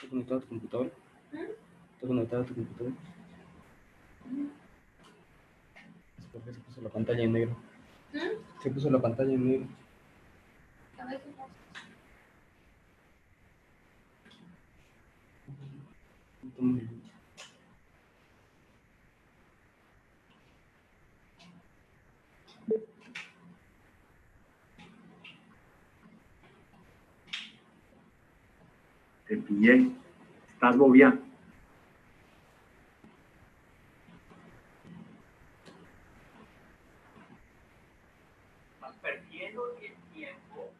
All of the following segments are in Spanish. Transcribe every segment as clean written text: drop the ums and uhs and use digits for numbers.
¿Estás conectado a tu computadora? ¿Estás conectado a tu computadora? ¿Por qué se puso la pantalla en negro? Se puso la pantalla en negro. Te pillé. Estás bobeando. Estás perdiendo el tiempo.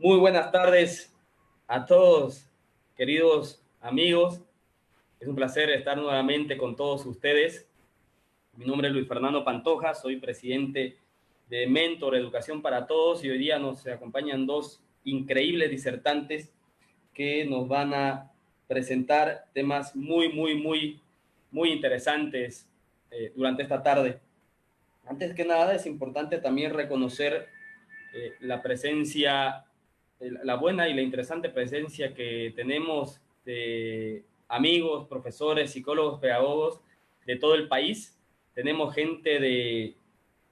Muy buenas tardes a todos, queridos amigos. Es un placer estar nuevamente con todos ustedes. Mi nombre es Luis Fernando Pantoja, soy presidente de Mentor Educación para Todos y hoy día nos acompañan dos increíbles disertantes que nos van a presentar temas muy interesantes durante esta tarde. Antes que nada, es importante también reconocer la presencia, la buena y la interesante presencia que tenemos de amigos, profesores, psicólogos, pedagogos de todo el país. Tenemos gente de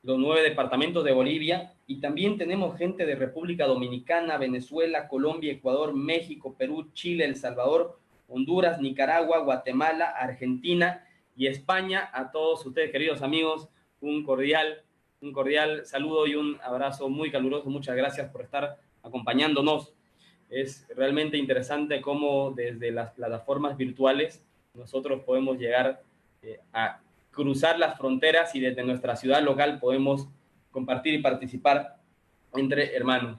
los 9 departamentos de Bolivia y también tenemos gente de República Dominicana, Venezuela, Colombia, Ecuador, México, Perú, Chile, El Salvador, Honduras, Nicaragua, Guatemala, Argentina y España. A todos ustedes, queridos amigos, un cordial saludo y un abrazo muy caluroso. Muchas gracias por estar acompañándonos. Es realmente interesante cómo desde las plataformas virtuales nosotros podemos llegar a cruzar las fronteras y desde nuestra ciudad local podemos compartir y participar entre hermanos.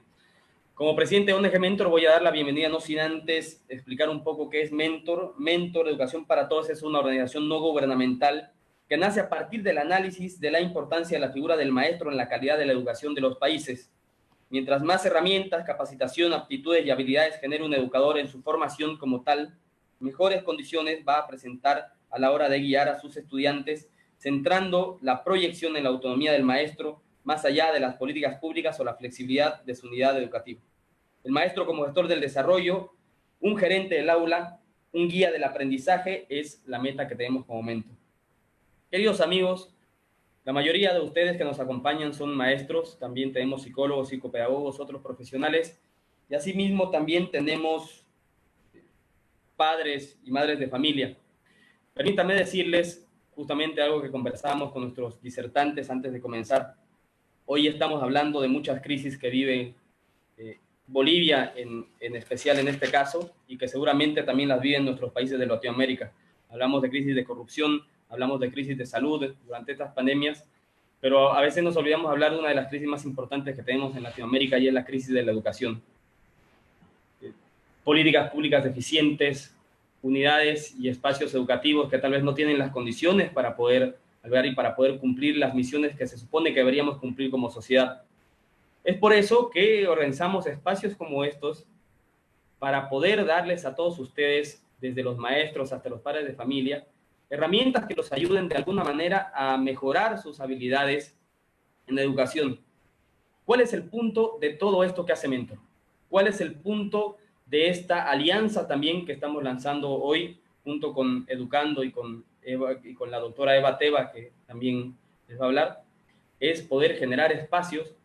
Como presidente de ONG Mentor voy a dar la bienvenida, no sin antes explicar un poco qué es Mentor. Mentor Educación para Todos es una organización no gubernamental que nace a partir del análisis de la importancia de la figura del maestro en la calidad de la educación de los países. Mientras más herramientas, capacitación, aptitudes y habilidades genere un educador en su formación como tal, mejores condiciones va a presentar a la hora de guiar a sus estudiantes, centrando la proyección en la autonomía del maestro, más allá de las políticas públicas o la flexibilidad de su unidad educativa. El maestro como gestor del desarrollo, un gerente del aula, un guía del aprendizaje, es la meta que tenemos como Mentor. Queridos amigos, la mayoría de ustedes que nos acompañan son maestros, también tenemos psicólogos, psicopedagogos, otros profesionales, y asimismo también tenemos padres y madres de familia. Permítanme decirles justamente algo que conversábamos con nuestros disertantes antes de comenzar. Hoy estamos hablando de muchas crisis que vive Bolivia, en especial en este caso, y que seguramente también las viven nuestros países de Latinoamérica. Hablamos de crisis de corrupción, hablamos de crisis de salud durante estas pandemias, pero a veces nos olvidamos de hablar de una de las crisis más importantes que tenemos en Latinoamérica y es la crisis de la educación. Políticas públicas deficientes, unidades y espacios educativos que tal vez no tienen las condiciones para poder albergar y para poder cumplir las misiones que se supone que deberíamos cumplir como sociedad. Es por eso que organizamos espacios como estos para poder darles a todos ustedes, desde los maestros hasta los padres de familia, herramientas que los ayuden de alguna manera a mejorar sus habilidades en la educación. ¿Cuál es el punto de todo esto que hace Mentor? ¿Cuál es el punto de esta alianza también que estamos lanzando hoy junto con Educando y con la doctora Eva Teba, que también les va a hablar? Es poder generar espacios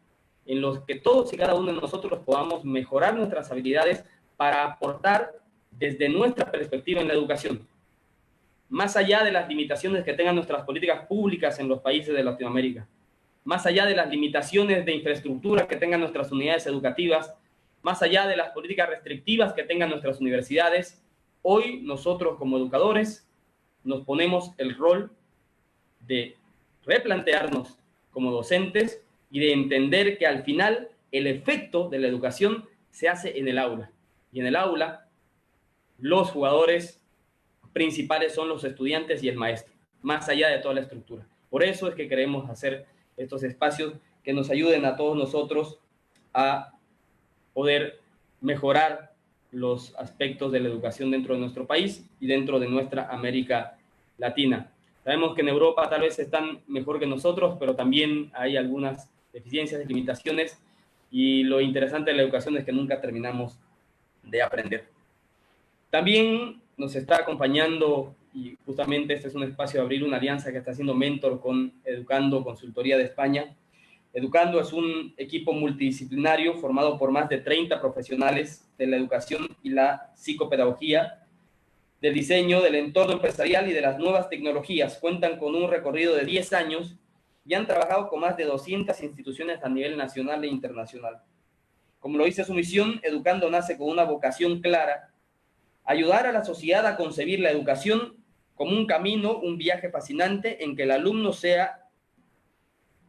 en los que todos y cada uno de nosotros podamos mejorar nuestras habilidades para aportar desde nuestra perspectiva en la educación, más allá de las limitaciones que tengan nuestras políticas públicas en los países de Latinoamérica, más allá de las limitaciones de infraestructura que tengan nuestras unidades educativas, más allá de las políticas restrictivas que tengan nuestras universidades. Hoy nosotros como educadores nos ponemos el rol de replantearnos como docentes y de entender que al final el efecto de la educación se hace en el aula. Y en el aula los jugadores principales son los estudiantes y el maestro, más allá de toda la estructura. Por eso es que queremos hacer estos espacios que nos ayuden a todos nosotros a poder mejorar los aspectos de la educación dentro de nuestro país y dentro de nuestra América Latina. Sabemos que en Europa tal vez están mejor que nosotros, pero también hay algunas deficiencias y limitaciones, y lo interesante de la educación es que nunca terminamos de aprender. También nos está acompañando, y justamente este es un espacio de abrir una alianza que está haciendo Mentor con Educando, Consultoría de España. Educando es un equipo multidisciplinario formado por más de 30 profesionales de la educación y la psicopedagogía, del diseño, del entorno empresarial y de las nuevas tecnologías. Cuentan con un recorrido de 10 años y han trabajado con más de 200 instituciones a nivel nacional e internacional. Como lo dice su misión, Educando nace con una vocación clara: ayudar a la sociedad a concebir la educación como un camino, un viaje fascinante en que el alumno sea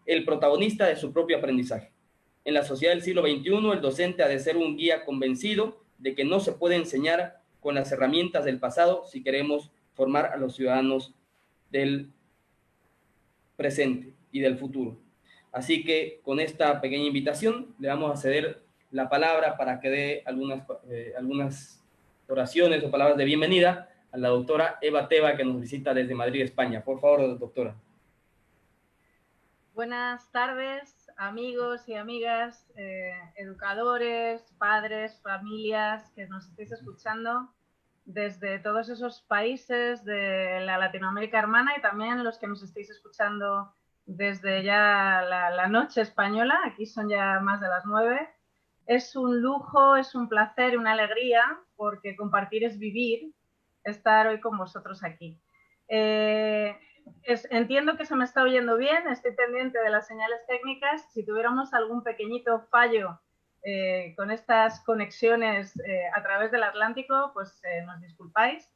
el protagonista de su propio aprendizaje. En la sociedad del siglo XXI, el docente ha de ser un guía convencido de que no se puede enseñar con las herramientas del pasado si queremos formar a los ciudadanos del presente y del futuro. Así que con esta pequeña invitación le vamos a ceder la palabra para que dé algunas oraciones o palabras de bienvenida a la doctora Eva Teba, que nos visita desde Madrid, España. Por favor, doctora. Buenas tardes, amigos y amigas, educadores, padres, familias que nos estéis escuchando desde todos esos países de la Latinoamérica hermana y también los que nos estéis escuchando desde ya la noche española. Aquí son ya más de las 9. Es un lujo, es un placer y una alegría, porque compartir es vivir, estar hoy con vosotros aquí. Entiendo que se me está oyendo bien, estoy pendiente de las señales técnicas. Si tuviéramos algún pequeñito fallo con estas conexiones a través del Atlántico, pues nos disculpáis.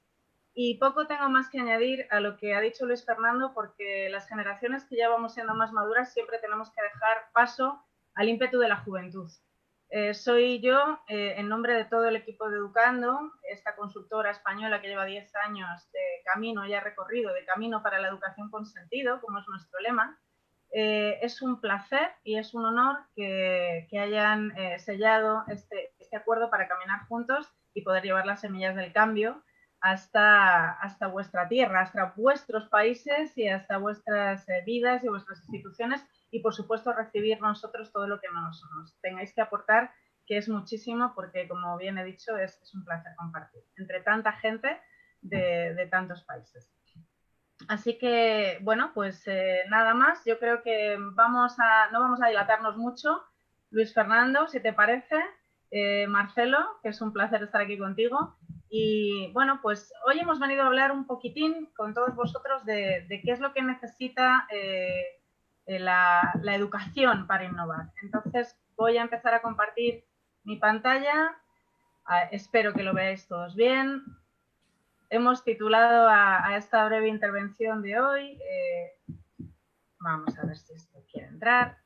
Y poco tengo más que añadir a lo que ha dicho Luis Fernando, porque las generaciones que ya vamos siendo más maduras siempre tenemos que dejar paso al ímpetu de la juventud. Soy yo, en nombre de todo el equipo de Educando, esta consultora española que lleva 10 años de camino ya recorrido, de camino para la educación con sentido, como es nuestro lema. Es un placer y es un honor que hayan sellado este acuerdo para caminar juntos y poder llevar las semillas del cambio hasta vuestra tierra, hasta vuestros países y hasta vuestras vidas y vuestras instituciones, y por supuesto recibir nosotros todo lo que nos tengáis que aportar, que es muchísimo, porque como bien he dicho es un placer compartir entre tanta gente de tantos países. Así que, bueno, pues nada más. Yo creo que no vamos a dilatarnos mucho. Luis Fernando, si te parece, Marcelo, que es un placer estar aquí contigo. Y bueno, pues hoy hemos venido a hablar un poquitín con todos vosotros de qué es lo que necesita la educación para innovar. Entonces voy a empezar a compartir mi pantalla. Espero que lo veáis todos bien. Hemos titulado a esta breve intervención de hoy, vamos a ver si esto quiere entrar,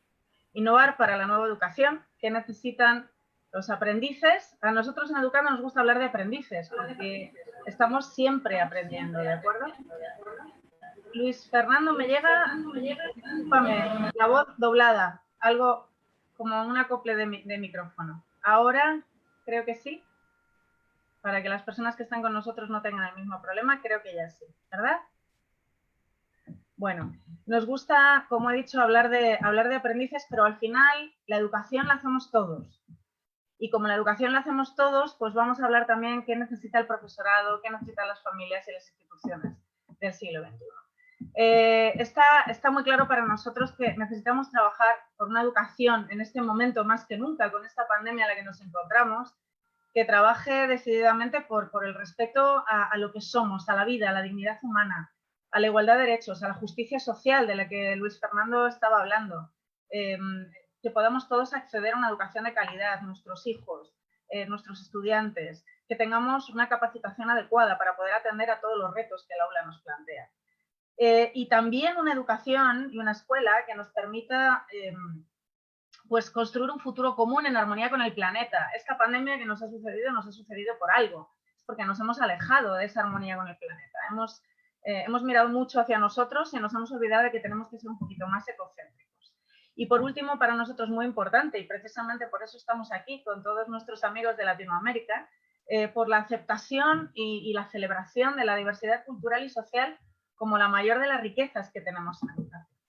innovar para la nueva educación. ¿Qué necesitan los aprendices? A nosotros en Educando nos gusta hablar de aprendices, porque estamos siempre aprendiendo, ¿de acuerdo? Luis Fernando, me llega la voz doblada, algo como un acople de micrófono. Ahora creo que sí. Para que las personas que están con nosotros no tengan el mismo problema, creo que ya sí, ¿verdad? Bueno, nos gusta, como he dicho, hablar de aprendices, pero al final la educación la hacemos todos. Y como la educación la hacemos todos, pues vamos a hablar también qué necesita el profesorado, qué necesitan las familias y las instituciones del siglo XXI. Está muy claro para nosotros que necesitamos trabajar por una educación en este momento más que nunca, con esta pandemia en la que nos encontramos, que trabaje decididamente por el respeto a lo que somos, a la vida, a la dignidad humana, a la igualdad de derechos, a la justicia social de la que Luis Fernando estaba hablando, que podamos todos acceder a una educación de calidad, nuestros hijos, nuestros estudiantes, que tengamos una capacitación adecuada para poder atender a todos los retos que el aula nos plantea. Y también una educación y una escuela que nos permita pues construir un futuro común en armonía con el planeta. Esta pandemia que nos ha sucedido por algo, es porque nos hemos alejado de esa armonía con el planeta. Hemos mirado mucho hacia nosotros y nos hemos olvidado de que tenemos que ser un poquito más ecocéntricos. Y por último, para nosotros muy importante, y precisamente por eso estamos aquí con todos nuestros amigos de Latinoamérica, por la aceptación y la celebración de la diversidad cultural y social como la mayor de las riquezas que tenemos en la educación.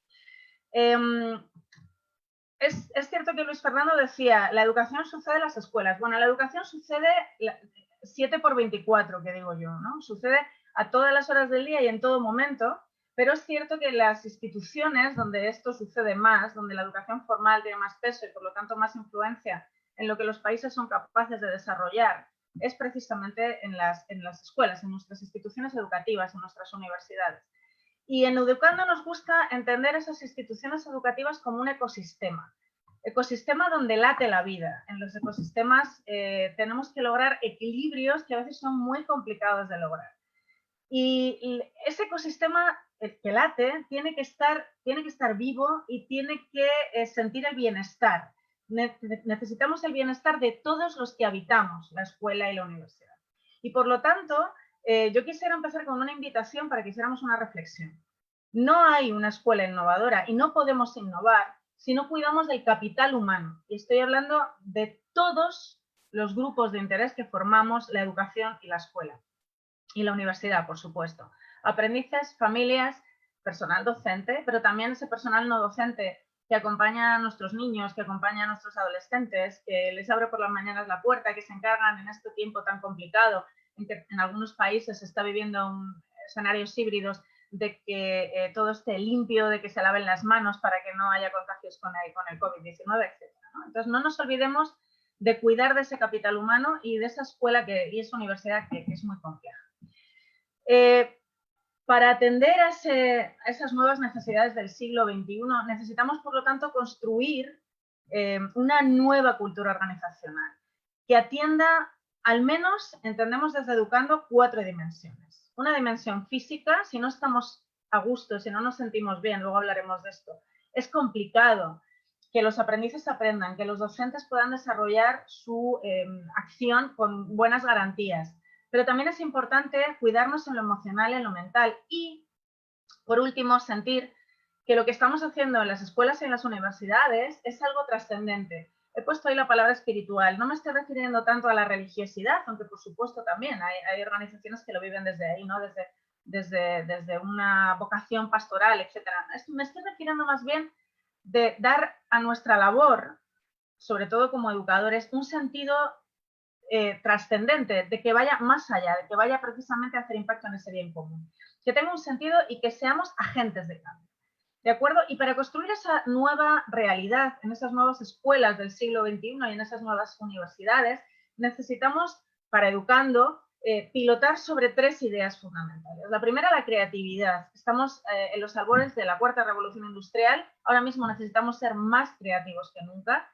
Es cierto que Luis Fernando decía, la educación sucede en las escuelas. Bueno, la educación sucede 7/24, que digo yo, ¿no? Sucede a todas las horas del día y en todo momento, pero es cierto que las instituciones donde esto sucede más, donde la educación formal tiene más peso y por lo tanto más influencia en lo que los países son capaces de desarrollar, es precisamente en las escuelas, en nuestras instituciones educativas, en nuestras universidades. Y en Educando nos gusta entender esas instituciones educativas como un ecosistema donde late la vida. En los ecosistemas tenemos que lograr equilibrios que a veces son muy complicados de lograr. Y ese ecosistema que late tiene que estar vivo y tiene que sentir el bienestar. necesitamos el bienestar de todos los que habitamos la escuela y la universidad. Y por lo tanto, yo quisiera empezar con una invitación para que hiciéramos una reflexión. No hay una escuela innovadora y no podemos innovar si no cuidamos del capital humano. Y estoy hablando de todos los grupos de interés que formamos la educación y la escuela. Y la universidad, por supuesto. Aprendices, familias, personal docente, pero también ese personal no docente que acompaña a nuestros niños, que acompaña a nuestros adolescentes, que les abre por las mañanas la puerta, que se encargan en este tiempo tan complicado, en que en algunos países se está viviendo escenarios híbridos, de que todo esté limpio, de que se laven las manos para que no haya contagios con el COVID-19, etc. ¿no? Entonces, no nos olvidemos de cuidar de ese capital humano y de esa escuela y esa universidad que es muy compleja. Para atender a esas nuevas necesidades del siglo XXI, necesitamos, por lo tanto, construir una nueva cultura organizacional que atienda, al menos, entendemos desde Educando, 4 dimensiones. Una dimensión física, si no estamos a gusto, si no nos sentimos bien, luego hablaremos de esto, es complicado que los aprendices aprendan, que los docentes puedan desarrollar su acción con buenas garantías. Pero también es importante cuidarnos en lo emocional, en lo mental y, por último, sentir que lo que estamos haciendo en las escuelas y en las universidades es algo trascendente. He puesto ahí la palabra espiritual. No me estoy refiriendo tanto a la religiosidad, aunque por supuesto también hay organizaciones que lo viven desde ahí, ¿no? Desde una vocación pastoral, etc. Me estoy refiriendo más bien de dar a nuestra labor, sobre todo como educadores, un sentido trascendente, de que vaya más allá, de que vaya precisamente a hacer impacto en ese bien común. Que tenga un sentido y que seamos agentes de cambio. ¿De acuerdo? Y para construir esa nueva realidad, en esas nuevas escuelas del siglo XXI y en esas nuevas universidades, necesitamos, para Educando, pilotar sobre 3 ideas fundamentales. La primera, la creatividad. Estamos en los albores de la 4ª revolución industrial. Ahora mismo necesitamos ser más creativos que nunca.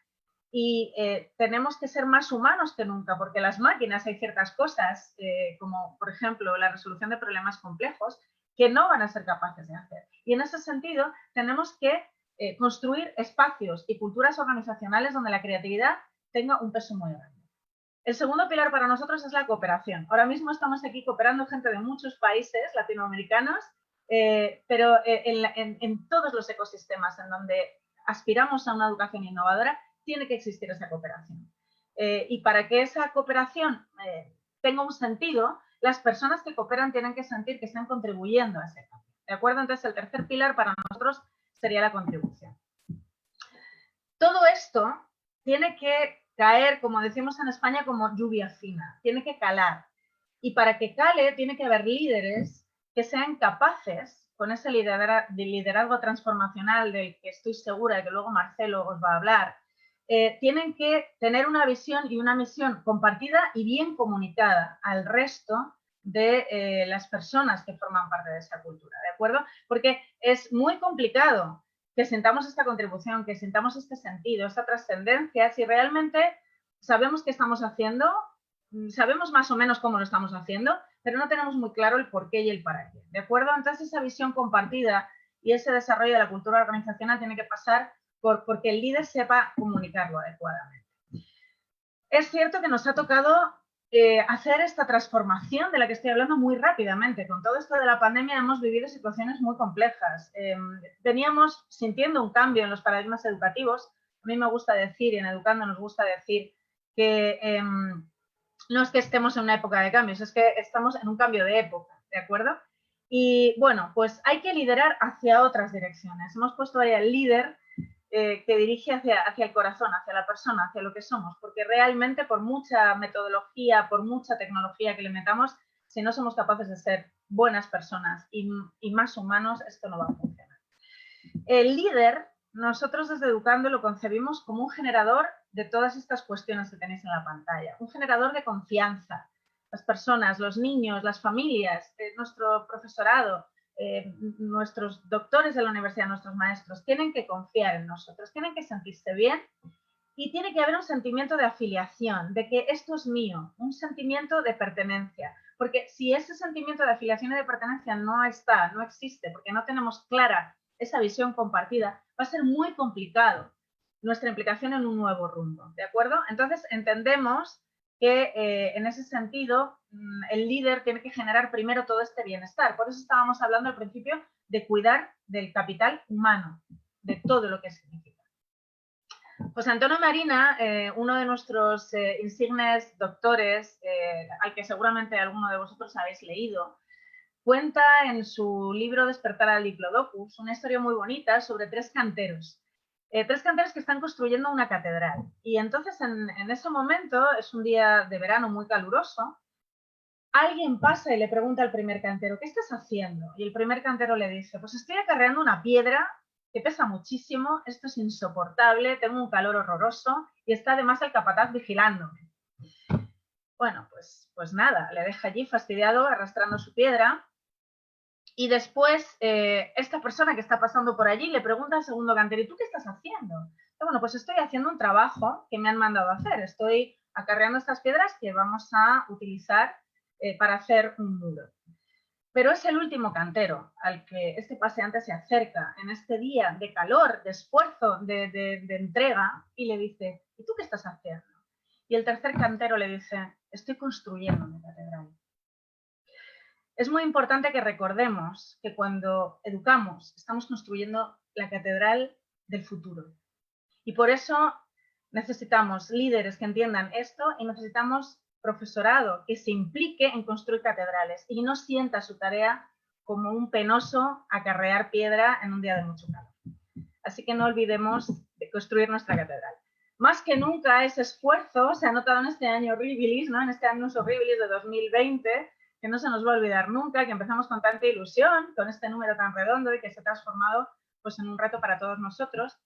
Y tenemos que ser más humanos que nunca, porque las máquinas hay ciertas cosas, como por ejemplo la resolución de problemas complejos, que no van a ser capaces de hacer. Y en ese sentido tenemos que construir espacios y culturas organizacionales donde la creatividad tenga un peso muy grande. El segundo pilar para nosotros es la cooperación. Ahora mismo estamos aquí cooperando gente de muchos países latinoamericanos, pero en todos los ecosistemas en donde aspiramos a una educación innovadora, tiene que existir esa cooperación. Y para que esa cooperación tenga un sentido, las personas que cooperan tienen que sentir que están contribuyendo a ese cambio. ¿De acuerdo? Entonces, el tercer pilar para nosotros sería la contribución. Todo esto tiene que caer, como decimos en España, como lluvia fina. Tiene que calar. Y para que cale, tiene que haber líderes que sean capaces, con ese liderazgo transformacional del que estoy segura de que luego Marcelo os va a hablar, tienen que tener una visión y una misión compartida y bien comunicada al resto de las personas que forman parte de esa cultura, ¿de acuerdo? Porque es muy complicado que sintamos esta contribución, que sintamos este sentido, esta trascendencia, si realmente sabemos qué estamos haciendo, sabemos más o menos cómo lo estamos haciendo, pero no tenemos muy claro el por qué y el para qué, ¿de acuerdo? Entonces esa visión compartida y ese desarrollo de la cultura organizacional tiene que pasar porque el líder sepa comunicarlo adecuadamente. Es cierto que nos ha tocado hacer esta transformación de la que estoy hablando muy rápidamente. Con todo esto de la pandemia hemos vivido situaciones muy complejas. Veníamos sintiendo un cambio en los paradigmas educativos. A mí me gusta decir, y en Educando nos gusta decir, que no es que estemos en una época de cambios, es que estamos en un cambio de época, ¿de acuerdo? Y bueno, pues hay que liderar hacia otras direcciones. Hemos puesto ahí al líder que dirige hacia el corazón, hacia la persona, hacia lo que somos, porque realmente por mucha metodología, por mucha tecnología que le metamos, si no somos capaces de ser buenas personas y más humanos, esto no va a funcionar. El líder, nosotros desde Educando lo concebimos como un generador de todas estas cuestiones que tenéis en la pantalla, un generador de confianza. Las personas, los niños, las familias, nuestro profesorado, nuestros doctores de la universidad, nuestros maestros, tienen que confiar en nosotros, tienen que sentirse bien y tiene que haber un sentimiento de afiliación, de que esto es mío, un sentimiento de pertenencia. Porque si ese sentimiento de afiliación y de pertenencia no está, no existe, porque no tenemos clara esa visión compartida, va a ser muy complicado nuestra implicación en un nuevo rumbo, ¿de acuerdo? Entonces, entendemos que en ese sentido el líder tiene que generar primero todo este bienestar. Por eso estábamos hablando al principio de cuidar del capital humano, de todo lo que significa. José Antonio Marina, uno de nuestros insignes doctores, al que seguramente alguno de vosotros habéis leído, cuenta en su libro Despertar al Diplodocus una historia muy bonita sobre tres canteros que están construyendo una catedral. Y entonces en ese momento, es un día de verano muy caluroso, alguien pasa y le pregunta al primer cantero, ¿qué estás haciendo? Y el primer cantero le dice, pues estoy acarreando una piedra que pesa muchísimo, esto es insoportable, tengo un calor horroroso y está además el capataz vigilándome. Bueno, pues nada, le deja allí fastidiado arrastrando su piedra. Y después, esta persona que está pasando por allí le pregunta al segundo cantero, ¿y tú qué estás haciendo? Bueno, pues estoy haciendo un trabajo que me han mandado a hacer. Estoy acarreando estas piedras que vamos a utilizar para hacer un muro. Pero es el último cantero al que este paseante se acerca en este día de calor, de esfuerzo, de entrega, y le dice, ¿y tú qué estás haciendo? Y el tercer cantero le dice, estoy construyendo mi catedral. Es muy importante que recordemos que cuando educamos estamos construyendo la catedral del futuro. Y por eso necesitamos líderes que entiendan esto y necesitamos profesorado que se implique en construir catedrales y no sienta su tarea como un penoso acarrear piedra en un día de mucho calor. Así que no olvidemos de construir nuestra catedral. Más que nunca ese esfuerzo se ha notado en este año horribilis, ¿no? En este año horribilis de 2020, que no se nos va a olvidar nunca, que empezamos con tanta ilusión, con este número tan redondo y que se ha transformado pues, en un reto para todos nosotros.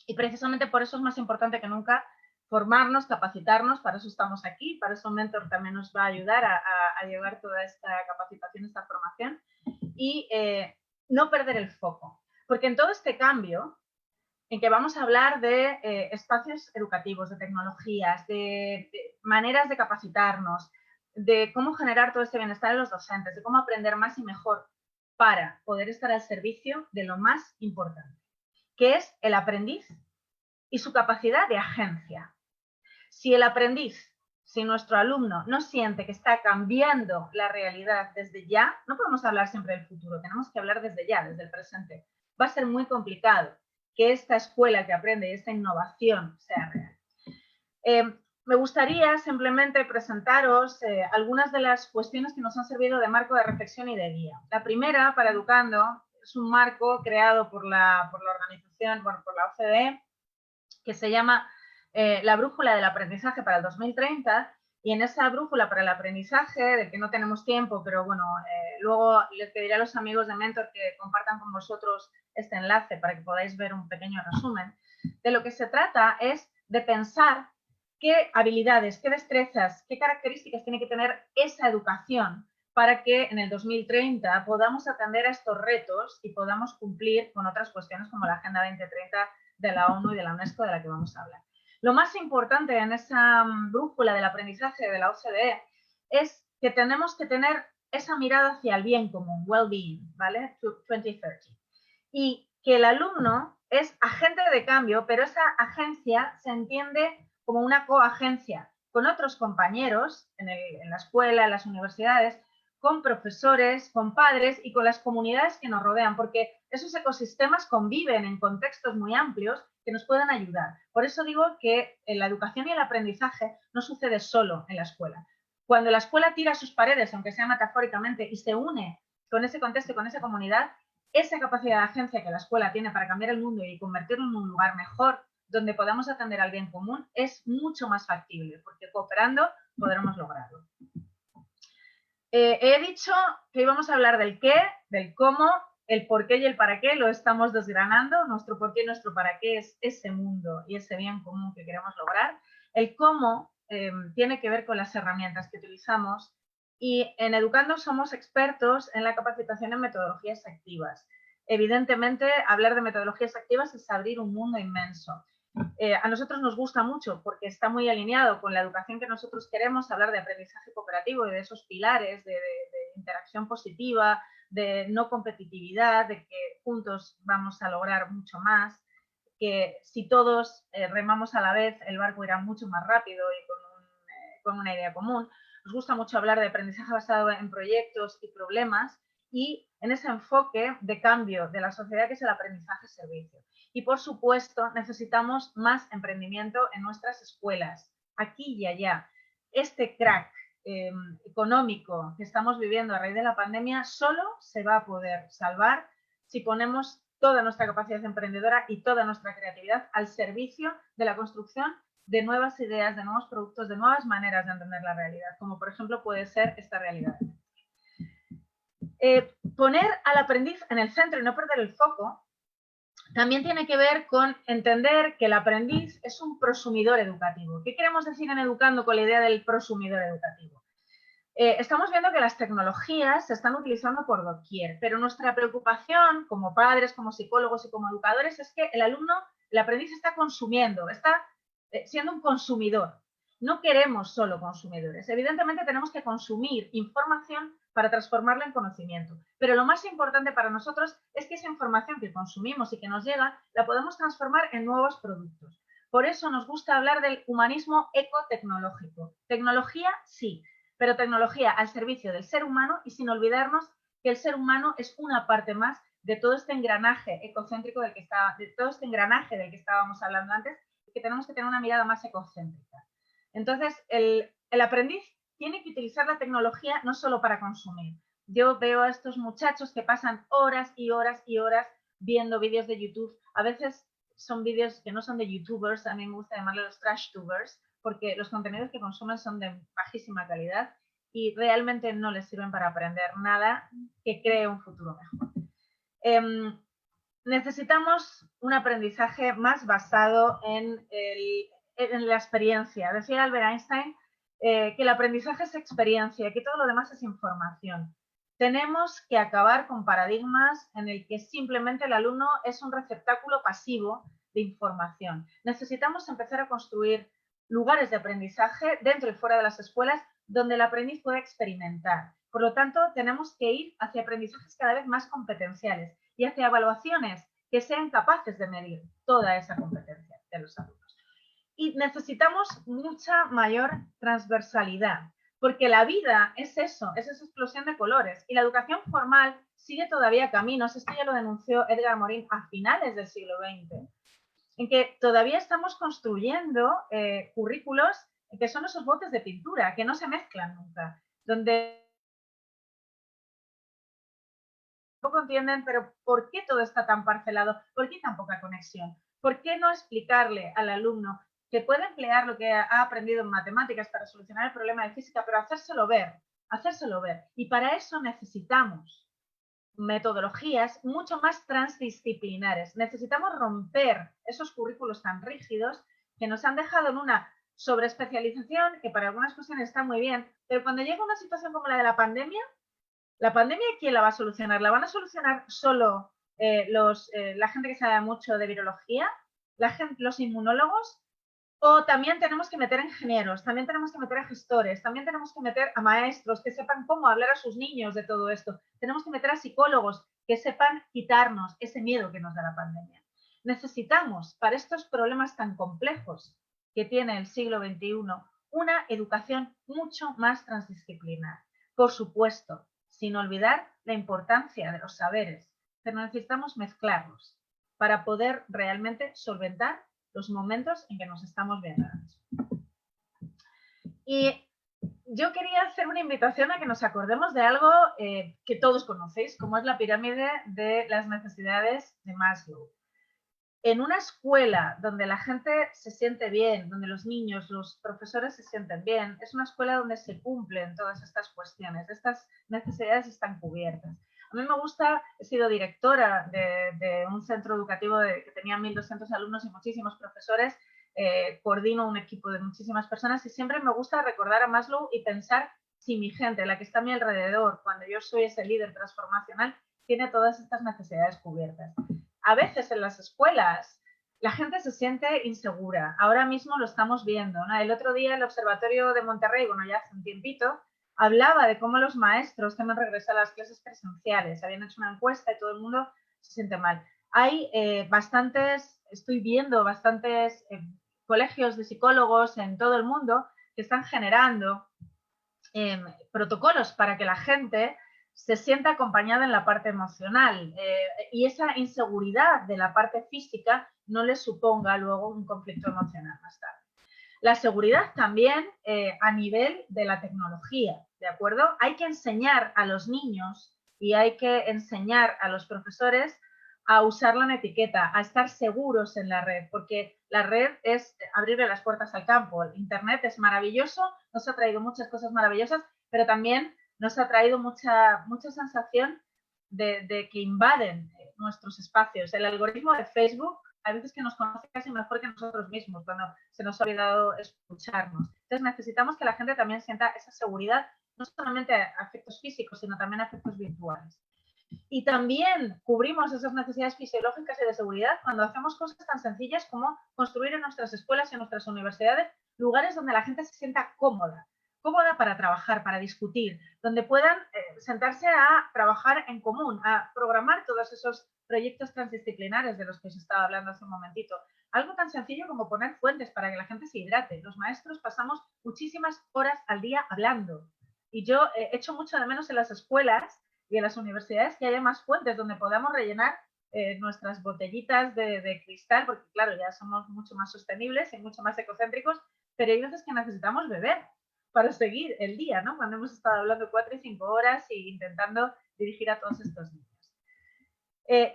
Y precisamente por eso es más importante que nunca formarnos, capacitarnos, para eso estamos aquí, para eso Mentor también nos va a ayudar a llevar toda esta capacitación, esta formación, y no perder el foco. Porque en todo este cambio, en que vamos a hablar de espacios educativos, de tecnologías, de maneras de capacitarnos, de cómo generar todo este bienestar en los docentes, de cómo aprender más y mejor para poder estar al servicio de lo más importante, que es el aprendiz y su capacidad de agencia. Si el aprendiz, si nuestro alumno no siente que está cambiando la realidad desde ya, no podemos hablar siempre del futuro, tenemos que hablar desde ya, desde el presente. Va a ser muy complicado que esta escuela que aprende y esta innovación sea real. Me gustaría simplemente presentaros algunas de las cuestiones que nos han servido de marco de reflexión y de guía. La primera, para Educando, es un marco creado por la organización, bueno, por la OCDE, que se llama la brújula del aprendizaje para el 2030, y en esa brújula para el aprendizaje, del que no tenemos tiempo, pero bueno, luego les pediré a los amigos de Mentor que compartan con vosotros este enlace para que podáis ver un pequeño resumen. De lo que se trata es de pensar qué habilidades, qué destrezas, qué características tiene que tener esa educación para que en el 2030 podamos atender a estos retos y podamos cumplir con otras cuestiones como la Agenda 2030 de la ONU y de la UNESCO, de la que vamos a hablar. Lo más importante en esa brújula del aprendizaje de la OCDE es que tenemos que tener esa mirada hacia el bien común, well-being, ¿vale? 2030. Y que el alumno es agente de cambio, pero esa agencia se entiende como una coagencia con otros compañeros en la escuela, en las universidades, con profesores, con padres y con las comunidades que nos rodean, porque esos ecosistemas conviven en contextos muy amplios que nos pueden ayudar. Por eso digo que la educación y el aprendizaje no sucede solo en la escuela. Cuando la escuela tira sus paredes, aunque sea metafóricamente, y se une con ese contexto y con esa comunidad, esa capacidad de agencia que la escuela tiene para cambiar el mundo y convertirlo en un lugar mejor donde podamos atender al bien común es mucho más factible, porque cooperando podremos lograrlo. He dicho que íbamos a hablar del qué, del cómo, el por qué y el para qué, lo estamos desgranando. Nuestro por qué y nuestro para qué es ese mundo y ese bien común que queremos lograr. El cómo tiene que ver con las herramientas que utilizamos, y en Educando somos expertos en la capacitación en metodologías activas. Evidentemente, hablar de metodologías activas es abrir un mundo inmenso. A nosotros nos gusta mucho porque está muy alineado con la educación que nosotros queremos, hablar de aprendizaje cooperativo y de esos pilares de interacción positiva, de no competitividad, de que juntos vamos a lograr mucho más, que si todos remamos a la vez, el barco irá mucho más rápido y con una idea común. Nos gusta mucho hablar de aprendizaje basado en proyectos y problemas y en ese enfoque de cambio de la sociedad que es el aprendizaje-servicio. Y, por supuesto, necesitamos más emprendimiento en nuestras escuelas, aquí y allá. Este crack económico que estamos viviendo a raíz de la pandemia solo se va a poder salvar si ponemos toda nuestra capacidad emprendedora y toda nuestra creatividad al servicio de la construcción de nuevas ideas, de nuevos productos, de nuevas maneras de entender la realidad, como por ejemplo puede ser esta realidad. Poner al aprendiz en el centro y no perder el foco también tiene que ver con entender que el aprendiz es un prosumidor educativo. ¿Qué queremos decir en Educando con la idea del prosumidor educativo? Estamos viendo que las tecnologías se están utilizando por doquier, pero nuestra preocupación como padres, como psicólogos y como educadores es que el alumno, el aprendiz está consumiendo, está siendo un consumidor. No queremos solo consumidores. Evidentemente tenemos que consumir información para transformarla en conocimiento. Pero lo más importante para nosotros es que esa información que consumimos y que nos llega la podemos transformar en nuevos productos. Por eso nos gusta hablar del humanismo ecotecnológico. Tecnología, sí, pero tecnología al servicio del ser humano y sin olvidarnos que el ser humano es una parte más de todo este engranaje ecocéntrico del que estábamos hablando antes y que tenemos que tener una mirada más ecocéntrica. Entonces, el aprendiz tiene que utilizar la tecnología no solo para consumir. Yo veo a estos muchachos que pasan horas y horas y horas viendo vídeos de YouTube. A veces son vídeos que no son de youtubers, a mí me gusta llamarlos los trashtubers, porque los contenidos que consumen son de bajísima calidad y realmente no les sirven para aprender nada que cree un futuro mejor. Necesitamos un aprendizaje más basado en la experiencia. Decía Albert Einstein que el aprendizaje es experiencia, que todo lo demás es información. Tenemos que acabar con paradigmas en el que simplemente el alumno es un receptáculo pasivo de información. Necesitamos empezar a construir lugares de aprendizaje dentro y fuera de las escuelas donde el aprendiz pueda experimentar. Por lo tanto, tenemos que ir hacia aprendizajes cada vez más competenciales y hacia evaluaciones que sean capaces de medir toda esa competencia de los alumnos. Y necesitamos mucha mayor transversalidad, porque la vida es eso, es esa explosión de colores. Y la educación formal sigue todavía caminos, esto ya lo denunció Edgar Morin a finales del siglo XX, en que todavía estamos construyendo currículos que son esos botes de pintura, que no se mezclan nunca, donde poco entienden, pero ¿por qué todo está tan parcelado? ¿Por qué tan poca conexión? ¿Por qué no explicarle al alumno que puede emplear lo que ha aprendido en matemáticas para solucionar el problema de física, pero hacérselo ver? Hacérselo ver. Y para eso necesitamos metodologías mucho más transdisciplinares. Necesitamos romper esos currículos tan rígidos que nos han dejado en una sobreespecialización que para algunas cuestiones está muy bien, pero cuando llega una situación como la de la pandemia, ¿quién la va a solucionar? ¿La van a solucionar solo la gente que sabe mucho de virología? ¿Los inmunólogos? ¿O también tenemos que meter a ingenieros? ¿También tenemos que meter a gestores? ¿También tenemos que meter a maestros que sepan cómo hablar a sus niños de todo esto? Tenemos que meter a psicólogos que sepan quitarnos ese miedo que nos da la pandemia. Necesitamos, para estos problemas tan complejos que tiene el siglo XXI, una educación mucho más transdisciplinar. Por supuesto, sin olvidar la importancia de los saberes, pero necesitamos mezclarlos para poder realmente solventar los momentos en que nos estamos viendo. Y yo quería hacer una invitación a que nos acordemos de algo que todos conocéis, como es la pirámide de las necesidades de Maslow. En una escuela donde la gente se siente bien, donde los niños, los profesores se sienten bien, es una escuela donde se cumplen todas estas cuestiones, estas necesidades están cubiertas. A mí me gusta, he sido directora de un centro educativo que tenía 1.200 alumnos y muchísimos profesores, coordino un equipo de muchísimas personas y siempre me gusta recordar a Maslow y pensar si mi gente, la que está a mi alrededor, cuando yo soy ese líder transformacional, tiene todas estas necesidades cubiertas. A veces en las escuelas la gente se siente insegura. Ahora mismo lo estamos viendo, ¿no? El otro día el Observatorio de Monterrey, bueno, ya hace un tiempito, hablaba de cómo los maestros temen regresar a las clases presenciales. Habían hecho una encuesta y todo el mundo se siente mal. Hay bastantes estoy viendo bastantes colegios de psicólogos en todo el mundo que están generando protocolos para que la gente se sienta acompañada en la parte emocional y esa inseguridad de la parte física no les suponga luego un conflicto emocional más tarde. La seguridad también a nivel de la tecnología, ¿de acuerdo? Hay que enseñar a los niños y hay que enseñar a los profesores a usarla en etiqueta, a estar seguros en la red, porque la red es abrirle las puertas al campo. El Internet es maravilloso, nos ha traído muchas cosas maravillosas, pero también nos ha traído mucha sensación de que invaden nuestros espacios. El algoritmo de Facebook a veces que nos conoce casi mejor que nosotros mismos cuando se nos ha olvidado escucharnos. Entonces necesitamos que la gente también sienta esa seguridad, no solamente a efectos físicos, sino también a efectos virtuales. Y también cubrimos esas necesidades fisiológicas y de seguridad cuando hacemos cosas tan sencillas como construir en nuestras escuelas y en nuestras universidades lugares donde la gente se sienta cómoda para trabajar, para discutir, donde puedan sentarse a trabajar en común, a programar todos esos proyectos transdisciplinares de los que os estaba hablando hace un momentito. Algo tan sencillo como poner fuentes para que la gente se hidrate. Los maestros pasamos muchísimas horas al día hablando y yo echo mucho de menos en las escuelas y en las universidades que haya más fuentes donde podamos rellenar nuestras botellitas de cristal, porque claro, ya somos mucho más sostenibles y mucho más ecocéntricos, pero hay veces que necesitamos beber para seguir el día, ¿no? Cuando hemos estado hablando 4 y 5 horas e intentando dirigir a todos estos niños.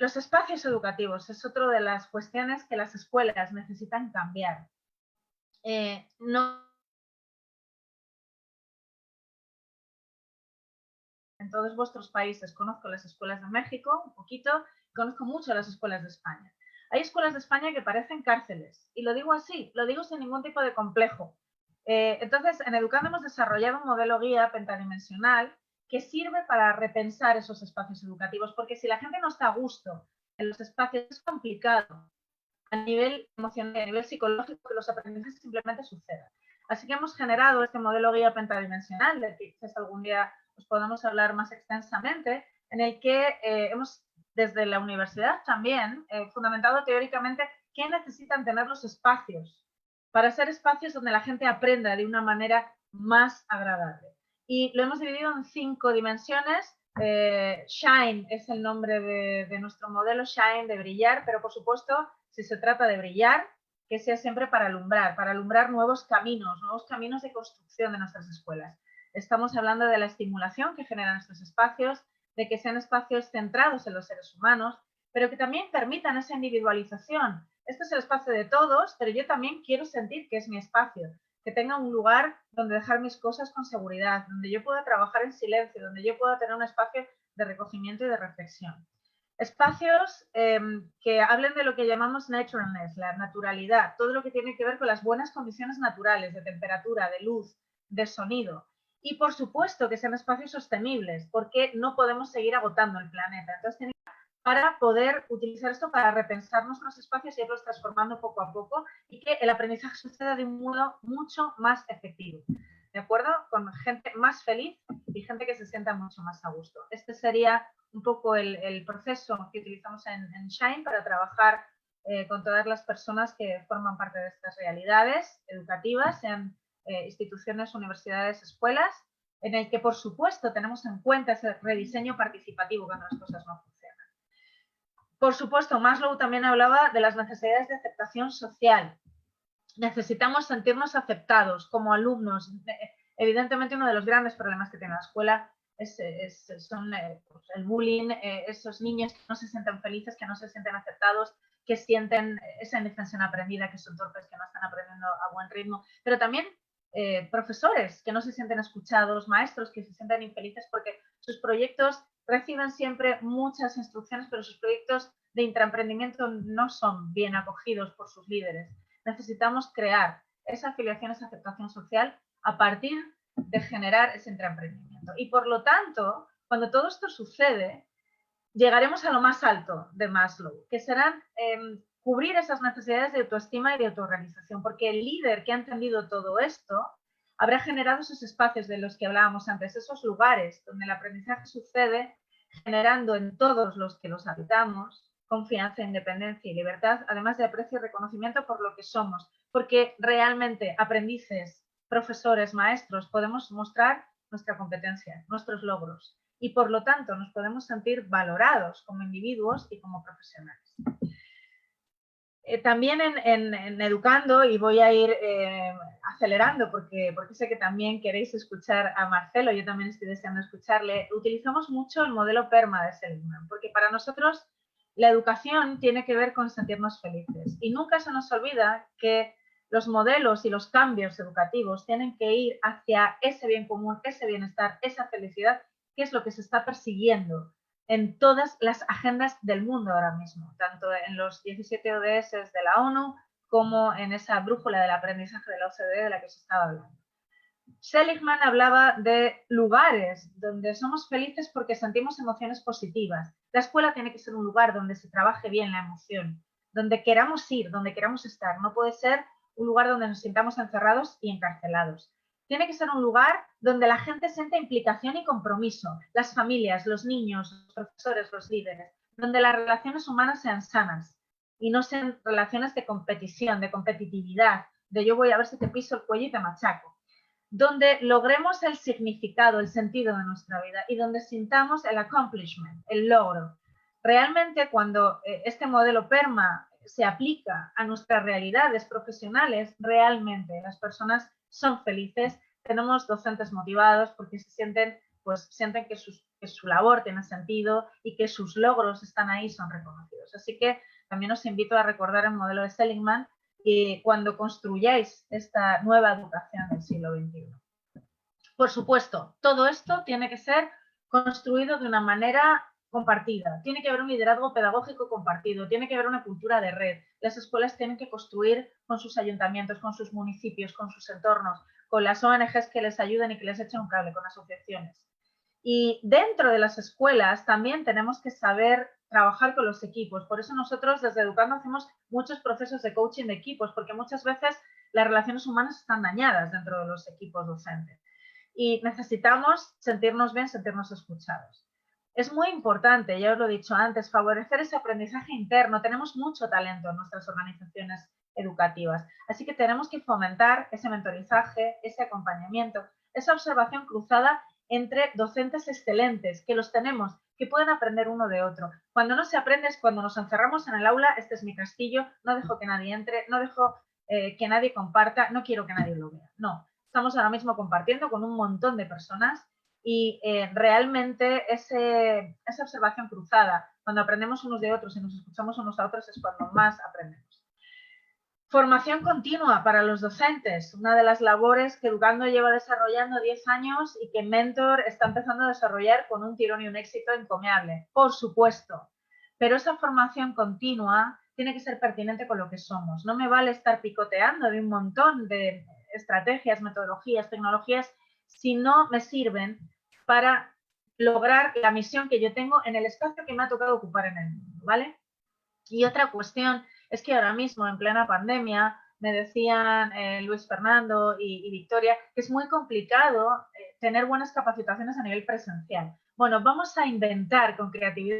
Los espacios educativos es otra de las cuestiones que las escuelas necesitan cambiar. No en todos vuestros países, conozco las escuelas de México un poquito, conozco mucho las escuelas de España. Hay escuelas de España que parecen cárceles, y lo digo así, lo digo sin ningún tipo de complejo. Entonces, en Educando hemos desarrollado un modelo guía pentadimensional que sirve para repensar esos espacios educativos, porque si la gente no está a gusto en los espacios, es complicado a nivel emocional y a nivel psicológico que los aprendizajes simplemente sucedan. Así que hemos generado este modelo guía pentadimensional, del que quizás algún día os podamos hablar más extensamente, en el que hemos, desde la universidad también, fundamentado teóricamente qué necesitan tener los espacios para ser espacios donde la gente aprenda de una manera más agradable. Y lo hemos dividido en 5 dimensiones. Shine es el nombre de nuestro modelo, Shine, de brillar, pero por supuesto, si se trata de brillar, que sea siempre para alumbrar nuevos caminos de construcción de nuestras escuelas. Estamos hablando de la estimulación que generan estos espacios, de que sean espacios centrados en los seres humanos, pero que también permitan esa individualización. Este es el espacio de todos, pero yo también quiero sentir que es mi espacio, que tenga un lugar donde dejar mis cosas con seguridad, donde yo pueda trabajar en silencio, donde yo pueda tener un espacio de recogimiento y de reflexión. Espacios que hablen de lo que llamamos naturalness, la naturalidad, todo lo que tiene que ver con las buenas condiciones naturales de temperatura, de luz, de sonido. Y por supuesto que sean espacios sostenibles, porque no podemos seguir agotando el planeta. Entonces, para poder utilizar esto para repensar nuestros espacios y irlos transformando poco a poco y que el aprendizaje suceda de un modo mucho más efectivo, ¿de acuerdo? Con gente más feliz y gente que se sienta mucho más a gusto. Este sería un poco el proceso que utilizamos en Shine para trabajar con todas las personas que forman parte de estas realidades educativas, sean instituciones, universidades, escuelas, en el que, por supuesto, tenemos en cuenta ese rediseño participativo cuando las cosas no funcionan. Por supuesto, Maslow también hablaba de las necesidades de aceptación social. Necesitamos sentirnos aceptados como alumnos. Evidentemente, uno de los grandes problemas que tiene la escuela son el bullying, esos niños que no se sienten felices, que no se sienten aceptados, que sienten esa indefensión aprendida, que son torpes, que no están aprendiendo a buen ritmo, pero también profesores que no se sienten escuchados, maestros que se sienten infelices porque sus proyectos reciben siempre muchas instrucciones, pero sus proyectos de intraemprendimiento no son bien acogidos por sus líderes. Necesitamos crear esa afiliación, esa aceptación social a partir de generar ese intraemprendimiento. Y por lo tanto, cuando todo esto sucede, llegaremos a lo más alto de Maslow, que serán cubrir esas necesidades de autoestima y de autorrealización, porque el líder que ha entendido todo esto habrá generado esos espacios de los que hablábamos antes, esos lugares donde el aprendizaje sucede, generando en todos los que los habitamos confianza, independencia y libertad, además de aprecio y reconocimiento por lo que somos, porque realmente aprendices, profesores, maestros, podemos mostrar nuestra competencia, nuestros logros y por lo tanto nos podemos sentir valorados como individuos y como profesionales. También en Educando, y voy a ir acelerando porque sé que también queréis escuchar a Marcelo, yo también estoy deseando escucharle, utilizamos mucho el modelo PERMA de Seligman, porque para nosotros la educación tiene que ver con sentirnos felices y nunca se nos olvida que los modelos y los cambios educativos tienen que ir hacia ese bien común, ese bienestar, esa felicidad, que es lo que se está persiguiendo en todas las agendas del mundo ahora mismo, tanto en los 17 ODS de la ONU como en esa brújula del aprendizaje de la OCDE de la que se estaba hablando. Seligman hablaba de lugares donde somos felices porque sentimos emociones positivas. La escuela tiene que ser un lugar donde se trabaje bien la emoción, donde queramos ir, donde queramos estar. No puede ser un lugar donde nos sintamos encerrados y encarcelados. Tiene que ser un lugar donde la gente sienta implicación y compromiso, las familias, los niños, los profesores, los líderes, donde las relaciones humanas sean sanas y no sean relaciones de competición, de competitividad, de yo voy a ver si te piso el cuello y te machaco, donde logremos el significado, el sentido de nuestra vida y donde sintamos el accomplishment, el logro. Realmente cuando este modelo PERMA se aplica a nuestras realidades profesionales, realmente las personas son felices, tenemos docentes motivados porque se sienten, pues, sienten que su labor tiene sentido y que sus logros están ahí, son reconocidos. Así que también os invito a recordar el modelo de Seligman y cuando construyáis esta nueva educación del siglo XXI. Por supuesto, todo esto tiene que ser construido de una manera compartida. Tiene que haber un liderazgo pedagógico compartido, tiene que haber una cultura de red. Las escuelas tienen que construir con sus ayuntamientos, con sus municipios, con sus entornos, con las ONGs que les ayuden y que les echen un cable, con asociaciones. Y dentro de las escuelas también tenemos que saber trabajar con los equipos. Por eso nosotros desde Educando hacemos muchos procesos de coaching de equipos, porque muchas veces las relaciones humanas están dañadas dentro de los equipos docentes. Y necesitamos sentirnos bien, sentirnos escuchados. Es muy importante, ya os lo he dicho antes, favorecer ese aprendizaje interno. Tenemos mucho talento en nuestras organizaciones educativas, así que tenemos que fomentar ese mentorizaje, ese acompañamiento, esa observación cruzada entre docentes excelentes, que los tenemos, que pueden aprender uno de otro. Cuando no se aprende es cuando nos encerramos en el aula, este es mi castillo, no dejo que nadie entre, no dejo que nadie comparta, no quiero que nadie lo vea. No, estamos ahora mismo compartiendo con un montón de personas y realmente esa observación cruzada, cuando aprendemos unos de otros y nos escuchamos unos a otros es cuando más aprendemos. Formación continua para los docentes, una de las labores que Educando lleva desarrollando 10 años y que Mentor está empezando a desarrollar con un tirón y un éxito encomiable, por supuesto. Pero esa formación continua tiene que ser pertinente con lo que somos. No me vale estar picoteando de un montón de estrategias, metodologías, tecnologías, si no me sirven para lograr la misión que yo tengo en el espacio que me ha tocado ocupar en el mundo, ¿vale? Y otra cuestión es que ahora mismo, en plena pandemia, me decían Luis Fernando y Victoria que es muy complicado tener buenas capacitaciones a nivel presencial. Bueno, vamos a inventar con creatividad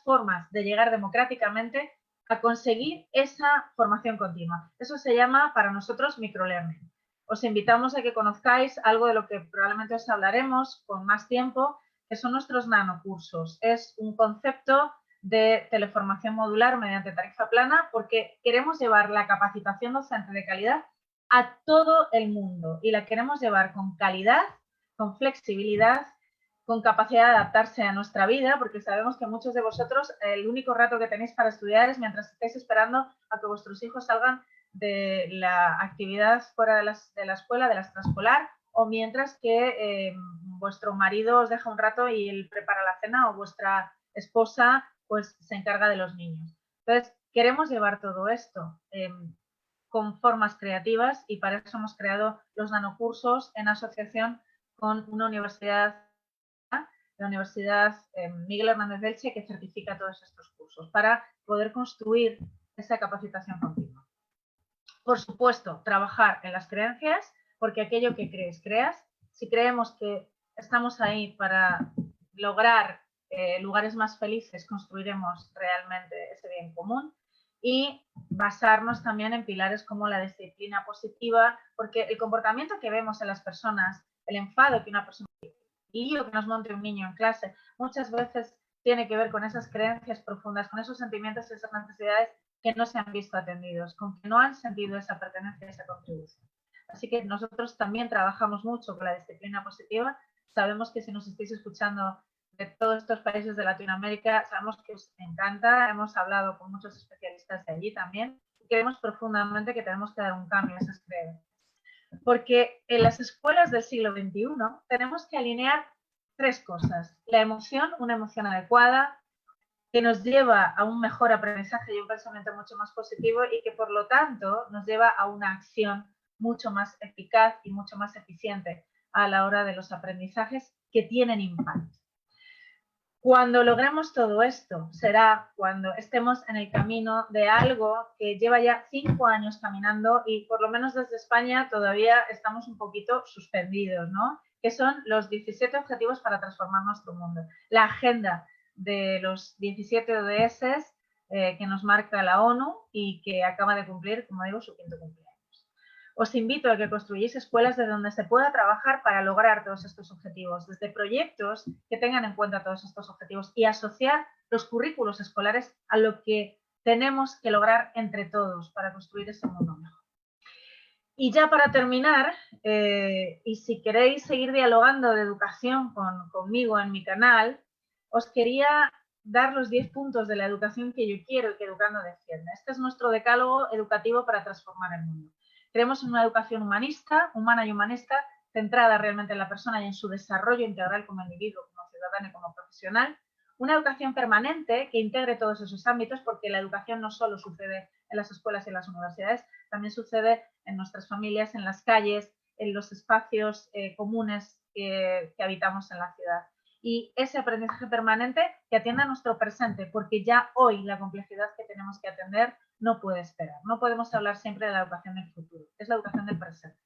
formas de llegar democráticamente a conseguir esa formación continua. Eso se llama para nosotros microlearning. Os invitamos a que conozcáis algo de lo que probablemente os hablaremos con más tiempo, que son nuestros nanocursos. Es un concepto de teleformación modular mediante tarifa plana porque queremos llevar la capacitación docente de calidad a todo el mundo y la queremos llevar con calidad, con flexibilidad, con capacidad de adaptarse a nuestra vida, porque sabemos que muchos de vosotros el único rato que tenéis para estudiar es mientras estáis esperando a que vuestros hijos salgan de la actividad fuera de la escuela, de la extraescolar, o mientras que vuestro marido os deja un rato y él prepara la cena, o vuestra esposa pues se encarga de los niños. Entonces, queremos llevar todo esto con formas creativas y para eso hemos creado los nanocursos en asociación con una universidad, la Universidad Miguel Hernández de Elche, que certifica todos estos cursos para poder construir esa capacitación continua. Por supuesto, trabajar en las creencias, porque aquello que crees, creas. Si creemos que estamos ahí para lograr lugares más felices construiremos realmente ese bien común. Y basarnos también en pilares como la disciplina positiva, porque el comportamiento que vemos en las personas, el enfado que una persona, el lío que nos monte un niño en clase, muchas veces tiene que ver con esas creencias profundas, con esos sentimientos y esas necesidades que no se han visto atendidos, con que no han sentido esa pertenencia y esa contribución. Así que nosotros también trabajamos mucho con la disciplina positiva. Sabemos que si nos estáis escuchando de todos estos países de Latinoamérica, sabemos que os encanta, hemos hablado con muchos especialistas de allí también, y creemos profundamente que tenemos que dar un cambio a esas creencias. Porque en las escuelas del siglo XXI tenemos que alinear tres cosas. La emoción, una emoción adecuada, que nos lleva a un mejor aprendizaje y un pensamiento mucho más positivo y que por lo tanto nos lleva a una acción mucho más eficaz y mucho más eficiente a la hora de los aprendizajes que tienen impacto. Cuando logremos todo esto, será cuando estemos en el camino de algo que lleva ya 5 años caminando y por lo menos desde España todavía estamos un poquito suspendidos, ¿no? Que son los 17 objetivos para transformar nuestro mundo. La agenda de los 17 ODS que nos marca la ONU y que acaba de cumplir, como digo, su 5º cumpleaños. Os invito a que construyáis escuelas de donde se pueda trabajar para lograr todos estos objetivos, desde proyectos que tengan en cuenta todos estos objetivos y asociar los currículos escolares a lo que tenemos que lograr entre todos para construir ese mundo mejor. Y ya para terminar, y si queréis seguir dialogando de educación conmigo en mi canal, os quería dar los 10 puntos de la educación que yo quiero y que Educando defiende. Este es nuestro decálogo educativo para transformar el mundo. Creemos en una educación humanista, humana y humanista, centrada realmente en la persona y en su desarrollo integral como individuo, como ciudadano y como profesional. Una educación permanente que integre todos esos ámbitos, porque la educación no solo sucede en las escuelas y en las universidades, también sucede en nuestras familias, en las calles, en los espacios comunes que habitamos en la ciudad. Y ese aprendizaje permanente que atienda a nuestro presente, porque ya hoy la complejidad que tenemos que atender no puede esperar. No podemos hablar siempre de la educación del futuro, es la educación del presente.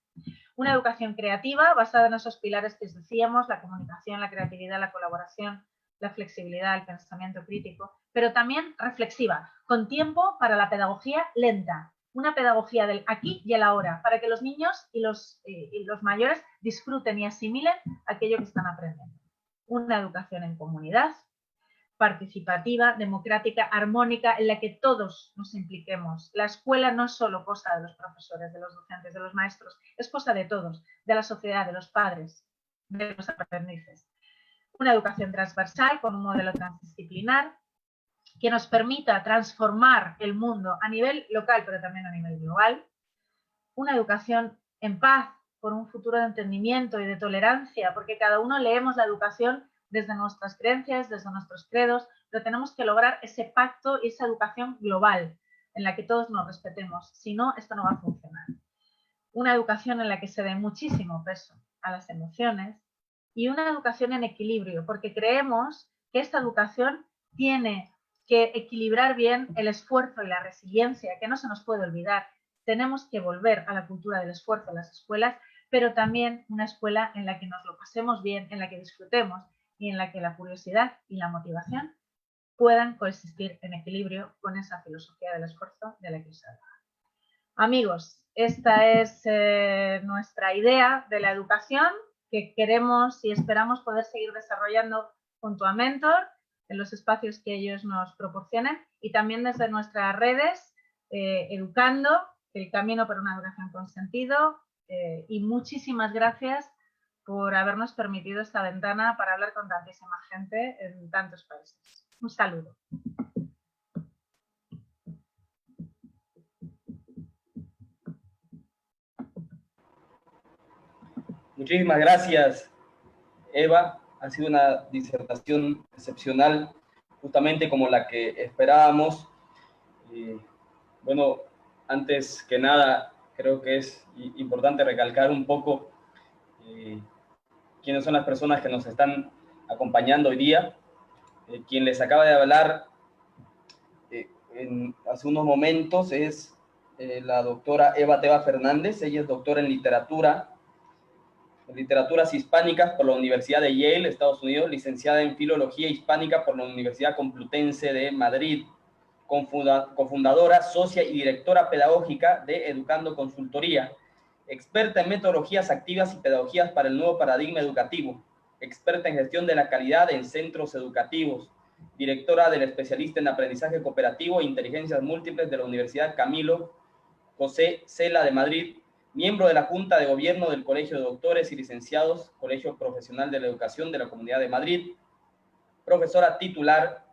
Una educación creativa basada en esos pilares que os decíamos, la comunicación, la creatividad, la colaboración, la flexibilidad, el pensamiento crítico, pero también reflexiva, con tiempo para la pedagogía lenta, una pedagogía del aquí y el ahora, para que los niños y los mayores disfruten y asimilen aquello que están aprendiendo. Una educación en comunidad, participativa, democrática, armónica, en la que todos nos impliquemos. La escuela no es solo cosa de los profesores, de los docentes, de los maestros, es cosa de todos, de la sociedad, de los padres, de los aprendices. Una educación transversal con un modelo transdisciplinar que nos permita transformar el mundo a nivel local, pero también a nivel global. Una educación en paz, por un futuro de entendimiento y de tolerancia, porque cada uno leemos la educación desde nuestras creencias, desde nuestros credos, pero tenemos que lograr ese pacto y esa educación global en la que todos nos respetemos. Si no, esto no va a funcionar. Una educación en la que se dé muchísimo peso a las emociones y una educación en equilibrio, porque creemos que esta educación tiene que equilibrar bien el esfuerzo y la resiliencia, que no se nos puede olvidar. Tenemos que volver a la cultura del esfuerzo en las escuelas, pero también una escuela en la que nos lo pasemos bien, en la que disfrutemos y en la que la curiosidad y la motivación puedan coexistir en equilibrio con esa filosofía del esfuerzo de la que os hablaba. Amigos, esta es nuestra idea de la educación que queremos y esperamos poder seguir desarrollando junto a Mentor en los espacios que ellos nos proporcionen y también desde nuestras redes, Educando, el camino para una educación con sentido, y muchísimas gracias por habernos permitido esta ventana para hablar con tantísima gente en tantos países. Un saludo. Muchísimas gracias, Eva. Ha sido una disertación excepcional, justamente como la que esperábamos. Bueno, antes que nada, creo que es importante recalcar un poco quiénes son las personas que nos están acompañando hoy día. Quien les acaba de hablar hace unos momentos es la doctora Eva Teba Fernández. Ella es doctora en literatura en Literaturas Hispánicas por la Universidad de Yale, Estados Unidos, licenciada en Filología Hispánica por la Universidad Complutense de Madrid, cofundadora, socia y directora pedagógica de Educando Consultoría, experta en metodologías activas y pedagogías para el nuevo paradigma educativo, experta en gestión de la calidad en centros educativos, directora del especialista en aprendizaje cooperativo e inteligencias múltiples de la Universidad Camilo José Cela de Madrid, miembro de la Junta de Gobierno del Colegio de Doctores y Licenciados, Colegio Profesional de la Educación de la Comunidad de Madrid, profesora titular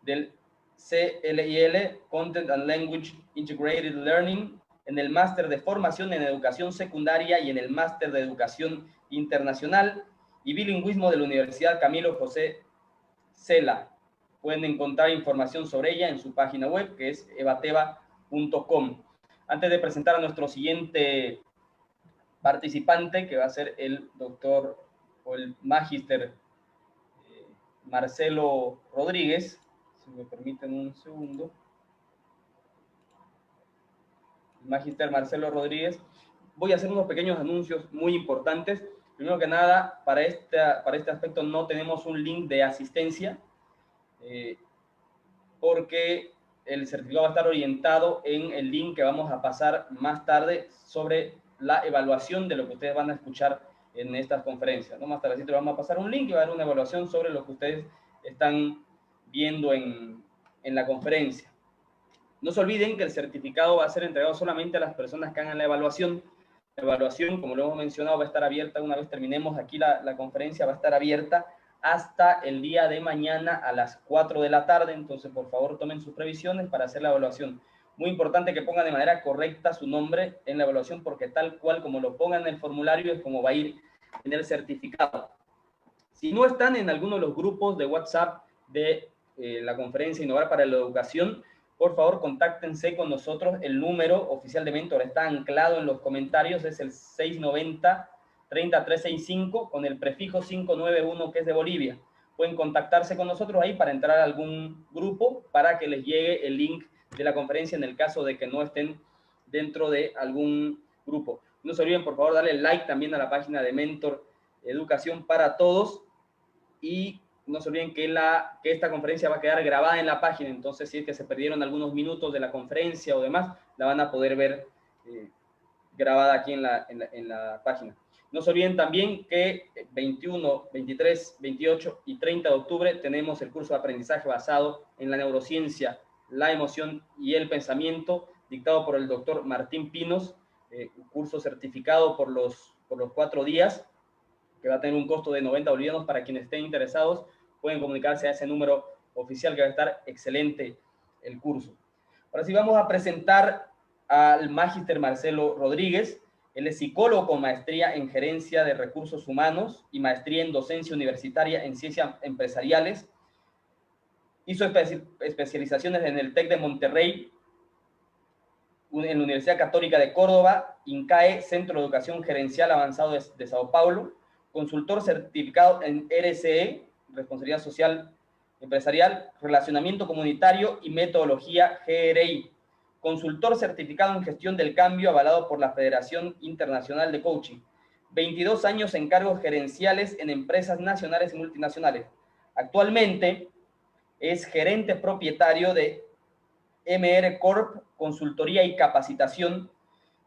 del CLIL, Content and Language Integrated Learning, en el Máster de Formación en Educación Secundaria y en el Máster de Educación Internacional y Bilingüismo de la Universidad Camilo José Cela. Pueden encontrar información sobre ella en su página web, que es evateva.com. Antes de presentar a nuestro siguiente participante, que va a ser el doctor o el magíster Marcelo Rodríguez, si me permiten un segundo. El magíster Marcelo Rodríguez. Voy a hacer unos pequeños anuncios muy importantes. Primero que nada, para este aspecto no tenemos un link de asistencia, porque el certificado va a estar orientado en el link que vamos a pasar más tarde sobre la evaluación de lo que ustedes van a escuchar en estas conferencias, ¿no? Más tardecito vamos a pasar un link y va a haber una evaluación sobre lo que ustedes están viendo en la conferencia. No se olviden que el certificado va a ser entregado solamente a las personas que hagan la evaluación. La evaluación, como lo hemos mencionado, va a estar abierta una vez terminemos aquí la conferencia, va a estar abierta hasta el día de mañana a las 4 de la tarde. Entonces, por favor, tomen sus previsiones para hacer la evaluación. Muy importante que pongan de manera correcta su nombre en la evaluación, porque tal cual como lo pongan en el formulario es como va a ir en el certificado. Si no están en alguno de los grupos de WhatsApp de la conferencia Innovar para la Educación, por favor, contáctense con nosotros. El número oficial de Mentor está anclado en los comentarios, es el 690-3365 con el prefijo 591 que es de Bolivia. Pueden contactarse con nosotros ahí para entrar a algún grupo para que les llegue el link de la conferencia en el caso de que no estén dentro de algún grupo. No se olviden, por favor, darle like también a la página de Mentor Educación para Todos y no se olviden que esta conferencia va a quedar grabada en la página, entonces si es que se perdieron algunos minutos de la conferencia o demás, la van a poder ver grabada aquí en la página. No se olviden también que 21, 23, 28 y 30 de octubre tenemos el curso de aprendizaje basado en la neurociencia, la emoción y el pensamiento, dictado por el doctor Martín Pinos, un curso certificado por los 4 días, que va a tener un costo de 90 bolivianos. Para quienes estén interesados, pueden comunicarse a ese número oficial que va a estar excelente el curso. Ahora sí vamos a presentar al magíster Marcelo Rodríguez. Él es psicólogo con maestría en gerencia de recursos humanos y maestría en docencia universitaria en ciencias empresariales. Hizo especializaciones en el TEC de Monterrey, en la Universidad Católica de Córdoba, INCAE, Centro de Educación Gerencial Avanzado de Sao Paulo, consultor certificado en RSE, Responsabilidad Social Empresarial, Relacionamiento Comunitario y Metodología GRI, consultor certificado en Gestión del Cambio avalado por la Federación Internacional de Coaching, 22 años en cargos gerenciales en empresas nacionales y multinacionales. Actualmente es gerente propietario de MR Corp, Consultoría y Capacitación.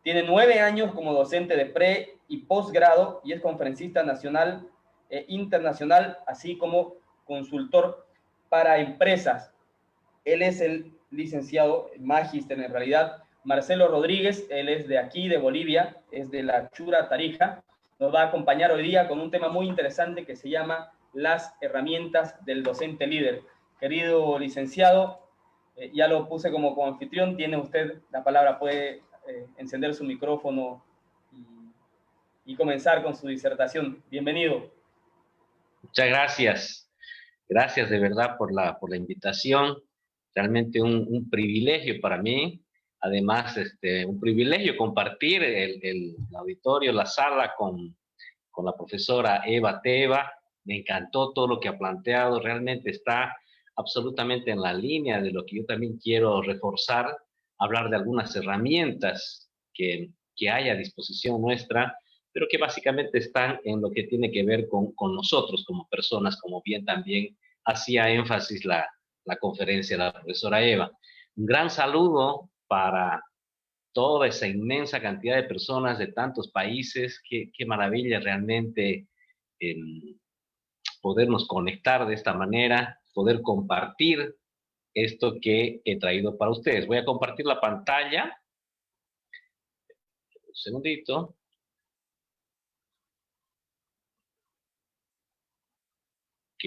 Tiene 9 años como docente de pre y posgrado y es conferencista nacional e internacional, así como consultor para empresas. Él es el licenciado, magíster en realidad, Marcelo Rodríguez. Él es de aquí, de Bolivia, es de la Chura, Tarija. Nos va a acompañar hoy día con un tema muy interesante que se llama las herramientas del docente líder. Querido licenciado, ya lo puse como anfitrión, tiene usted la palabra, puede encender su micrófono y comenzar con su disertación. Bienvenido. Muchas gracias. Gracias de verdad por la invitación. Realmente un privilegio para mí. Además, un privilegio compartir el auditorio, la sala con la profesora Eva Teva. Me encantó todo lo que ha planteado. Realmente está absolutamente en la línea de lo que yo también quiero reforzar, hablar de algunas herramientas que hay a disposición nuestra pero que básicamente están en lo que tiene que ver con nosotros como personas, como bien también hacía énfasis la conferencia de la profesora Eva. Un gran saludo para toda esa inmensa cantidad de personas de tantos países. Qué maravilla realmente eh, podernos conectar de esta manera, poder compartir esto que he traído para ustedes. Voy a compartir la pantalla. Un segundito. Ok.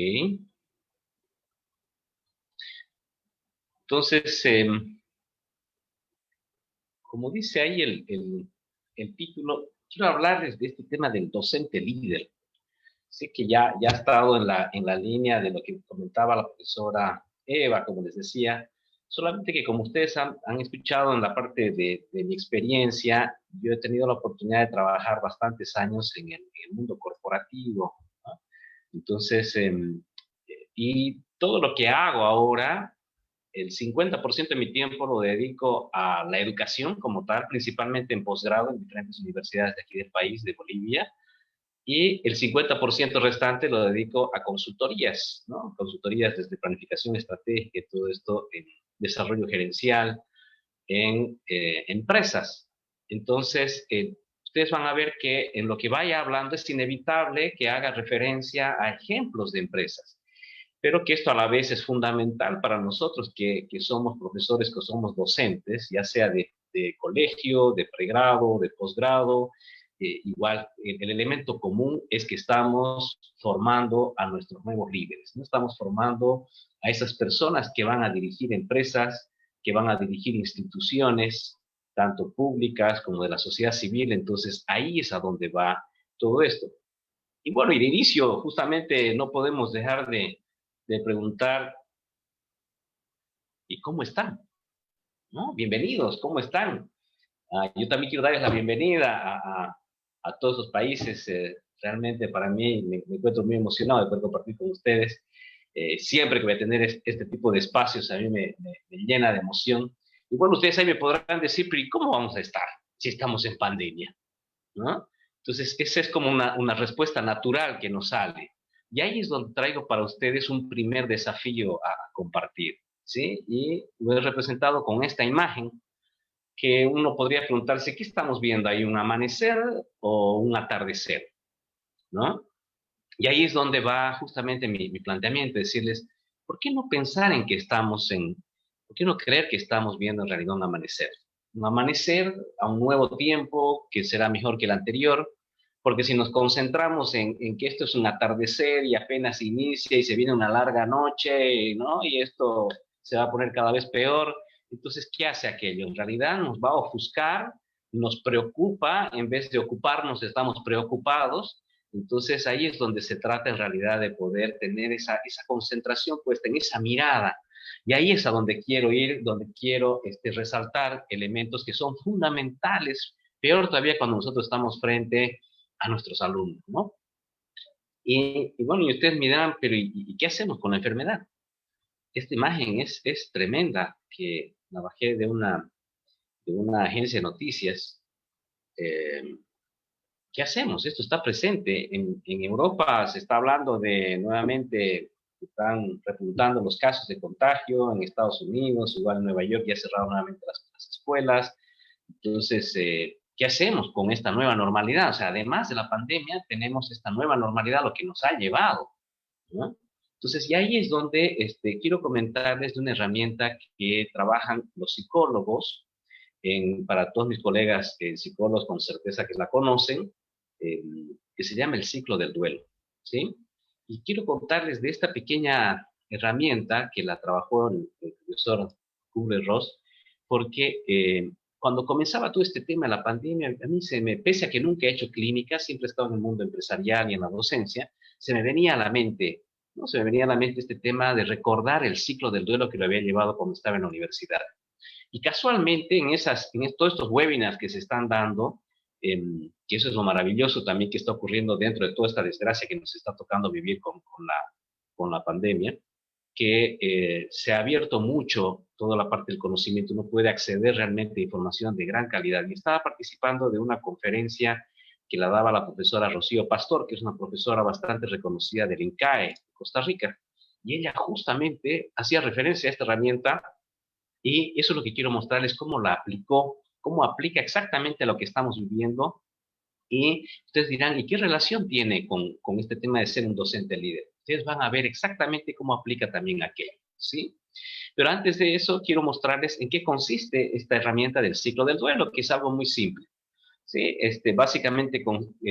Entonces, como dice ahí el título, quiero hablarles de este tema del docente líder. Sé que ya ha estado en la línea de lo que comentaba la profesora Eva, como les decía, solamente que como ustedes han escuchado en la parte de mi experiencia, yo he tenido la oportunidad de trabajar bastantes años en el mundo corporativo, ¿no? Entonces, y todo lo que hago ahora, el 50% de mi tiempo lo dedico a la educación como tal, principalmente en posgrado en diferentes universidades de aquí del país, de Bolivia, y el 50% restante lo dedico a consultorías, ¿no? Consultorías desde planificación estratégica y todo esto en desarrollo gerencial, en empresas. Entonces, ustedes van a ver que en lo que vaya hablando es inevitable que haga referencia a ejemplos de empresas, pero que esto a la vez es fundamental para nosotros que somos profesores, que somos docentes, ya sea de colegio, de pregrado, de posgrado. Igual, el elemento común es que estamos formando a nuestros nuevos líderes, no estamos formando a esas personas que van a dirigir empresas, que van a dirigir instituciones, tanto públicas como de la sociedad civil. Entonces, ahí es a donde va todo esto. Y bueno, y de inicio, justamente no podemos dejar de preguntar, ¿y cómo están? ¿No? Bienvenidos, ¿cómo están? Yo también quiero darles la bienvenida a todos los países. Realmente para mí me encuentro muy emocionado de poder compartir con ustedes. Siempre que voy a tener este tipo de espacios, a mí me llena de emoción. Y bueno, ustedes ahí me podrán decir, pero ¿y cómo vamos a estar si estamos en pandemia? ¿No? Entonces, esa es como una respuesta natural que nos sale. Y ahí es donde traigo para ustedes un primer desafío a compartir, ¿sí? Y lo he representado con esta imagen que uno podría preguntarse, ¿qué estamos viendo ahí? ¿Un amanecer o un atardecer? ¿No? Y ahí es donde va justamente mi planteamiento, decirles, ¿por qué no pensar en que por qué no creer que estamos viendo en realidad un amanecer? Un amanecer a un nuevo tiempo que será mejor que el anterior, porque si nos concentramos en que esto es un atardecer y apenas inicia y se viene una larga noche, ¿no? Y esto se va a poner cada vez peor, entonces, ¿qué hace aquello? En realidad nos va a ofuscar, nos preocupa, en vez de ocuparnos estamos preocupados. Entonces ahí es donde se trata en realidad de poder tener esa concentración puesta en esa mirada. Y ahí es a donde quiero ir, donde quiero resaltar elementos que son fundamentales, peor todavía cuando nosotros estamos frente a nuestros alumnos, ¿no? Y bueno, y ustedes me dirán, pero ¿y qué hacemos con la enfermedad? Esta imagen es tremenda, que la bajé de una agencia de noticias. Eh, ¿Qué hacemos? Esto está presente. En Europa se está hablando de nuevamente, están repuntando los casos de contagio en Estados Unidos, igual en Nueva York ya cerraron nuevamente las escuelas. Entonces, ¿qué hacemos con esta nueva normalidad? O sea, además de la pandemia, tenemos esta nueva normalidad, lo que nos ha llevado, ¿no? Entonces, y ahí es donde quiero comentarles de una herramienta que trabajan los psicólogos, para todos mis colegas psicólogos con certeza que la conocen, eh, que se llama el ciclo del duelo, ¿sí? Y quiero contarles de esta pequeña herramienta que la trabajó el profesor Kubler-Ross, porque cuando comenzaba todo este tema de la pandemia, a mí pese a que nunca he hecho clínica, siempre he estado en el mundo empresarial y en la docencia, se me venía a la mente, ¿no? Se me venía a la mente este tema de recordar el ciclo del duelo que lo había llevado cuando estaba en la universidad. Y casualmente todos estos webinars que se están dando, que eso es lo maravilloso también que está ocurriendo dentro de toda esta desgracia que nos está tocando vivir con la pandemia, que se ha abierto mucho toda la parte del conocimiento, uno puede acceder realmente a información de gran calidad. Y estaba participando de una conferencia que la daba la profesora Rocío Pastor, que es una profesora bastante reconocida del INCAE, Costa Rica. Y ella justamente hacía referencia a esta herramienta y eso es lo que quiero mostrarles, cómo la aplicó, cómo aplica exactamente lo que estamos viviendo. Y ustedes dirán, ¿y qué relación tiene con este tema de ser un docente líder? Ustedes van a ver exactamente cómo aplica también aquello, ¿sí? Pero antes de eso, quiero mostrarles en qué consiste esta herramienta del ciclo del duelo, que es algo muy simple. ¿Sí? Básicamente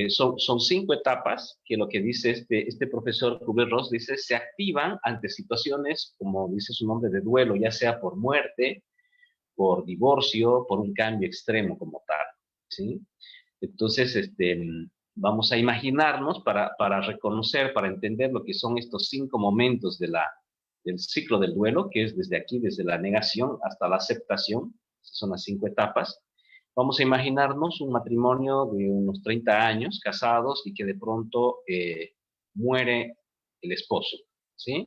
son 5 etapas que lo que dice este profesor Kubler-Ross dice, se activan ante situaciones, como dice su nombre, de duelo, ya sea por muerte, por divorcio, por un cambio extremo como tal. ¿Sí? Entonces, vamos a imaginarnos para reconocer, para entender lo que son estos 5 momentos del ciclo del duelo, que es desde aquí, desde la negación hasta la aceptación, son las 5 etapas. Vamos a imaginarnos un matrimonio de unos 30 años, casados, y que de pronto muere el esposo, ¿sí?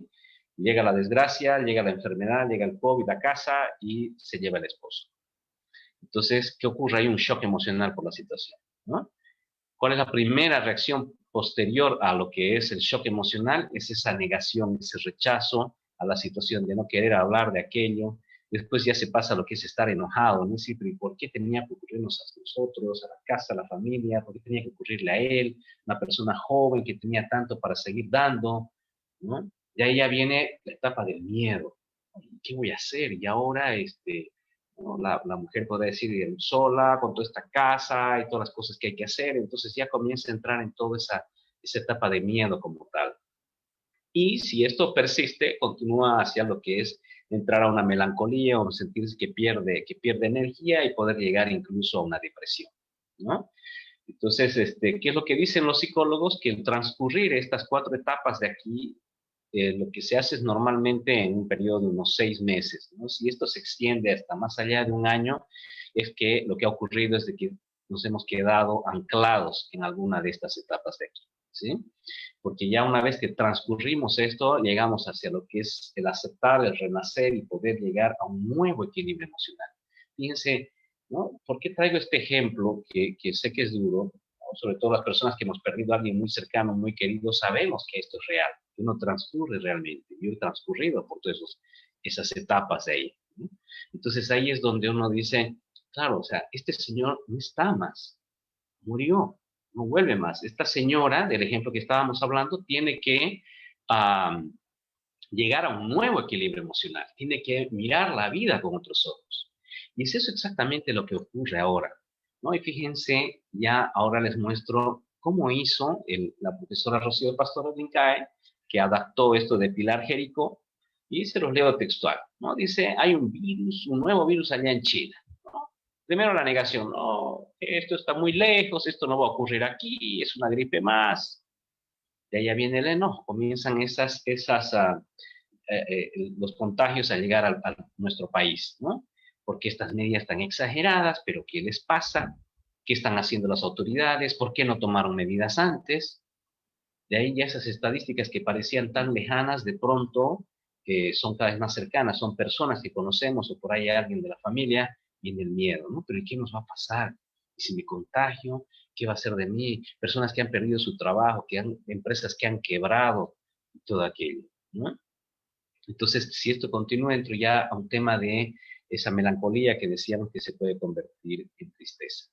Llega la desgracia, llega la enfermedad, llega el COVID a casa y se lleva el esposo. Entonces, ¿qué ocurre? Hay un shock emocional por la situación, ¿no? ¿Cuál es la primera reacción posterior a lo que es el shock emocional? Es esa negación, ese rechazo a la situación de no querer hablar de aquello. Después ya se pasa a lo que es estar enojado, ¿no? Es decir, ¿por qué tenía que ocurrirnos a nosotros, a la casa, a la familia? ¿Por qué tenía que ocurrirle a él, una persona joven que tenía tanto para seguir dando? ¿No? De ahí ya viene la etapa del miedo. ¿Qué voy a hacer? Y ahora, ¿no? La mujer podrá decir sola, con toda esta casa y todas las cosas que hay que hacer. Entonces ya comienza a entrar en toda esa etapa de miedo como tal. Y si esto persiste, continúa hacia lo que es entrar a una melancolía o sentirse que pierde energía y poder llegar incluso a una depresión, ¿no? Entonces, ¿qué es lo que dicen los psicólogos? Que al transcurrir estas 4 etapas de aquí, lo que se hace es normalmente en un periodo de unos 6 meses, ¿no? Si esto se extiende hasta más allá de un año, es que lo que ha ocurrido es de que nos hemos quedado anclados en alguna de estas etapas de aquí, ¿sí? Porque ya una vez que transcurrimos esto, llegamos hacia lo que es el aceptar, el renacer y poder llegar a un nuevo equilibrio emocional. Fíjense, ¿no? ¿Por qué traigo este ejemplo que sé que es duro? ¿No? Sobre todo las personas que hemos perdido a alguien muy cercano, muy querido, sabemos que esto es real, que uno transcurre realmente. Yo he transcurrido por todas esas etapas de ahí, ¿no? Entonces ahí es donde uno dice, claro, o sea, este señor no está más, murió, no vuelve más. Esta señora, del ejemplo que estábamos hablando, tiene que llegar a un nuevo equilibrio emocional, tiene que mirar la vida con otros ojos. Y es eso exactamente lo que ocurre ahora, ¿no? Y fíjense, ya ahora les muestro cómo hizo la profesora Rocío Pastor de INCAE, que adaptó esto de Pilar Jericó, y se los leo textual, ¿no? Dice, hay un virus, un nuevo virus allá en China, ¿no? Primero la negación, no, esto está muy lejos, esto no va a ocurrir aquí, es una gripe más. De allá viene el enojo, comienzan los contagios a llegar a nuestro país, ¿no? Porque estas medidas están exageradas, pero ¿qué les pasa? ¿Qué están haciendo las autoridades? ¿Por qué no tomaron medidas antes? De ahí ya esas estadísticas que parecían tan lejanas, de pronto son cada vez más cercanas, son personas que conocemos o por ahí alguien de la familia, viene el miedo, ¿no? Pero ¿y qué nos va a pasar? ¿Y si me contagio? ¿Qué va a ser de mí? Personas que han perdido su trabajo, empresas que han quebrado, y todo aquello, ¿no? Entonces, si esto continúa, entro ya a un tema de esa melancolía que decíamos que se puede convertir en tristeza.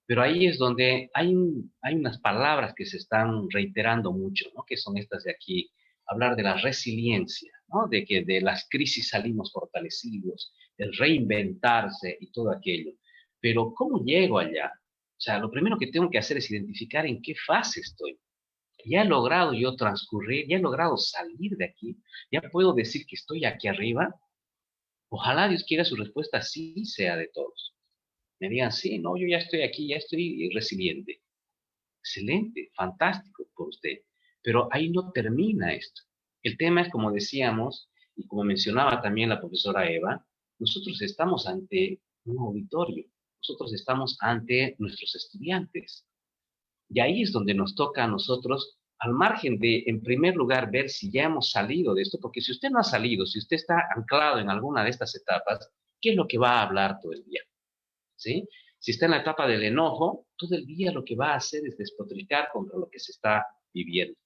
Pero ahí es donde hay unas palabras que se están reiterando mucho, ¿no? Que son estas de aquí, hablar de la resiliencia, ¿no? De que de las crisis salimos fortalecidos, el reinventarse y todo aquello. Pero ¿cómo llego allá? O sea, lo primero que tengo que hacer es identificar en qué fase estoy. Ya he logrado yo transcurrir, ya he logrado salir de aquí, ya puedo decir que estoy aquí arriba. Ojalá Dios quiera su respuesta sí sea de todos. Me digan, sí, no, yo ya estoy aquí, ya estoy resiliente. Excelente, fantástico por usted. Pero ahí no termina esto. El tema es, como decíamos, y como mencionaba también la profesora Eva, nosotros estamos ante un auditorio, nosotros estamos ante nuestros estudiantes. Y ahí es donde nos toca a nosotros, al margen de, en primer lugar, ver si ya hemos salido de esto, porque si usted no ha salido, si usted está anclado en alguna de estas etapas, ¿qué es lo que va a hablar todo el día? ¿Sí? Si está en la etapa del enojo, todo el día lo que va a hacer es despotricar contra lo que se está viviendo,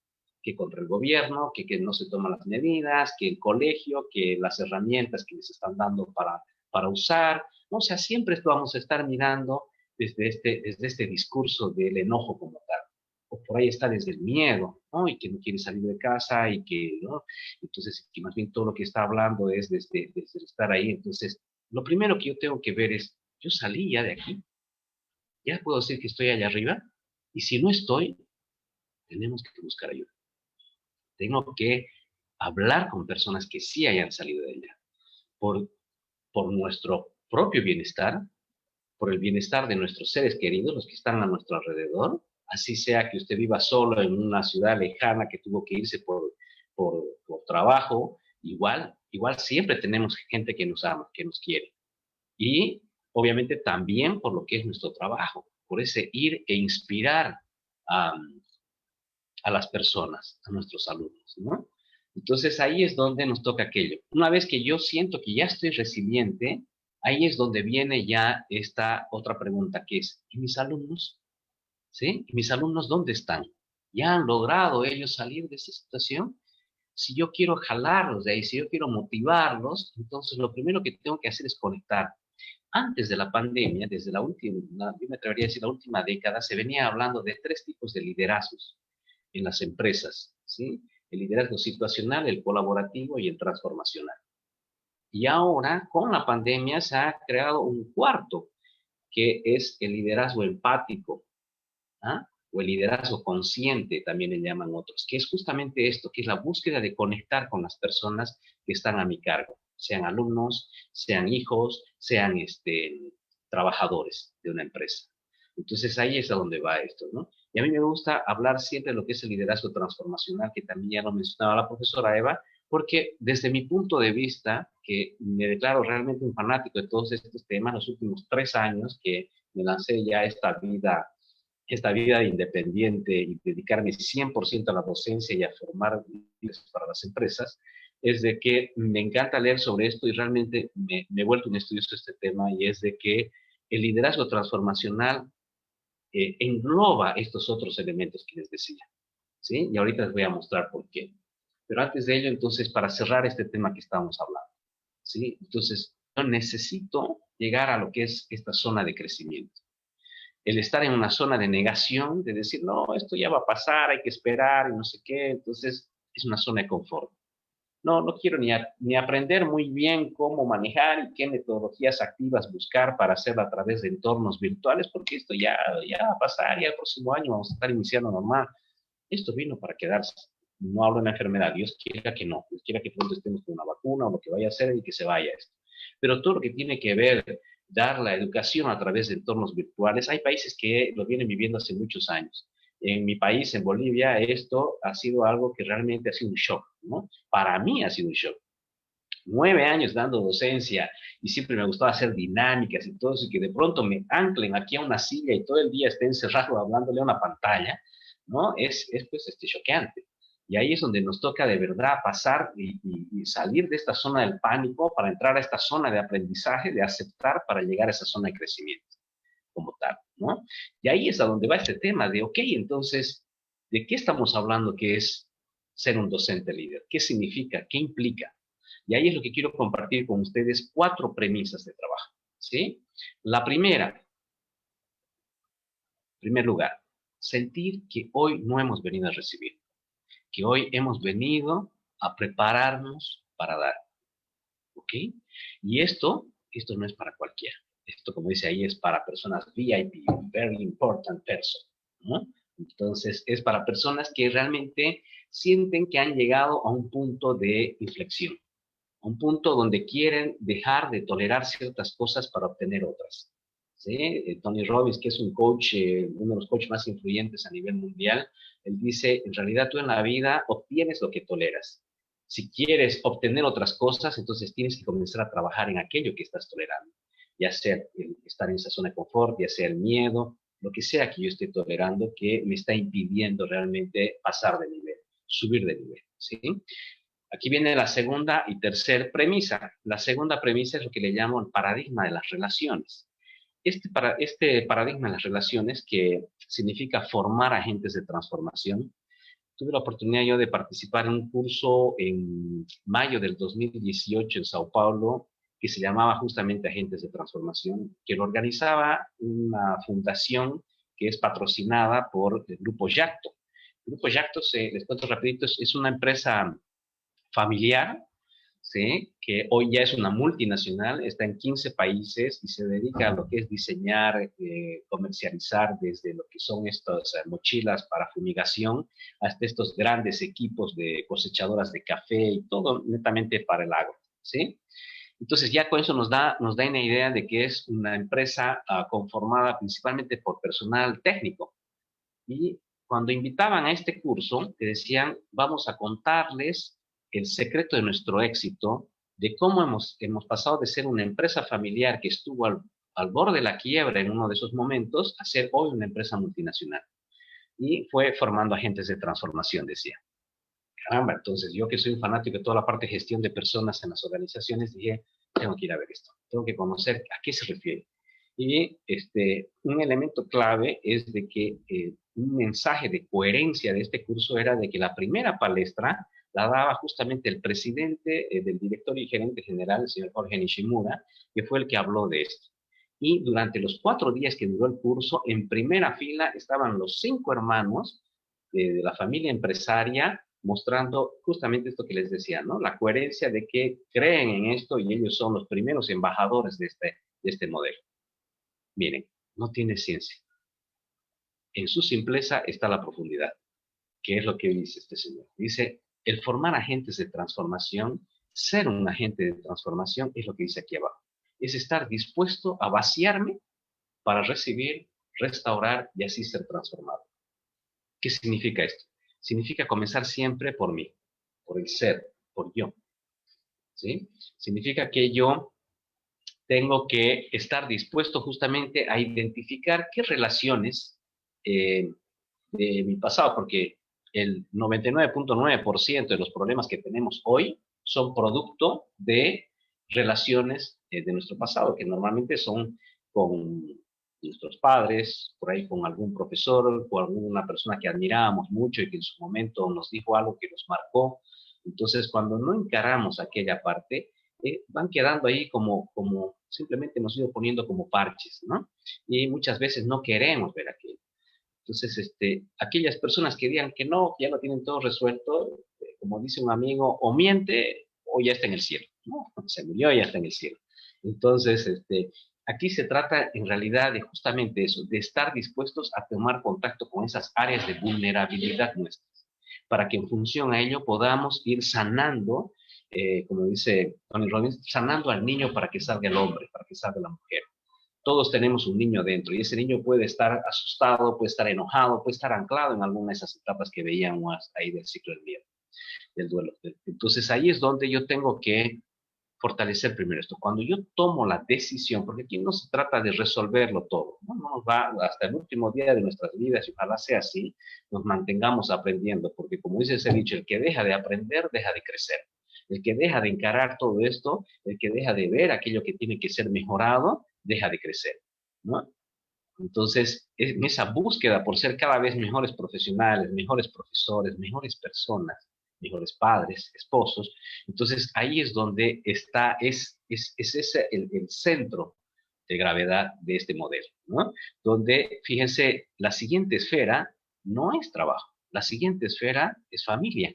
que contra el gobierno, que no se toman las medidas, que el colegio, que las herramientas que les están dando para usar, ¿no? O sea, siempre esto vamos a estar mirando desde este discurso del enojo como tal. O por ahí está desde el miedo, ¿no? Y que no quiere salir de casa y que, ¿no? Entonces, que más bien todo lo que está hablando es desde estar ahí. Entonces, lo primero que yo tengo que ver es, yo salí ya de aquí, ya puedo decir que estoy allá arriba, y si no estoy, tenemos que buscar ayuda. Tengo que hablar con personas que sí hayan salido de allá, por nuestro propio bienestar, por el bienestar de nuestros seres queridos, los que están a nuestro alrededor, así sea que usted viva solo en una ciudad lejana que tuvo que irse por trabajo, igual siempre tenemos gente que nos ama, que nos quiere. Y obviamente también por lo que es nuestro trabajo, por ese ir e inspirar a las personas, a nuestros alumnos, ¿no? Entonces ahí es donde nos toca aquello. Una vez que yo siento que ya estoy resiliente, ahí es donde viene ya esta otra pregunta que es, ¿y mis alumnos? ¿Sí? ¿Y mis alumnos dónde están? ¿Ya han logrado ellos salir de esta situación? Si yo quiero jalarlos de ahí, si yo quiero motivarlos, entonces lo primero que tengo que hacer es conectar. Antes de la pandemia, desde la última, yo me atrevería a decir la última década, se venía hablando de 3 tipos de liderazgos en las empresas, ¿sí? El liderazgo situacional, el colaborativo y el transformacional. Y ahora, con la pandemia, se ha creado un cuarto, que es el liderazgo empático, ¿ah? O el liderazgo consciente, también le llaman otros, que es justamente esto, que es la búsqueda de conectar con las personas que están a mi cargo, sean alumnos, sean hijos, sean trabajadores de una empresa. Entonces ahí es a donde va esto, ¿no? Y a mí me gusta hablar siempre de lo que es el liderazgo transformacional, que también ya lo mencionaba la profesora Eva, porque desde mi punto de vista, que me declaro realmente un fanático de todos estos temas, los últimos 3 años que me lancé ya esta vida independiente y dedicarme 100% a la docencia y a formar líderes para las empresas, es de que me encanta leer sobre esto y realmente me he vuelto un estudioso de este tema, y es de que el liderazgo transformacional engloba estos otros elementos que les decía, ¿sí? Y ahorita les voy a mostrar por qué. Pero antes de ello, entonces, para cerrar este tema que estábamos hablando, ¿sí? Entonces, yo necesito llegar a lo que es esta zona de crecimiento. El estar en una zona de negación, de decir, no, esto ya va a pasar, hay que esperar y no sé qué, entonces es una zona de confort. No quiero ni aprender muy bien cómo manejar y qué metodologías activas buscar para hacerlo a través de entornos virtuales, porque esto ya va a pasar, ya el próximo año vamos a estar iniciando normal. Esto vino para quedarse. No hablo de una enfermedad, Dios quiera que no, Dios quiera que pronto estemos con una vacuna o lo que vaya a hacer y que se vaya esto. Pero todo lo que tiene que ver, dar la educación a través de entornos virtuales, hay países que lo vienen viviendo hace muchos años. En mi país, en Bolivia, esto ha sido algo que realmente ha sido un shock, ¿no? Para mí ha sido un shock. 9 años dando docencia y siempre me gustaba hacer dinámicas y todo eso, y que de pronto me anclen aquí a una silla y todo el día esté encerrado hablándole a una pantalla, ¿no? Es pues choqueante. Y ahí es donde nos toca de verdad pasar y salir de esta zona del pánico para entrar a esta zona de aprendizaje, de aceptar para llegar a esa zona de crecimiento como tal, ¿no? Y ahí es a donde va este tema de, ok, entonces, ¿de qué estamos hablando que es ser un docente líder? ¿Qué significa? ¿Qué implica? Y ahí es lo que quiero compartir con ustedes 4 premisas de trabajo, ¿sí? La primera, en primer lugar, sentir que hoy no hemos venido a recibir, que hoy hemos venido a prepararnos para dar, ¿ok? Y esto no es para cualquiera. Esto, como dice ahí, es para personas VIP, very important person, ¿no? Entonces, es para personas que realmente sienten que han llegado a un punto de inflexión, a un punto donde quieren dejar de tolerar ciertas cosas para obtener otras. ¿Sí? Tony Robbins, que es un coach, uno de los coaches más influyentes a nivel mundial, él dice, en realidad tú en la vida obtienes lo que toleras. Si quieres obtener otras cosas, entonces tienes que comenzar a trabajar en aquello que estás tolerando, ya sea estar en esa zona de confort, ya sea el miedo, lo que sea que yo esté tolerando que me está impidiendo realmente pasar de nivel, subir de nivel, ¿sí? Aquí viene la segunda y tercera premisa. La segunda premisa es lo que le llamo el paradigma de las relaciones. este paradigma de las relaciones, que significa formar agentes de transformación, tuve la oportunidad yo de participar en un curso en mayo del 2018 en Sao Paulo, que se llamaba justamente Agentes de Transformación, que lo organizaba una fundación que es patrocinada por el Grupo Yacto. El Grupo Yacto, les cuento rapidito, es una empresa familiar, ¿sí? Que hoy ya es una multinacional, está en 15 países y se dedica a lo que es diseñar, comercializar desde lo que son estas mochilas para fumigación hasta estos grandes equipos de cosechadoras de café y todo netamente para el agro, ¿sí? Entonces ya con eso nos da una idea de que es una empresa conformada principalmente por personal técnico. Y cuando invitaban a este curso, te decían, vamos a contarles el secreto de nuestro éxito, de cómo hemos pasado de ser una empresa familiar que estuvo al borde de la quiebra en uno de esos momentos, a ser hoy una empresa multinacional. Y fue formando agentes de transformación, decía. Caramba, entonces yo que soy un fanático de toda la parte de gestión de personas en las organizaciones, dije, tengo que ir a ver esto, tengo que conocer a qué se refiere. Y un elemento clave es de que un mensaje de coherencia de este curso era de que la primera palestra la daba justamente el presidente del directorio y gerente general, el señor Jorge Nishimura, que fue el que habló de esto. Y durante los 4 días que duró el curso, en primera fila estaban los 5 hermanos de la familia empresaria, mostrando justamente esto que les decía, ¿no? La coherencia de que creen en esto y ellos son los primeros embajadores de este modelo. Miren, no tiene ciencia. En su simpleza está la profundidad, que es lo que dice este señor. Dice, el formar agentes de transformación, ser un agente de transformación, es lo que dice aquí abajo. Es estar dispuesto a vaciarme para recibir, restaurar y así ser transformado. ¿Qué significa esto? Significa comenzar siempre por mí, por el ser, por yo. ¿Sí? Significa que yo tengo que estar dispuesto justamente a identificar qué relaciones de mi pasado, porque el 99.9% de los problemas que tenemos hoy son producto de relaciones de nuestro pasado, que normalmente son con nuestros padres, por ahí con algún profesor, con alguna persona que admirábamos mucho y que en su momento nos dijo algo que nos marcó. Entonces, cuando no encaramos aquella parte, van quedando ahí como simplemente nos ido poniendo como parches, ¿no? Y muchas veces no queremos ver aquello. Entonces, aquellas personas que digan que no, ya lo tienen todo resuelto, como dice un amigo, o miente o ya está en el cielo, ¿no? Se murió y ya está en el cielo. Entonces, aquí se trata en realidad de justamente eso, de estar dispuestos a tomar contacto con esas áreas de vulnerabilidad nuestras, para que en función a ello podamos ir sanando, como dice Tony Robbins, sanando al niño para que salga el hombre, para que salga la mujer. Todos tenemos un niño dentro y ese niño puede estar asustado, puede estar enojado, puede estar anclado en alguna de esas etapas que veíamos ahí del ciclo del duelo. Entonces ahí es donde yo tengo que fortalecer primero esto. Cuando yo tomo la decisión, porque aquí no se trata de resolverlo todo, no nos va hasta el último día de nuestras vidas y ojalá sea así, nos mantengamos aprendiendo, porque como dice ese dicho, el que deja de aprender, deja de crecer. El que deja de encarar todo esto, el que deja de ver aquello que tiene que ser mejorado, deja de crecer, ¿no? Entonces, en esa búsqueda por ser cada vez mejores profesionales, mejores profesores, mejores personas, mejores padres, esposos, entonces ahí es donde está, es ese el centro de gravedad de este modelo, ¿no? Donde, fíjense, la siguiente esfera no es trabajo, la siguiente esfera es familia.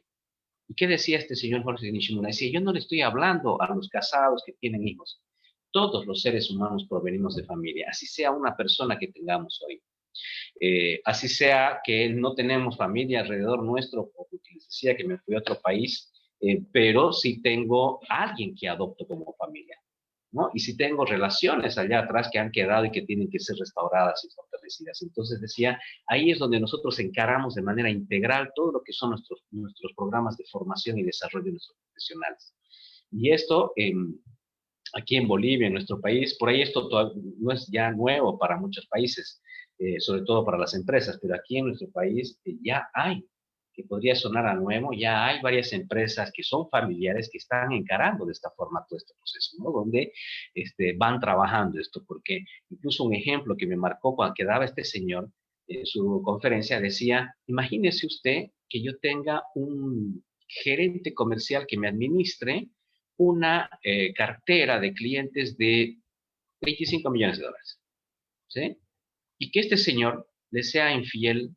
¿Y qué decía este señor Jorge Nishimura? Decía, yo no le estoy hablando a los casados que tienen hijos. Todos los seres humanos provenimos de familia, así sea una persona que tengamos hoy. Así sea que no tenemos familia alrededor nuestro, porque les decía que me fui a otro país, pero sí tengo a alguien que adopto como familia, ¿no? Y sí tengo relaciones allá atrás que han quedado y que tienen que ser restauradas y fortalecidas. Entonces decía, ahí es donde nosotros encaramos de manera integral todo lo que son nuestros programas de formación y desarrollo de nuestros profesionales. Y esto, aquí en Bolivia, en nuestro país, por ahí esto no es ya nuevo para muchos países, sobre todo para las empresas, pero aquí en nuestro país ya hay que podría sonar a nuevo, ya hay varias empresas que son familiares que están encarando de esta forma todo este proceso, ¿no? Donde van trabajando esto, porque incluso un ejemplo que me marcó cuando quedaba este señor en su conferencia decía, imagínese usted que yo tenga un gerente comercial que me administre una cartera de clientes de 25 millones de dólares, ¿sí? Y que este señor le sea infiel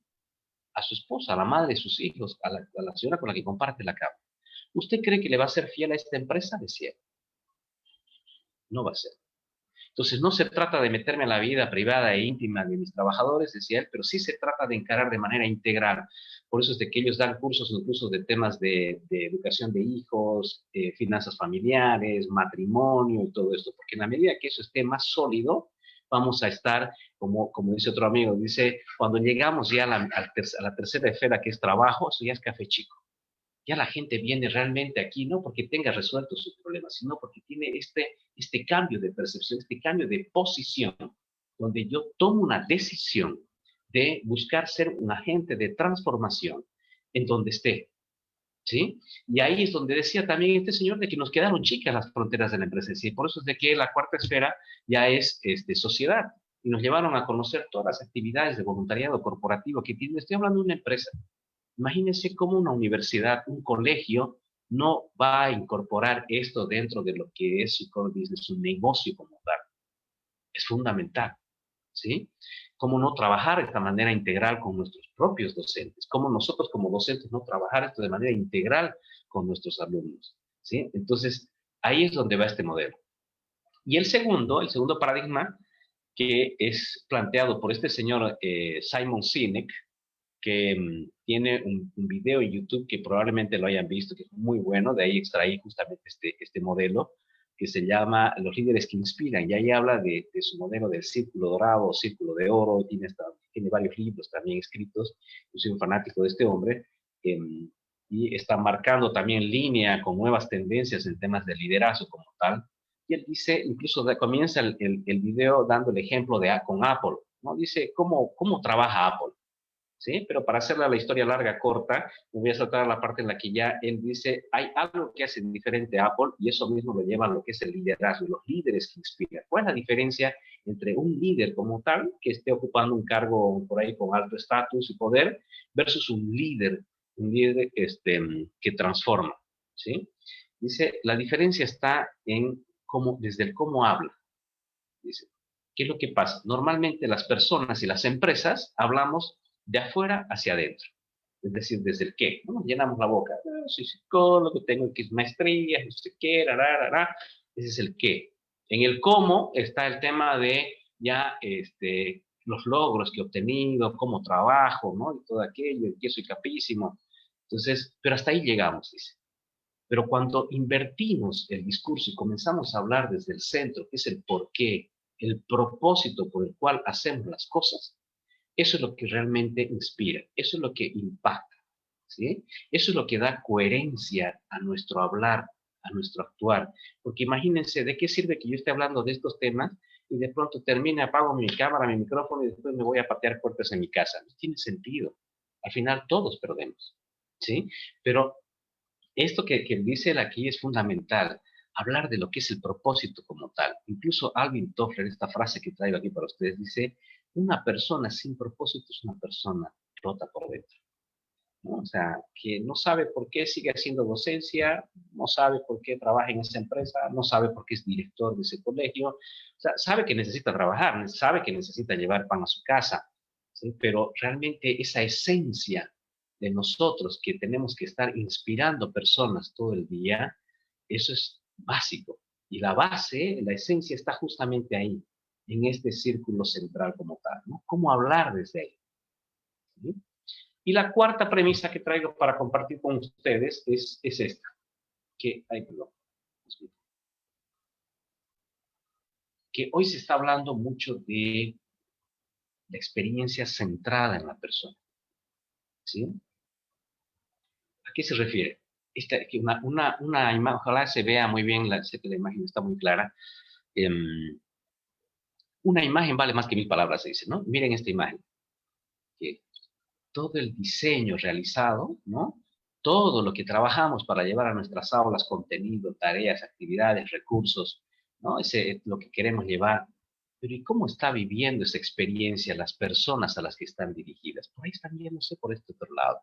a su esposa, a la madre de sus hijos, a la señora con la que comparte la cama. ¿Usted cree que le va a ser fiel a esta empresa? Decía, no va a ser. Entonces, no se trata de meterme en la vida privada e íntima de mis trabajadores, decía él, pero sí se trata de encarar de manera integral. Por eso es de que ellos dan cursos, incluso de temas de educación de hijos, finanzas familiares, matrimonio y todo esto, porque en la medida que eso esté más sólido, vamos a estar, como dice otro amigo, dice, cuando llegamos ya a la tercera esfera, que es trabajo, eso ya es café chico. Ya la gente viene realmente aquí no porque tenga resueltos sus problemas, sino porque tiene este cambio de percepción, este cambio de posición, donde yo tomo una decisión de buscar ser un agente de transformación en donde esté, ¿sí? Y ahí es donde decía también este señor de que nos quedaron chicas las fronteras de la empresa, ¿sí? Por eso es de que la cuarta esfera ya es sociedad, y nos llevaron a conocer todas las actividades de voluntariado corporativo que tiene. Estoy hablando de una empresa. Imagínense cómo una universidad, un colegio, no va a incorporar esto dentro de lo que es su core business, un negocio como tal. Es fundamental, ¿sí? Cómo no trabajar de esta manera integral con nuestros propios docentes, cómo nosotros como docentes no trabajar esto de manera integral con nuestros alumnos, ¿sí? Entonces, ahí es donde va este modelo. Y el segundo paradigma, que es planteado por este señor Simon Sinek, que tiene un video en YouTube que probablemente lo hayan visto, que es muy bueno, de ahí extraí justamente este modelo, que se llama Los líderes que inspiran, y ahí habla de su modelo del círculo dorado, círculo de oro, tiene varios libros también escritos. Yo soy un fanático de este hombre, y está marcando también línea con nuevas tendencias en temas de liderazgo como tal. Y él dice, incluso comienza el video dando el ejemplo con Apple, ¿no? Dice, ¿cómo trabaja Apple? ¿Sí? Pero para hacerle la historia larga, corta, me voy a saltar a la parte en la que ya él dice, hay algo que hace diferente a Apple, y eso mismo lo lleva a lo que es el liderazgo, los líderes que inspiran. ¿Cuál es la diferencia entre un líder como tal, que esté ocupando un cargo por ahí con alto estatus y poder, versus un líder que transforma? ¿Sí? Dice, la diferencia está en desde el cómo habla. Dice, ¿qué es lo que pasa? Normalmente las personas y las empresas hablamos de afuera hacia adentro. Es decir, desde el qué, ¿no? Llenamos la boca. Soy psicólogo, tengo X maestrías, no sé qué, ese es el qué. En el cómo está el tema de ya los logros que he obtenido, cómo trabajo, ¿no? Y todo aquello, y que soy capísimo. Entonces, pero hasta ahí llegamos, dice. Pero cuando invertimos el discurso y comenzamos a hablar desde el centro, que es el por qué, el propósito por el cual hacemos las cosas, eso es lo que realmente inspira, eso es lo que impacta, ¿sí? Eso es lo que da coherencia a nuestro hablar, a nuestro actuar. Porque imagínense, ¿de qué sirve que yo esté hablando de estos temas y de pronto termine, apago mi cámara, mi micrófono y después me voy a patear puertas en mi casa? No tiene sentido. Al final todos perdemos, ¿sí? Pero esto que dice él aquí es fundamental, hablar de lo que es el propósito como tal. Incluso Alvin Toffler, esta frase que traigo aquí para ustedes, dice, una persona sin propósito es una persona rota por dentro, ¿no? O sea, que no sabe por qué sigue haciendo docencia, no sabe por qué trabaja en esa empresa, no sabe por qué es director de ese colegio, o sea, sabe que necesita trabajar, sabe que necesita llevar pan a su casa, ¿sí? Pero realmente esa esencia de nosotros que tenemos que estar inspirando personas todo el día, eso es básico. Y la base, la esencia está justamente ahí, en este círculo central como tal, ¿no? ¿Cómo hablar desde ahí? ¿Sí? Y la cuarta premisa que traigo para compartir con ustedes es esta, que hoy se está hablando mucho de la experiencia centrada en la persona, ¿sí? ¿A qué se refiere? Que una imagen, ojalá se vea muy bien, sé que la imagen está muy clara. Una imagen vale más que 1000 palabras, se dice, ¿no? Miren esta imagen. todo el diseño realizado, ¿no? Todo lo que trabajamos para llevar a nuestras aulas contenido, tareas, actividades, recursos, ¿no? Ese es lo que queremos llevar. Pero ¿y cómo está viviendo esa experiencia las personas a las que están dirigidas? Por ahí están viéndose por este otro lado.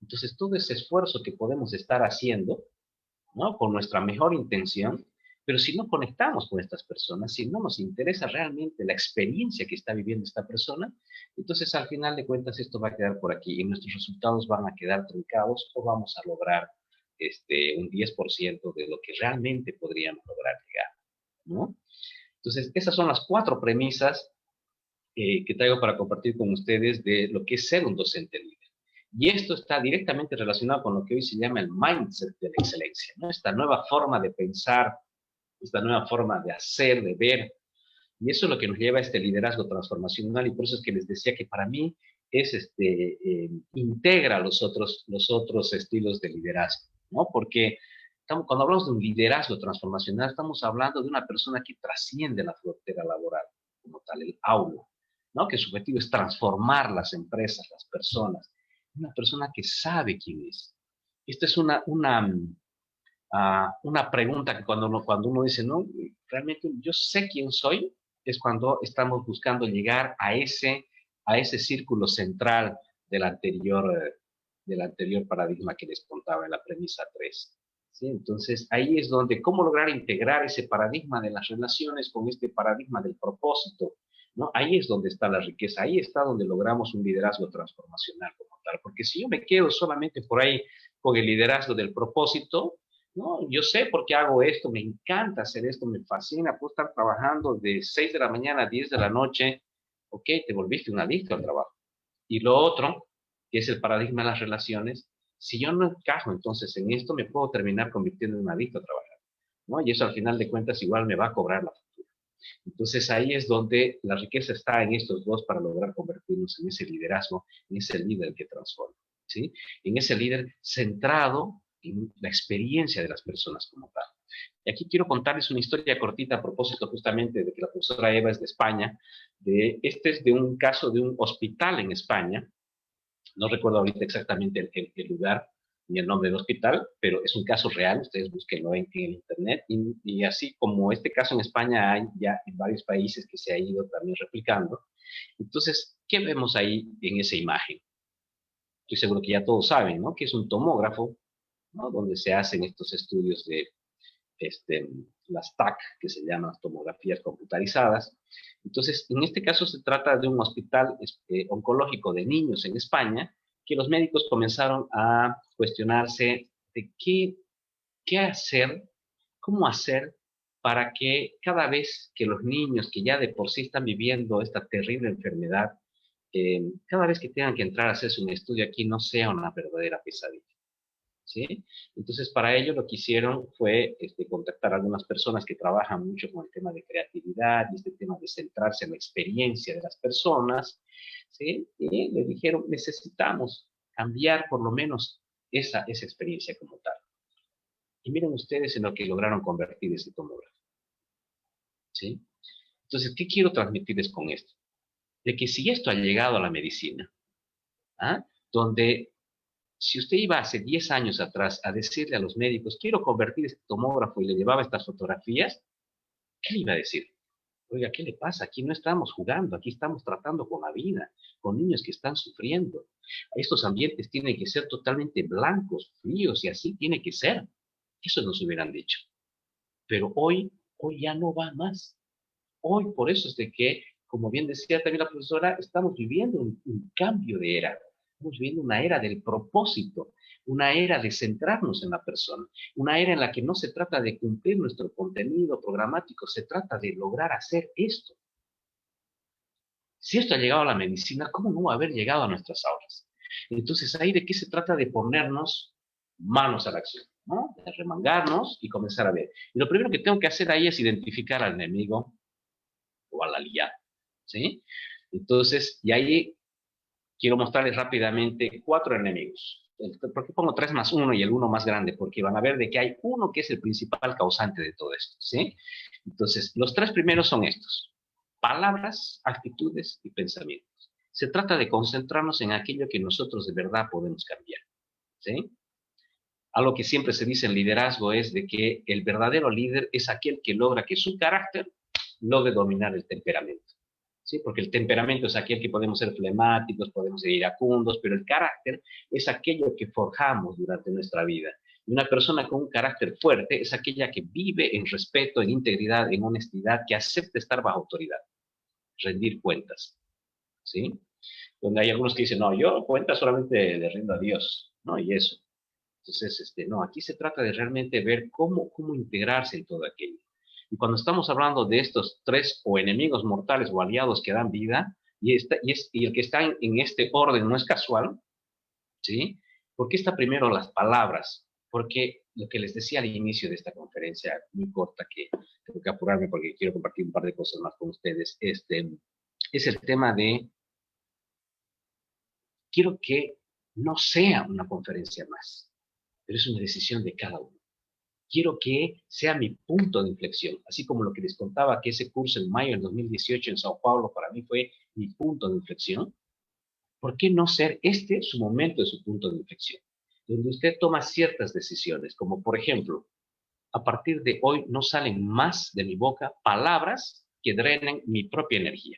Entonces, todo ese esfuerzo que podemos estar haciendo, ¿no? Con nuestra mejor intención, pero si no conectamos con estas personas, si no nos interesa realmente la experiencia que está viviendo esta persona, entonces al final de cuentas esto va a quedar por aquí y nuestros resultados van a quedar truncados o vamos a lograr un 10% de lo que realmente podríamos lograr llegar, ¿no? Entonces, esas son las 4 premisas que traigo para compartir con ustedes de lo que es ser un docente líder. Y esto está directamente relacionado con lo que hoy se llama el mindset de la excelencia, ¿no? Esta nueva forma de pensar, esta nueva forma de hacer, de ver. Y eso es lo que nos lleva a este liderazgo transformacional. Y por eso es que les decía que para mí es integra los otros estilos de liderazgo, ¿no? Porque cuando hablamos de un liderazgo transformacional, estamos hablando de una persona que trasciende la frontera laboral, como tal, el aula, ¿no? Que su objetivo es transformar las empresas, las personas. Una persona que sabe quién es. Esta es una pregunta que cuando uno dice, no, realmente yo sé quién soy, es cuando estamos buscando llegar a ese círculo central del anterior paradigma que les contaba en la premisa 3. ¿Sí? Entonces, ahí es donde, ¿cómo lograr integrar ese paradigma de las relaciones con este paradigma del propósito? ¿No? Ahí es donde está la riqueza, ahí está donde logramos un liderazgo transformacional como tal. Porque si yo me quedo solamente por ahí con el liderazgo del propósito, no, yo sé por qué hago esto, me encanta hacer esto, me fascina, puedo estar trabajando de 6 de la mañana a 10 de la noche, ok, te volviste un adicto al trabajo. Y lo otro, que es el paradigma de las relaciones, si yo no encajo entonces en esto, me puedo terminar convirtiendo en un adicto a trabajar, ¿no? Y eso al final de cuentas igual me va a cobrar la factura. Entonces ahí es donde la riqueza está en estos dos para lograr convertirnos en ese liderazgo, en ese líder que transforma, ¿sí? En ese líder centrado en la experiencia de las personas como tal. Y aquí quiero contarles una historia cortita a propósito justamente de que la profesora Eva es de España. Este es de un caso de un hospital en España. No recuerdo ahorita exactamente el lugar ni el nombre del hospital, pero es un caso real, ustedes búsquenlo en el internet, y así como este caso en España hay ya en varios países que se ha ido también replicando. Entonces, ¿qué vemos ahí en esa imagen? Estoy seguro que ya todos saben, ¿no? Que es un tomógrafo, ¿no? Donde se hacen estos estudios de las TAC, que se llaman tomografías computarizadas. Entonces, en este caso se trata de un hospital oncológico de niños en España, que los médicos comenzaron a cuestionarse de qué hacer, cómo hacer para que cada vez que los niños que ya de por sí están viviendo esta terrible enfermedad, cada vez que tengan que entrar a hacerse un estudio aquí no sea una verdadera pesadilla. ¿Sí? Entonces, para ello lo que hicieron fue contactar a algunas personas que trabajan mucho con el tema de creatividad y este tema de centrarse en la experiencia de las personas, ¿sí? Y le dijeron, necesitamos cambiar por lo menos esa experiencia como tal. Y miren ustedes en lo que lograron convertir ese tomógrafo, ¿sí? Entonces, ¿qué quiero transmitirles con esto? De que si esto ha llegado a la medicina, ¿ah? Donde si usted iba hace 10 años atrás a decirle a los médicos, quiero convertir este tomógrafo y le llevaba estas fotografías, ¿qué le iba a decir? Oiga, ¿qué le pasa? Aquí no estamos jugando, aquí estamos tratando con la vida, con niños que están sufriendo. Estos ambientes tienen que ser totalmente blancos, fríos, y así tiene que ser. Eso nos hubieran dicho. Pero hoy ya no va más. Hoy, por eso es de que, como bien decía también la profesora, estamos viviendo un cambio de era. Estamos viviendo una era del propósito, una era de centrarnos en la persona, una era en la que no se trata de cumplir nuestro contenido programático, se trata de lograr hacer esto. Si esto ha llegado a la medicina, ¿cómo no va a haber llegado a nuestras aulas? Entonces, ahí de qué se trata de ponernos manos a la acción, ¿no? De remangarnos y comenzar a ver. Y lo primero que tengo que hacer ahí es identificar al enemigo o al aliado, ¿sí? Entonces, y ahí quiero mostrarles rápidamente 4 enemigos. ¿Por qué pongo 3 más 1 y el 1 más grande? Porque van a ver de que hay uno que es el principal causante de todo esto, ¿sí? Entonces, los 3 primeros son estos: palabras, actitudes y pensamientos. Se trata de concentrarnos en aquello que nosotros de verdad podemos cambiar, ¿sí? Algo que siempre se dice en liderazgo es de que el verdadero líder es aquel que logra que su carácter logre dominar el temperamento, ¿sí? Porque el temperamento es aquel que podemos ser flemáticos, podemos ser iracundos, pero el carácter es aquello que forjamos durante nuestra vida. Y una persona con un carácter fuerte es aquella que vive en respeto, en integridad, en honestidad, que acepta estar bajo autoridad, rendir cuentas, ¿sí? Donde hay algunos que dicen, no, yo cuentas solamente le rindo a Dios, ¿no? Y eso. Entonces, no, aquí se trata de realmente ver cómo integrarse en todo aquello. Y cuando estamos hablando de estos tres o enemigos mortales o aliados que dan vida, y el que está en este orden no es casual, ¿sí? ¿Por qué está primero las palabras? Porque lo que les decía al inicio de esta conferencia, muy corta, que tengo que apurarme porque quiero compartir un par de cosas más con ustedes, es el tema de, quiero que no sea una conferencia más, pero es una decisión de cada uno. Quiero que sea mi punto de inflexión, así como lo que les contaba que ese curso en mayo del 2018 en Sao Paulo para mí fue mi punto de inflexión. ¿Por qué no ser su momento de su punto de inflexión? Donde usted toma ciertas decisiones, como por ejemplo, a partir de hoy no salen más de mi boca palabras que drenen mi propia energía.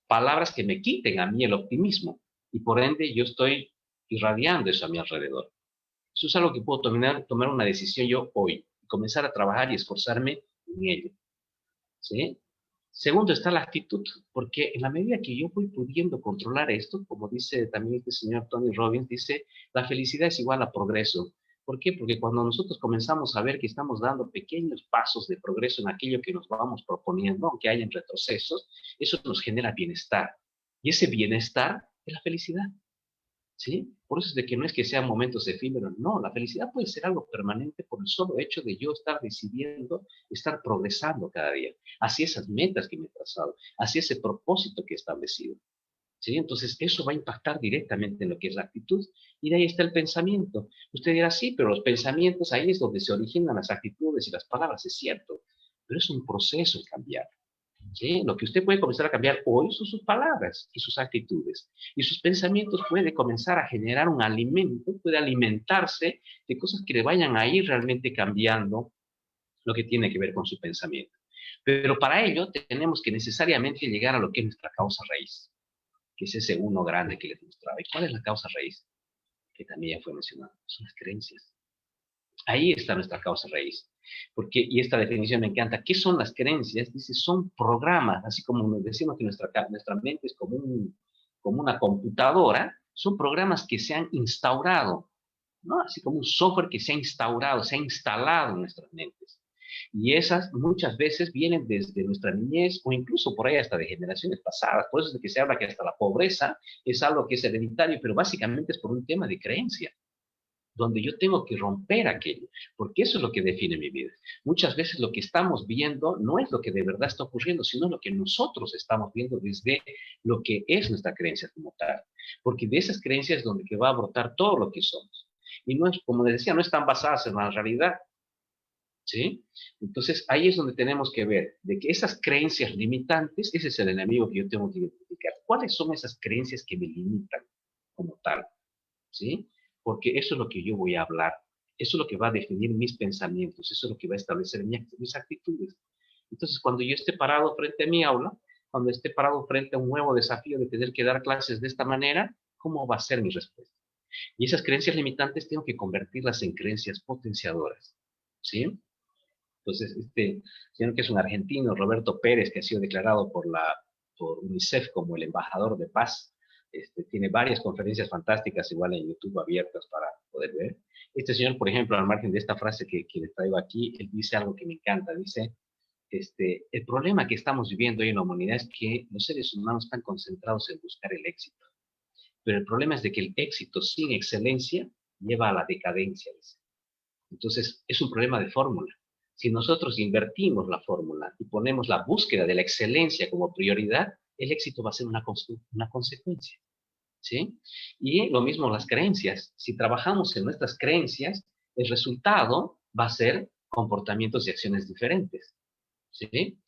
Palabras que me quiten a mí el optimismo y por ende yo estoy irradiando eso a mi alrededor. Eso es algo que puedo tomar una decisión yo hoy, comenzar a trabajar y esforzarme en ello, ¿sí? Segundo está la actitud, porque en la medida que yo voy pudiendo controlar esto, como dice también este señor Tony Robbins, dice, la felicidad es igual a progreso. ¿Por qué? Porque cuando nosotros comenzamos a ver que estamos dando pequeños pasos de progreso en aquello que nos vamos proponiendo, aunque hayan retrocesos, eso nos genera bienestar. Y ese bienestar es la felicidad. ¿Sí? Por eso es de que no es que sean momentos efímeros, no, la felicidad puede ser algo permanente por el solo hecho de yo estar decidiendo, estar progresando cada día, hacia esas metas que me he trazado, hacia ese propósito que he establecido. ¿Sí? Entonces, eso va a impactar directamente en lo que es la actitud, y de ahí está el pensamiento. Usted dirá, sí, pero los pensamientos, ahí es donde se originan las actitudes y las palabras, es cierto, pero es un proceso el cambiar. ¿Sí? Lo que usted puede comenzar a cambiar hoy son sus palabras y sus actitudes. Y sus pensamientos puede comenzar a generar un alimento, puede alimentarse de cosas que le vayan a ir realmente cambiando lo que tiene que ver con su pensamiento. Pero para ello tenemos que necesariamente llegar a lo que es nuestra causa raíz, que es ese uno grande que les mostraba. ¿Y cuál es la causa raíz? Que también ya fue mencionado. Son las creencias. Ahí está nuestra causa raíz. Porque, y esta definición me encanta, ¿qué son las creencias? Dice, son programas, así como nos decimos que nuestra mente es como una computadora, son programas que se han instaurado, ¿no? Así como un software que se ha instaurado, se ha instalado en nuestras mentes. Y esas muchas veces vienen desde nuestra niñez o incluso por ahí hasta de generaciones pasadas. Por eso es de que se habla que hasta la pobreza es algo que es hereditario, pero básicamente es por un tema de creencia, donde yo tengo que romper aquello, porque eso es lo que define mi vida. Muchas veces lo que estamos viendo no es lo que de verdad está ocurriendo, sino lo que nosotros estamos viendo desde lo que es nuestra creencia como tal, porque de esas creencias es donde que va a brotar todo lo que somos. Y no es, como les decía, no están basadas en la realidad, ¿sí? Entonces ahí es donde tenemos que ver de que esas creencias limitantes, ese es el enemigo que yo tengo que identificar. ¿Cuáles son esas creencias que me limitan como tal? ¿Sí? Porque eso es lo que yo voy a hablar, eso es lo que va a definir mis pensamientos, eso es lo que va a establecer mis actitudes. Entonces, cuando yo esté parado frente a mi aula, cuando esté parado frente a un nuevo desafío de tener que dar clases de esta manera, ¿cómo va a ser mi respuesta? Y esas creencias limitantes tengo que convertirlas en creencias potenciadoras, ¿sí? Entonces, este señor que es un argentino, Roberto Pérez, que ha sido declarado por UNICEF como el embajador de paz, tiene varias conferencias fantásticas igual en YouTube abiertas para poder ver. Este señor, por ejemplo, al margen de esta frase que les traigo aquí, él dice algo que me encanta, dice, el problema que estamos viviendo hoy en la humanidad es que los seres humanos están concentrados en buscar el éxito, pero el problema es de que el éxito sin excelencia lleva a la decadencia, dice. Entonces, es un problema de fórmula. Si nosotros invertimos la fórmula y ponemos la búsqueda de la excelencia como prioridad, el éxito va a ser una consecuencia, ¿sí? Y lo mismo las creencias. Si trabajamos en nuestras creencias, el resultado va a ser comportamientos y acciones diferentes, ¿sí?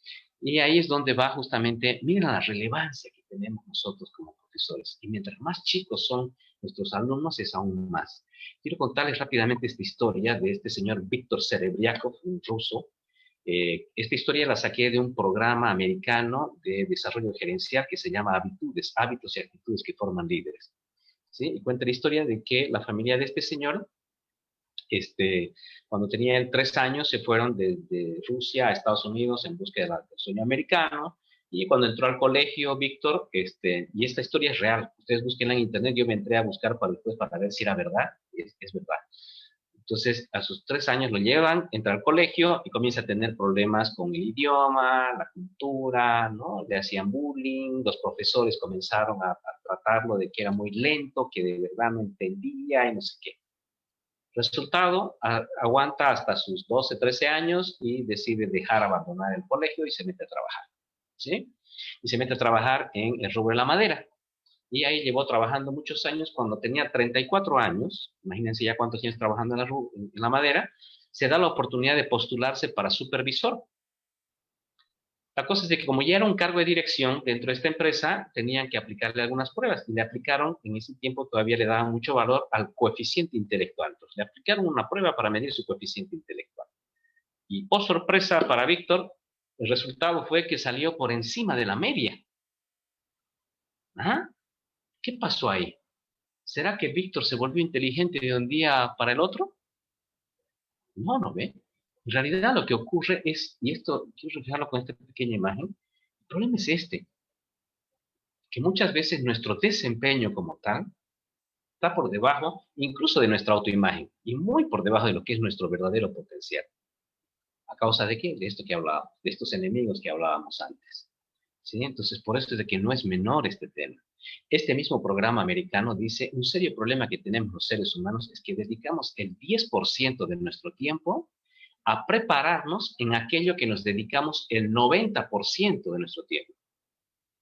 Y ahí es donde va justamente, mira la relevancia que tenemos nosotros como profesores. Y mientras más chicos son nuestros alumnos, es aún más. Quiero contarles rápidamente esta historia de este señor Víctor Serebriakov, un ruso. Esta historia la saqué de un programa americano de desarrollo gerencial que se llama Habitudes, hábitos y actitudes que forman líderes. ¿Sí? Y cuenta la historia de que la familia de este señor, cuando tenía él 3 años, se fueron de Rusia a Estados Unidos en búsqueda del sueño americano. Y cuando entró al colegio, Víctor, y esta historia es real, ustedes búsquenla en internet, yo me entré a buscar para ver si era verdad, es verdad. Entonces, a sus 3 años lo llevan, entra al colegio y comienza a tener problemas con el idioma, la cultura, ¿no? Le hacían bullying, los profesores comenzaron a tratarlo de que era muy lento, que de verdad no entendía y no sé qué. Resultado, aguanta hasta sus 12, 13 años y decide abandonar el colegio y se mete a trabajar, ¿sí? Y se mete a trabajar en el rubro de la madera. Y ahí llevó trabajando muchos años. Cuando tenía 34 años, imagínense ya cuántos años trabajando en la madera, se da la oportunidad de postularse para supervisor. La cosa es de que como ya era un cargo de dirección dentro de esta empresa, tenían que aplicarle algunas pruebas. Y le aplicaron, en ese tiempo todavía le daban mucho valor al coeficiente intelectual. Entonces le aplicaron una prueba para medir su coeficiente intelectual. Y, oh sorpresa para Víctor, el resultado fue que salió por encima de la media. ¿Ah? ¿Qué pasó ahí? ¿Será que Víctor se volvió inteligente de un día para el otro? No, no ve. En realidad lo que ocurre es, y esto quiero reflejarlo con esta pequeña imagen, el problema es que muchas veces nuestro desempeño como tal está por debajo incluso de nuestra autoimagen y muy por debajo de lo que es nuestro verdadero potencial. ¿A causa de qué? De esto que hablábamos, de estos enemigos que hablábamos antes. ¿Sí? Entonces, por eso es de que no es menor este tema. Este mismo programa americano dice, un serio problema que tenemos los seres humanos es que dedicamos el 10% de nuestro tiempo a prepararnos en aquello que nos dedicamos el 90% de nuestro tiempo.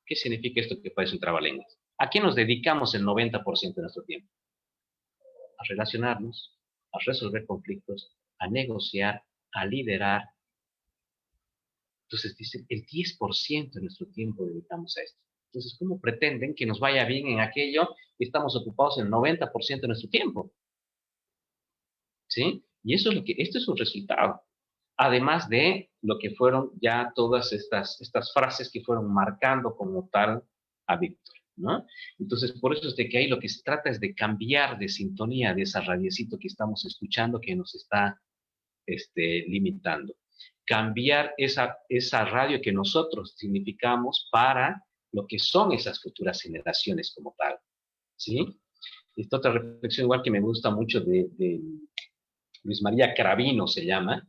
¿Qué significa esto que parece un trabalenguas? ¿A qué nos dedicamos el 90% de nuestro tiempo? A relacionarnos, a resolver conflictos, a negociar, a liderar. Entonces dice, el 10% de nuestro tiempo dedicamos a esto. Entonces, ¿cómo pretenden que nos vaya bien en aquello que estamos ocupados el 90% de nuestro tiempo? ¿Sí? Y eso es esto es un resultado. Además de lo que fueron ya todas estas frases que fueron marcando como tal a Víctor, ¿no? Entonces, por eso es de que ahí lo que se trata es de cambiar de sintonía de esa radiecito que estamos escuchando que nos está limitando. Cambiar esa radio que nosotros significamos para lo que son esas futuras generaciones como tal, ¿sí? Esta otra reflexión igual que me gusta mucho de Luis María Cravino se llama,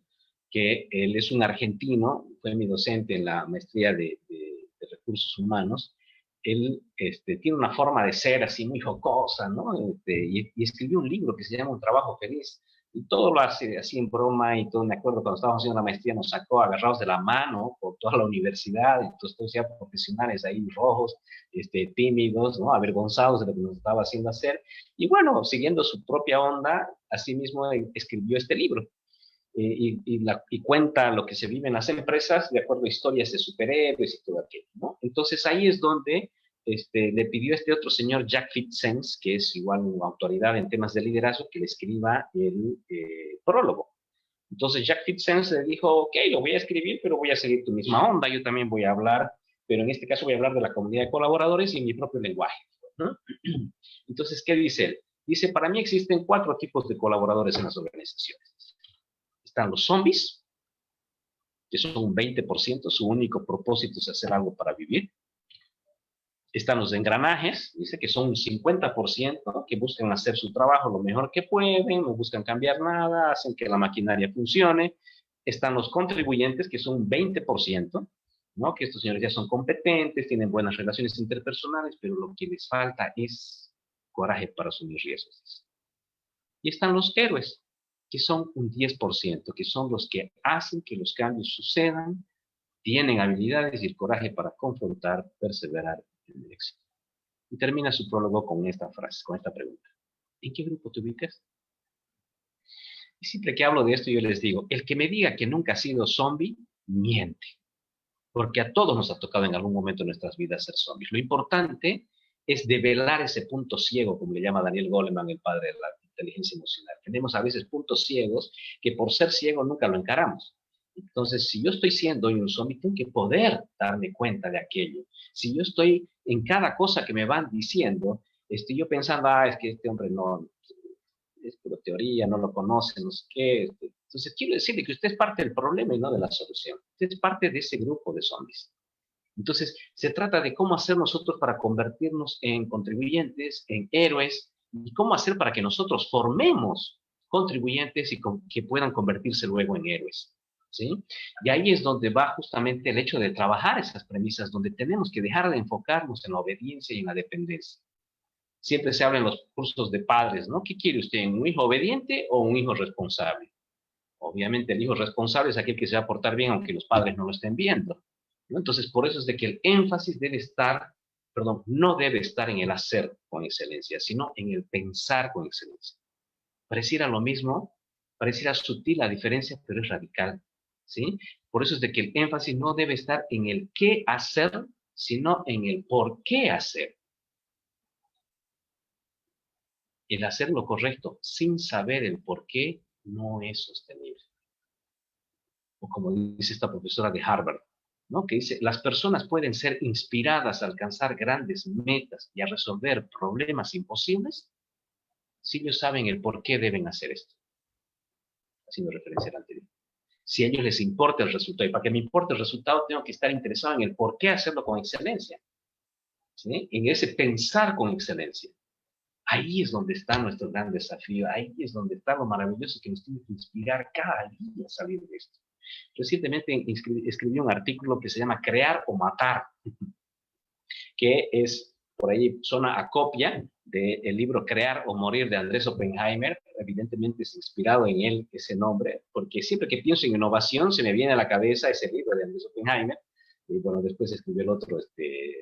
que él es un argentino, fue mi docente en la maestría de recursos humanos. Él tiene una forma de ser así muy jocosa, ¿no? Y escribió un libro que se llama Un trabajo feliz. Y todo lo hace así en broma y todo. Me acuerdo cuando estábamos haciendo la maestría nos sacó agarrados de la mano por toda la universidad, entonces todos ya profesionales ahí rojos, tímidos, ¿no? Avergonzados de lo que nos estaba haciendo hacer. Y bueno, siguiendo su propia onda, así mismo escribió este libro. Y cuenta lo que se vive en las empresas de acuerdo a historias de superhéroes y todo aquello, ¿no? Entonces ahí es donde le pidió a este otro señor, Jack Fitzsimmons, que es igual una autoridad en temas de liderazgo, que le escriba el prólogo. Entonces Jack Fitzsimmons le dijo, ok, lo voy a escribir, pero voy a seguir tu misma onda, yo también voy a hablar, pero en este caso voy a hablar de la comunidad de colaboradores y en mi propio lenguaje, ¿no? Entonces, ¿qué dice él? Dice, para mí existen 4 tipos de colaboradores en las organizaciones. Están los zombies, que son un 20%, su único propósito es hacer algo para vivir. Están los engranajes, dice que son un 50%, que buscan hacer su trabajo lo mejor que pueden, no buscan cambiar nada, hacen que la maquinaria funcione. Están los contribuyentes, que son un 20%, ¿no? Que estos señores ya son competentes, tienen buenas relaciones interpersonales, pero lo que les falta es coraje para asumir riesgos. Y están los héroes, que son un 10%, que son los que hacen que los cambios sucedan, tienen habilidades y el coraje para confrontar, perseverar en el éxito. Y termina su prólogo con esta frase, con esta pregunta. ¿En qué grupo te ubicas? Y siempre que hablo de esto yo les digo, el que me diga que nunca ha sido zombie, miente. porque a todos nos ha tocado en algún momento de nuestras vidas ser zombies. Lo importante es develar ese punto ciego, como le llama Daniel Goleman, el padre de la inteligencia emocional. Tenemos a veces puntos ciegos que por ser ciego nunca lo encaramos. Entonces, si yo estoy siendo hoy un zombie, tengo que poder darme cuenta de aquello. Si yo estoy en cada cosa que me van diciendo, estoy yo pensando, es que este hombre no, es pura teoría, no lo conoce, no sé qué. Entonces, quiero decirle que usted es parte del problema y no de la solución. Usted es parte de ese grupo de zombies. Entonces, se trata de cómo hacer nosotros para convertirnos en contribuyentes, en héroes, y cómo hacer para que nosotros formemos contribuyentes y que puedan convertirse luego en héroes. ¿Sí? Y ahí es donde va justamente el hecho de trabajar esas premisas, donde tenemos que dejar de enfocarnos en la obediencia y en la dependencia. Siempre se habla en los cursos de padres, ¿no? ¿Qué quiere usted, un hijo obediente o un hijo responsable? Obviamente el hijo responsable es aquel que se va a portar bien aunque los padres no lo estén viendo, ¿no? Entonces, por eso es de que el énfasis debe estar, perdón, no debe estar en el hacer con excelencia, sino en el pensar con excelencia. Pareciera lo mismo, pareciera sutil la diferencia, pero es radical, ¿sí? Por eso es de que el énfasis no debe estar en el qué hacer, sino en el por qué hacer. El hacer lo correcto sin saber el por qué no es sostenible. O como dice esta profesora de Harvard, ¿no? Que dice, las personas pueden ser inspiradas a alcanzar grandes metas y a resolver problemas imposibles si ellos saben el por qué deben hacer esto. Haciendo referencia al anterior. Si a ellos les importa el resultado, y para que me importe el resultado tengo que estar interesado en el por qué hacerlo con excelencia, ¿sí? En ese pensar con excelencia. Ahí es donde está nuestro gran desafío, ahí es donde está lo maravilloso que nos tiene que inspirar cada día a salir de esto. Recientemente escribí un artículo que se llama Crear o Matar, que es, por ahí suena a copia del libro Crear o Morir de Andrés Oppenheimer. Evidentemente es inspirado en él ese nombre, porque siempre que pienso en innovación se me viene a la cabeza ese libro de Andrés Oppenheimer. Y bueno, después escribió el otro,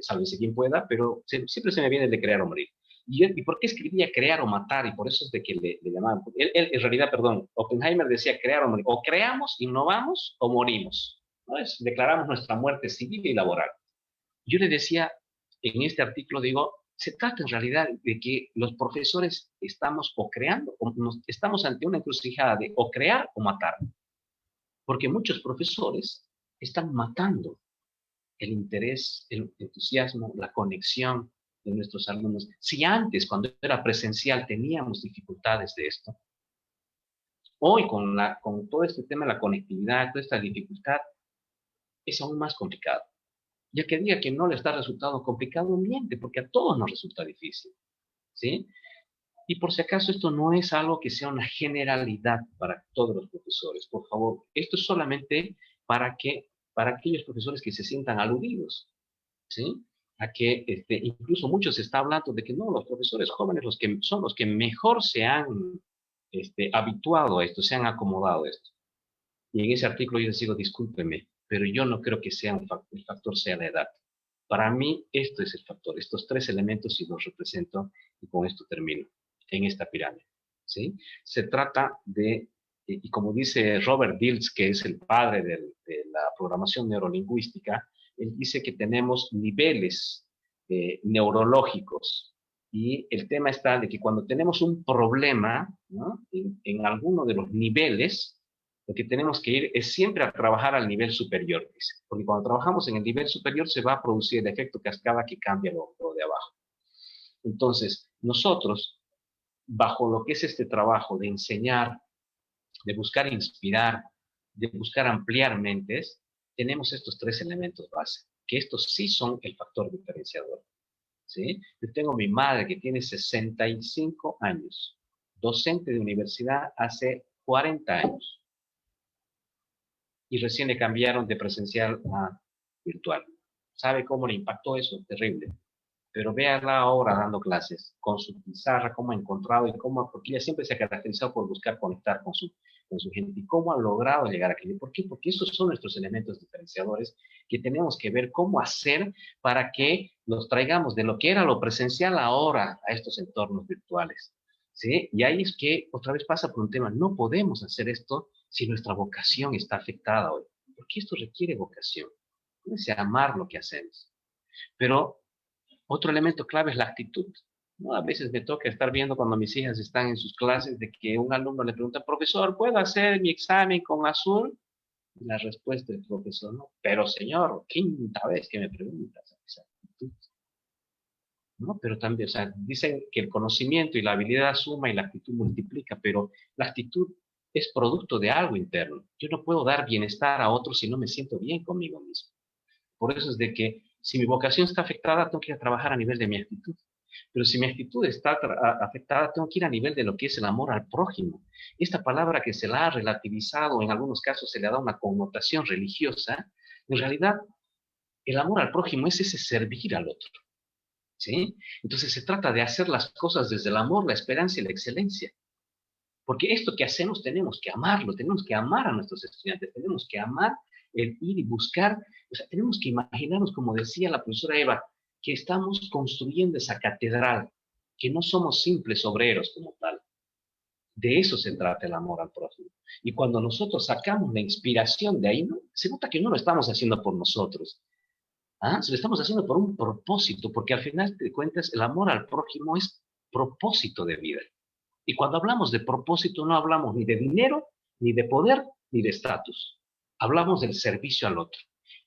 Sálvese quien pueda, pero siempre se me viene el de Crear o Morir. ¿Y por qué escribía crear o matar? Y por eso es de que le llamaban. Él, en realidad, perdón, Oppenheimer decía crear o morir. O creamos, innovamos o morimos, ¿no? Declaramos nuestra muerte civil y laboral. Yo le decía en este artículo, digo, se trata en realidad de que los profesores estamos o creando, o estamos ante una encrucijada de o crear o matar. Porque muchos profesores están matando el interés, el entusiasmo, la conexión de nuestros alumnos. Si antes, cuando era presencial, teníamos dificultades de esto, hoy con todo este tema de la conectividad, toda esta dificultad, es aún más complicado. Ya que diga que no le está resultando complicado, miente, porque a todos nos resulta difícil, ¿sí? Y por si acaso esto no es algo que sea una generalidad para todos los profesores, por favor, esto es solamente para aquellos profesores que se sientan aludidos, ¿sí? A que incluso muchos se está hablando de que no, los profesores jóvenes son los que mejor se han habituado a esto, se han acomodado a esto. Y en ese artículo yo les digo, discúlpeme, pero yo no creo que el factor sea la edad. Para mí, esto es el factor, estos tres elementos, y los represento, y con esto termino, en esta pirámide, ¿sí? Se trata de, y como dice Robert Dilts, que es el padre de la programación neurolingüística, él dice que tenemos niveles neurológicos, y el tema está de que cuando tenemos un problema, ¿no? en alguno de los niveles, lo que tenemos que ir es siempre a trabajar al nivel superior, dice. Porque cuando trabajamos en el nivel superior se va a producir el efecto cascada que cambia lo de abajo. Entonces, nosotros, bajo lo que es este trabajo de enseñar, de buscar inspirar, de buscar ampliar mentes, tenemos estos tres elementos base, que estos sí son el factor diferenciador, ¿sí? Yo tengo a mi madre que tiene 65 años, docente de universidad hace 40 años. Y recién le cambiaron de presencial a virtual. ¿Sabe cómo le impactó eso? Terrible. Pero véala ahora dando clases, con su pizarra, cómo ha encontrado y cómo, porque ella siempre se ha caracterizado por buscar conectar con su gente y cómo ha logrado llegar aquí. ¿Por qué? Porque esos son nuestros elementos diferenciadores que tenemos que ver cómo hacer para que los traigamos de lo que era lo presencial ahora a estos entornos virtuales, ¿sí? Y ahí es que otra vez pasa por un tema, no podemos hacer esto si nuestra vocación está afectada hoy, porque esto requiere vocación. Pónganse a amar lo que hacemos. Pero otro elemento clave es la actitud, ¿no? A veces me toca estar viendo cuando mis hijas están en sus clases de que un alumno le pregunta, profesor, ¿puedo hacer mi examen con azul? Y la respuesta del profesor, no, pero señor, quinta vez que me preguntas esa actitud, ¿no? Pero también, o sea, dicen que el conocimiento y la habilidad suma y la actitud multiplica, pero la actitud es producto de algo interno. Yo no puedo dar bienestar a otros si no me siento bien conmigo mismo. Por eso es de que si mi vocación está afectada, tengo que ir a trabajar a nivel de mi actitud. Pero si mi actitud está afectada, tengo que ir a nivel de lo que es el amor al prójimo. Esta palabra que se la ha relativizado, en algunos casos se le ha dado una connotación religiosa, en realidad el amor al prójimo es ese servir al otro, ¿sí? Entonces se trata de hacer las cosas desde el amor, la esperanza y la excelencia. Porque esto que hacemos tenemos que amarlo, tenemos que amar a nuestros estudiantes, tenemos que amar el ir y buscar, o sea, tenemos que imaginarnos, como decía la profesora Eva, que estamos construyendo esa catedral, que no somos simples obreros como tal. De eso se trata el amor al prójimo. Y cuando nosotros sacamos la inspiración de ahí, ¿no? Se nota que no lo estamos haciendo por nosotros. ¿Ah? Se lo estamos haciendo por un propósito, porque al final de cuentas el amor al prójimo es propósito de vida. Y cuando hablamos de propósito no hablamos ni de dinero, ni de poder, ni de estatus. Hablamos del servicio al otro.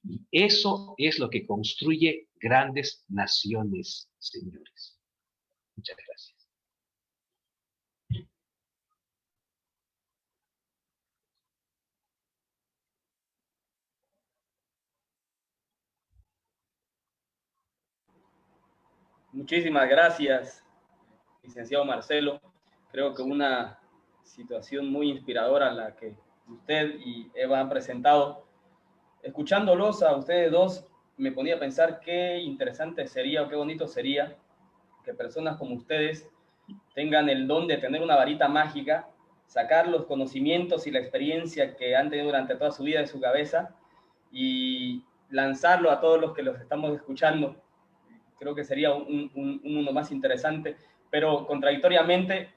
Y eso es lo que construye grandes naciones, señores. Muchas gracias. Muchísimas gracias, licenciado Marcelo. Creo que una situación muy inspiradora la que usted y Eva han presentado. Escuchándolos a ustedes dos, me ponía a pensar qué interesante sería o qué bonito sería que personas como ustedes tengan el don de tener una varita mágica, sacar los conocimientos y la experiencia que han tenido durante toda su vida de su cabeza y lanzarlo a todos los que los estamos escuchando. Creo que sería un mundo más interesante, pero contradictoriamente,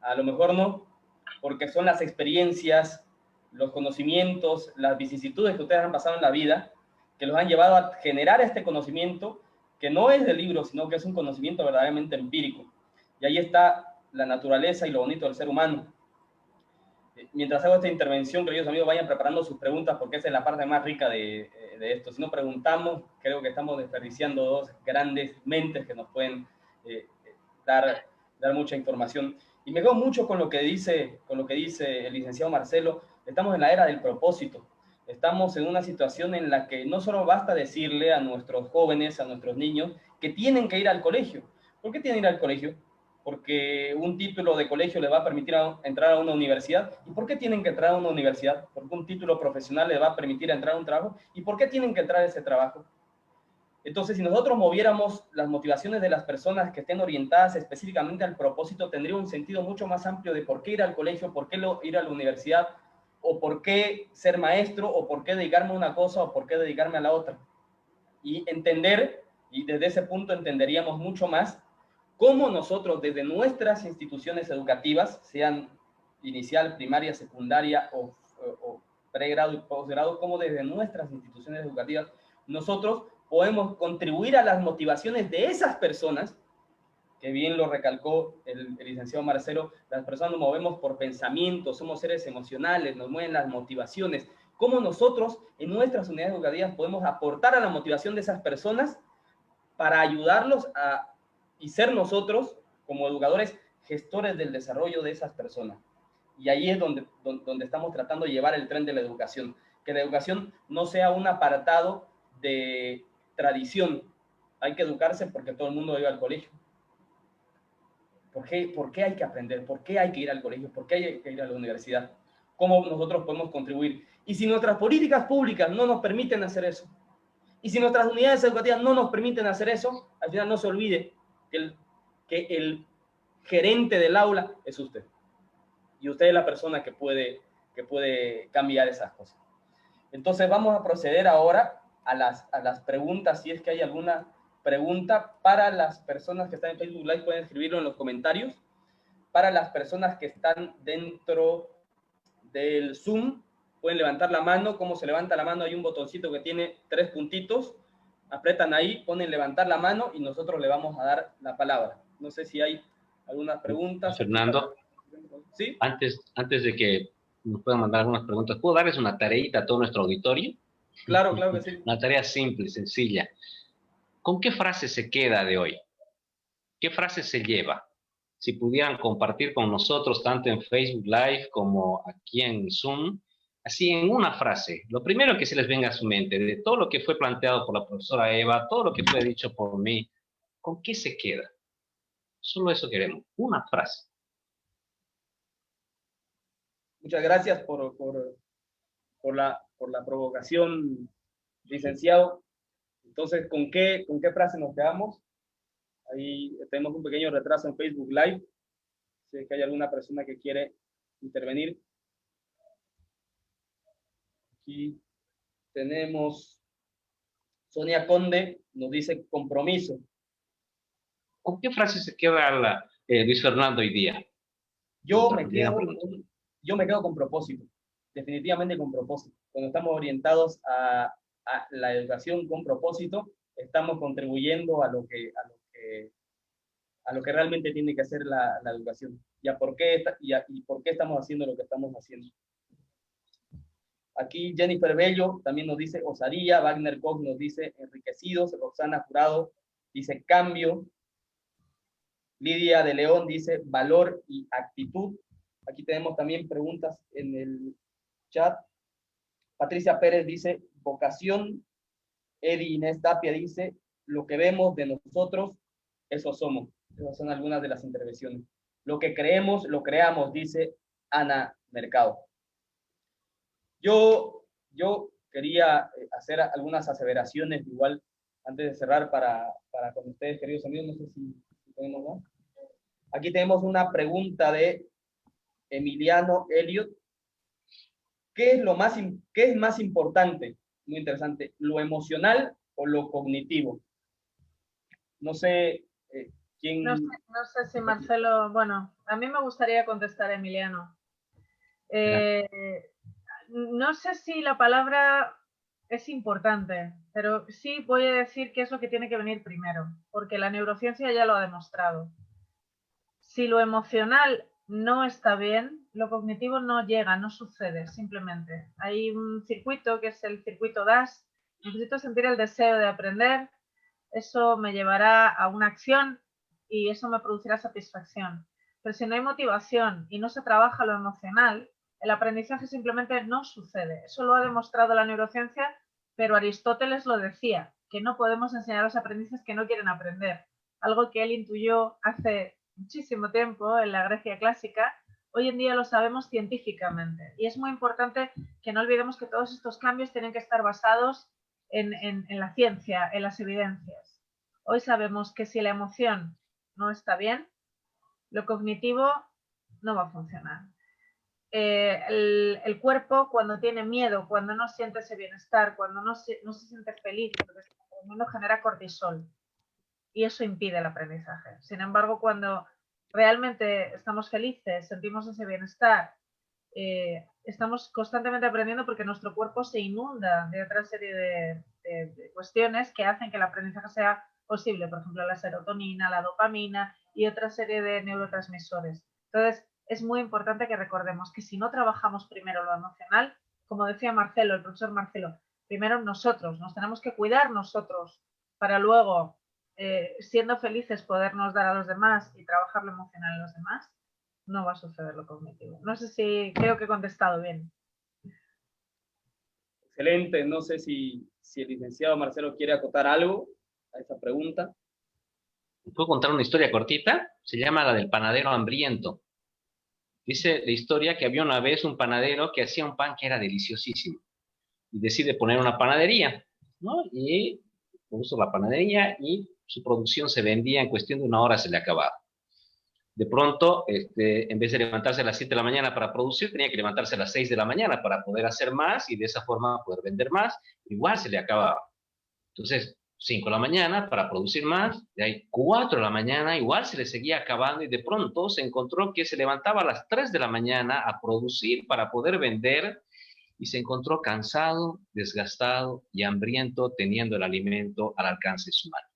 a lo mejor no, porque son las experiencias, los conocimientos, las vicisitudes que ustedes han pasado en la vida, que los han llevado a generar este conocimiento, que no es de libro, sino que es un conocimiento verdaderamente empírico. Y ahí está la naturaleza y lo bonito del ser humano. Mientras hago esta intervención, queridos amigos, vayan preparando sus preguntas porque esa es la parte más rica de esto. Si no preguntamos, creo que estamos desperdiciando dos grandes mentes que nos pueden dar mucha información. Y me quedo mucho con lo que dice el licenciado Marcelo. Estamos en la era del propósito. Estamos en una situación en la que no solo basta decirle a nuestros jóvenes, a nuestros niños, que tienen que ir al colegio. ¿Por qué tienen que ir al colegio? Porque un título de colegio le va a permitir entrar a una universidad. ¿Y por qué tienen que entrar a una universidad? Porque un título profesional le va a permitir entrar a un trabajo. ¿Y por qué tienen que entrar a ese trabajo? Entonces, si nosotros moviéramos las motivaciones de las personas que estén orientadas específicamente al propósito, tendría un sentido mucho más amplio de por qué ir al colegio, por qué ir a la universidad, o por qué ser maestro, o por qué dedicarme a una cosa, o por qué dedicarme a la otra. Y entender, y desde ese punto entenderíamos mucho más cómo nosotros desde nuestras instituciones educativas, sean inicial, primaria, secundaria o pregrado y posgrado, cómo desde nuestras instituciones educativas nosotros podemos contribuir a las motivaciones de esas personas, que bien lo recalcó el licenciado Marcelo, las personas nos movemos por pensamientos, somos seres emocionales, nos mueven las motivaciones. ¿Cómo nosotros en nuestras unidades educativas podemos aportar a la motivación de esas personas para ayudarlos y ser nosotros, como educadores, gestores del desarrollo de esas personas? Y ahí es donde estamos tratando de llevar el tren de la educación. Que la educación no sea un apartado de tradición. Hay que educarse porque todo el mundo iba al colegio. ¿Por qué hay que aprender? ¿Por qué hay que ir al colegio? ¿Por qué hay que ir a la universidad? ¿Cómo nosotros podemos contribuir? Y si nuestras políticas públicas no nos permiten hacer eso, y si nuestras unidades educativas no nos permiten hacer eso, al final no se olvide que el gerente del aula es usted. Y usted es la persona que puede cambiar esas cosas. Entonces vamos a proceder ahora a las preguntas. Si es que hay alguna pregunta para las personas que están en Facebook Live, pueden escribirlo en los comentarios. Para las personas que están dentro del Zoom, pueden levantar la mano. ¿Cómo se levanta la mano? Hay un botoncito que tiene 3 puntitos. Apretan ahí, ponen levantar la mano y nosotros le vamos a dar la palabra. No sé si hay algunas preguntas. Fernando, ¿sí? Antes de que nos puedan mandar algunas preguntas, ¿puedo darles una tareita a todo nuestro auditorio? Claro, claro que sí. Una tarea simple, sencilla. ¿Con qué frase se queda de hoy? ¿Qué frase se lleva? Si pudieran compartir con nosotros, tanto en Facebook Live como aquí en Zoom, así en una frase, lo primero que se les venga a su mente, de todo lo que fue planteado por la profesora Eva, todo lo que fue dicho por mí, ¿con qué se queda? Solo eso queremos, una frase. Muchas gracias por la provocación, licenciado. Entonces, ¿con qué frase nos quedamos? Ahí tenemos un pequeño retraso en Facebook Live. Si es que hay alguna persona que quiere intervenir. Aquí tenemos Sonia Conde, nos dice compromiso. ¿Con qué frase se queda Luis Fernando hoy día? Yo me quedo con propósito, definitivamente con propósito. Cuando estamos orientados a la educación con propósito, estamos contribuyendo a lo que realmente tiene que ser la educación. ¿Y por qué estamos haciendo lo que estamos haciendo? Aquí Jennifer Bello también nos dice osadía, Wagner Koch nos dice enriquecidos, Roxana Jurado dice cambio, Lidia de León dice valor y actitud. Aquí tenemos también preguntas en el chat. Patricia Pérez dice vocación. Eddie Inés Tapia dice lo que vemos de nosotros, eso somos. Esas son algunas de las intervenciones. Lo que creemos, lo creamos, dice Ana Mercado. Yo quería hacer algunas aseveraciones igual antes de cerrar para con ustedes, queridos amigos. No sé si tenemos más. Aquí tenemos una pregunta de Emiliano Elliot. ¿Qué es más importante? Muy interesante. ¿Lo emocional o lo cognitivo? No sé quién... No sé si Marcelo... Bueno, a mí me gustaría contestar a Emiliano. No sé si la palabra es importante, pero sí voy a decir qué es lo que tiene que venir primero, porque la neurociencia ya lo ha demostrado. Si lo emocional no está bien, lo cognitivo no llega, no sucede, simplemente. Hay un circuito que es el circuito DAS. Necesito sentir el deseo de aprender, eso me llevará a una acción y eso me producirá satisfacción. Pero si no hay motivación y no se trabaja lo emocional, el aprendizaje simplemente no sucede. Eso lo ha demostrado la neurociencia, pero Aristóteles lo decía, que no podemos enseñar a los aprendices que no quieren aprender. Algo que él intuyó hace muchísimo tiempo en la Grecia clásica, hoy en día lo sabemos científicamente. Y es muy importante que no olvidemos que todos estos cambios tienen que estar basados en la ciencia, en las evidencias. Hoy sabemos que si la emoción no está bien, lo cognitivo no va a funcionar. El cuerpo, cuando tiene miedo, cuando no siente ese bienestar, cuando no se siente feliz, el mundo genera cortisol y eso impide el aprendizaje. Sin embargo, cuando realmente estamos felices, sentimos ese bienestar, estamos constantemente aprendiendo porque nuestro cuerpo se inunda de otra serie de cuestiones que hacen que el aprendizaje sea posible, por ejemplo, la serotonina, la dopamina y otra serie de neurotransmisores. Entonces, es muy importante que recordemos que si no trabajamos primero lo emocional, como decía Marcelo, el profesor Marcelo, primero nosotros, nos tenemos que cuidar nosotros para luego, siendo felices, podernos dar a los demás y trabajar lo emocional en los demás, no va a suceder lo cognitivo. No sé si creo que he contestado bien. Excelente. No sé si el licenciado Marcelo quiere acotar algo a esa pregunta. ¿Puedo contar una historia cortita? Se llama la del panadero hambriento. Dice la historia que había una vez un panadero que hacía un pan que era deliciosísimo y decide poner una panadería, ¿no? Y puso la panadería y su producción se vendía en cuestión de una hora, se le acababa. De pronto, en vez de levantarse a las 7 de la mañana para producir, tenía que levantarse a las 6 de la mañana para poder hacer más y de esa forma poder vender más. Igual se le acababa. Entonces, 5 de la mañana para producir más, de ahí 4 de la mañana, igual se le seguía acabando y de pronto se encontró que se levantaba a las 3 de la mañana a producir para poder vender y se encontró cansado, desgastado y hambriento teniendo el alimento al alcance de su mano.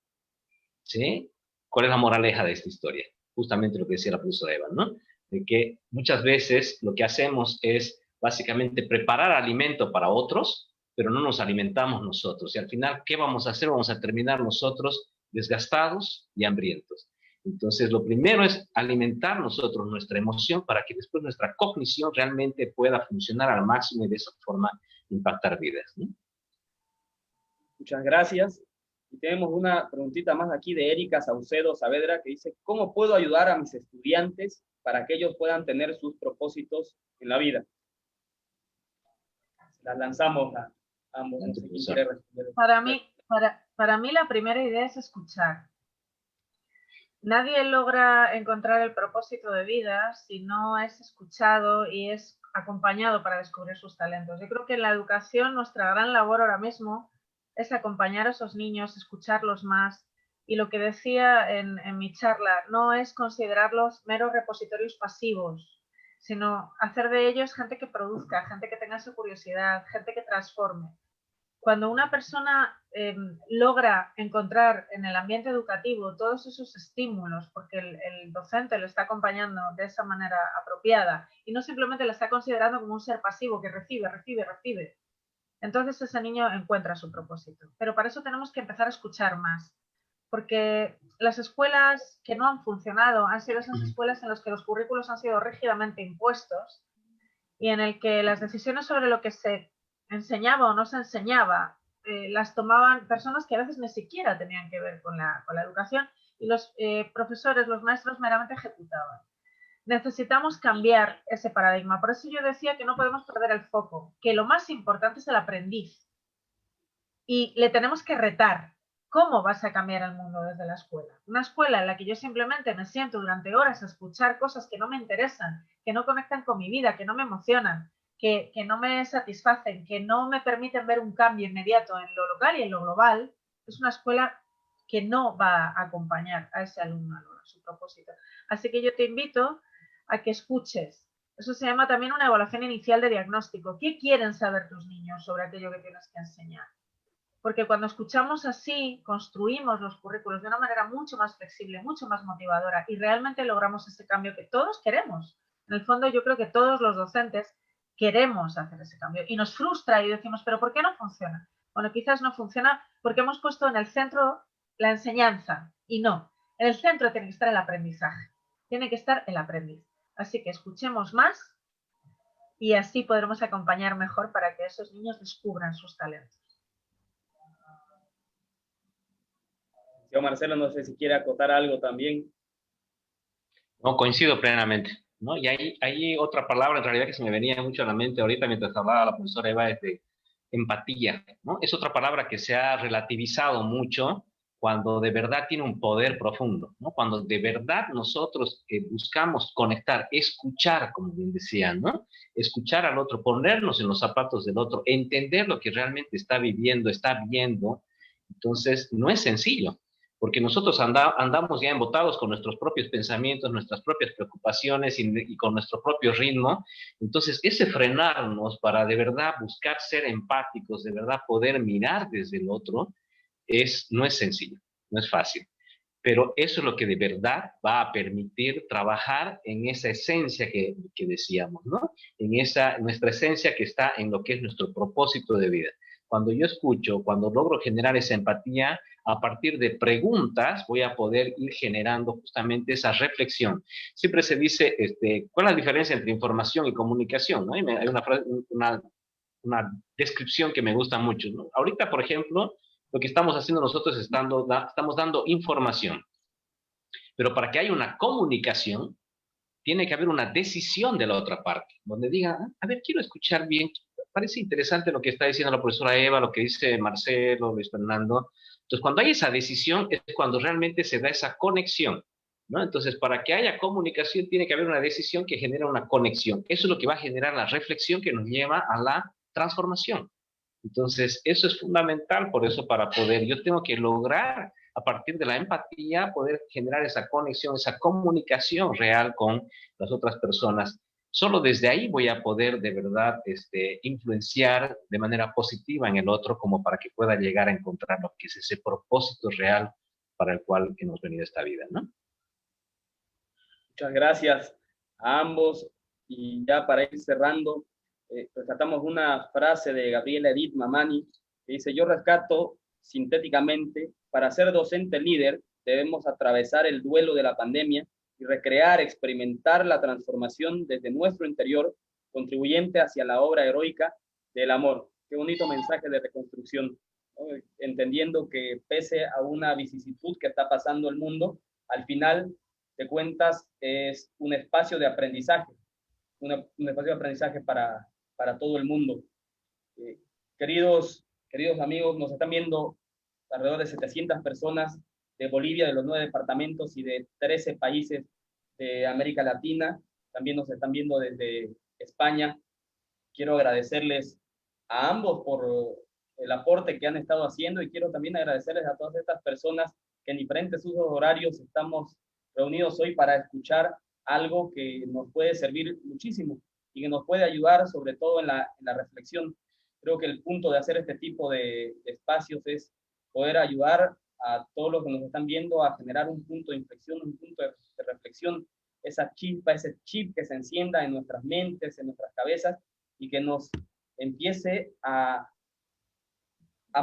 ¿Sí? ¿Cuál es la moraleja de esta historia? Justamente lo que decía la profesora Eva, ¿no? De que muchas veces lo que hacemos es básicamente preparar alimento para otros, pero no nos alimentamos nosotros. Y al final, ¿qué vamos a hacer? Vamos a terminar nosotros desgastados y hambrientos. Entonces, lo primero es alimentar nosotros nuestra emoción para que después nuestra cognición realmente pueda funcionar al máximo y de esa forma impactar vidas, ¿no? Muchas gracias. Y tenemos una preguntita más aquí de Erika Saucedo Saavedra que dice, ¿cómo puedo ayudar a mis estudiantes para que ellos puedan tener sus propósitos en la vida? Las lanzamos a ambos. No sé quién quiere responder. Para mí la primera idea es escuchar. Nadie logra encontrar el propósito de vida si no es escuchado y es acompañado para descubrir sus talentos. Yo creo que en la educación nuestra gran labor ahora mismo es acompañar a esos niños, escucharlos más. Y lo que decía en mi charla, no es considerarlos meros repositorios pasivos, sino hacer de ellos gente que produzca, gente que tenga su curiosidad, gente que transforme. Cuando una persona logra encontrar en el ambiente educativo todos esos estímulos, porque el docente lo está acompañando de esa manera apropiada y no simplemente lo está considerando como un ser pasivo que recibe, entonces ese niño encuentra su propósito. Pero para eso tenemos que empezar a escuchar más, porque las escuelas que no han funcionado han sido esas escuelas en las que los currículos han sido rígidamente impuestos y en el que las decisiones sobre lo que se enseñaba o no se enseñaba las tomaban personas que a veces ni siquiera tenían que ver con la educación y los profesores, los maestros meramente ejecutaban. Necesitamos cambiar ese paradigma. Por eso yo decía que no podemos perder el foco, que lo más importante es el aprendiz y le tenemos que retar. ¿Cómo vas a cambiar el mundo desde la escuela? Una escuela en la que yo simplemente me siento durante horas a escuchar cosas que no me interesan, que no conectan con mi vida, que no me emocionan, que no me satisfacen, que no me permiten ver un cambio inmediato en lo local y en lo global, es una escuela que no va a acompañar a ese alumno a su propósito. Así que yo te invito a que escuches. Eso se llama también una evaluación inicial de diagnóstico. ¿Qué quieren saber tus niños sobre aquello que tienes que enseñar? Porque cuando escuchamos así, construimos los currículos de una manera mucho más flexible, mucho más motivadora y realmente logramos ese cambio que todos queremos. En el fondo yo creo que todos los docentes queremos hacer ese cambio y nos frustra y decimos, ¿pero por qué no funciona? Bueno, quizás no funciona porque hemos puesto en el centro la enseñanza y no. En el centro tiene que estar el aprendizaje, tiene que estar el aprendiz. Así que escuchemos más y así podremos acompañar mejor para que esos niños descubran sus talentos. Yo, Marcelo, no sé si quiere acotar algo también. No, coincido plenamente, ¿no? Y hay otra palabra en realidad que se me venía mucho a la mente ahorita mientras hablaba la profesora Eva, es de empatía, ¿no? Es otra palabra que se ha relativizado mucho cuando de verdad tiene un poder profundo, ¿no? Cuando de verdad nosotros buscamos conectar, escuchar, como bien decían, ¿no? Escuchar al otro, ponernos en los zapatos del otro, entender lo que realmente está viviendo, está viendo. Entonces, no es sencillo, porque nosotros andamos ya embotados con nuestros propios pensamientos, nuestras propias preocupaciones y con nuestro propio ritmo. Entonces, ese frenarnos para de verdad buscar ser empáticos, de verdad poder mirar desde el otro, no es sencillo, no es fácil. Pero eso es lo que de verdad va a permitir trabajar en esa esencia que decíamos, ¿no? Nuestra esencia que está en lo que es nuestro propósito de vida. Cuando yo escucho, cuando logro generar esa empatía, a partir de preguntas voy a poder ir generando justamente esa reflexión. Siempre se dice, ¿cuál es la diferencia entre información y comunicación? ¿No? Hay una descripción que me gusta mucho, ¿no? Ahorita, por ejemplo, lo que estamos haciendo nosotros estamos dando información. Pero para que haya una comunicación, tiene que haber una decisión de la otra parte, donde diga, a ver, quiero escuchar bien, parece interesante lo que está diciendo la profesora Eva, lo que dice Marcelo, Luis Fernando. Entonces, cuando hay esa decisión, es cuando realmente se da esa conexión, ¿no? Entonces, para que haya comunicación, tiene que haber una decisión que genera una conexión. Eso es lo que va a generar la reflexión que nos lleva a la transformación. Entonces, eso es fundamental, por eso para poder, yo tengo que lograr a partir de la empatía poder generar esa conexión, esa comunicación real con las otras personas. Solo desde ahí voy a poder de verdad influenciar de manera positiva en el otro como para que pueda llegar a encontrar lo que es ese propósito real para el cual hemos venido a esta vida, ¿no? Muchas gracias a ambos. Y ya para ir cerrando, rescatamos una frase de Gabriela Edith Mamani que dice: yo rescato sintéticamente, para ser docente líder debemos atravesar el duelo de la pandemia y recrear, experimentar la transformación desde nuestro interior, contribuyente hacia la obra heroica del amor. Qué bonito mensaje de reconstrucción, ¿no? Entendiendo que pese a una vicisitud que está pasando el mundo, al final de cuentas es un espacio de aprendizaje, un espacio de aprendizaje para todo el mundo. Queridos amigos, nos están viendo alrededor de 700 personas de Bolivia, de los 9 departamentos y de 13 países de América Latina. También nos están viendo desde España. Quiero agradecerles a ambos por el aporte que han estado haciendo y quiero también agradecerles a todas estas personas que en diferentes usos horarios estamos reunidos hoy para escuchar algo que nos puede servir muchísimo y que nos puede ayudar sobre todo en la reflexión. Creo que el punto de hacer este tipo de espacios es poder ayudar a todos los que nos están viendo a generar un punto de inflexión, un punto de reflexión, esa chispa, ese chip que se encienda en nuestras mentes, en nuestras cabezas y que nos empiece a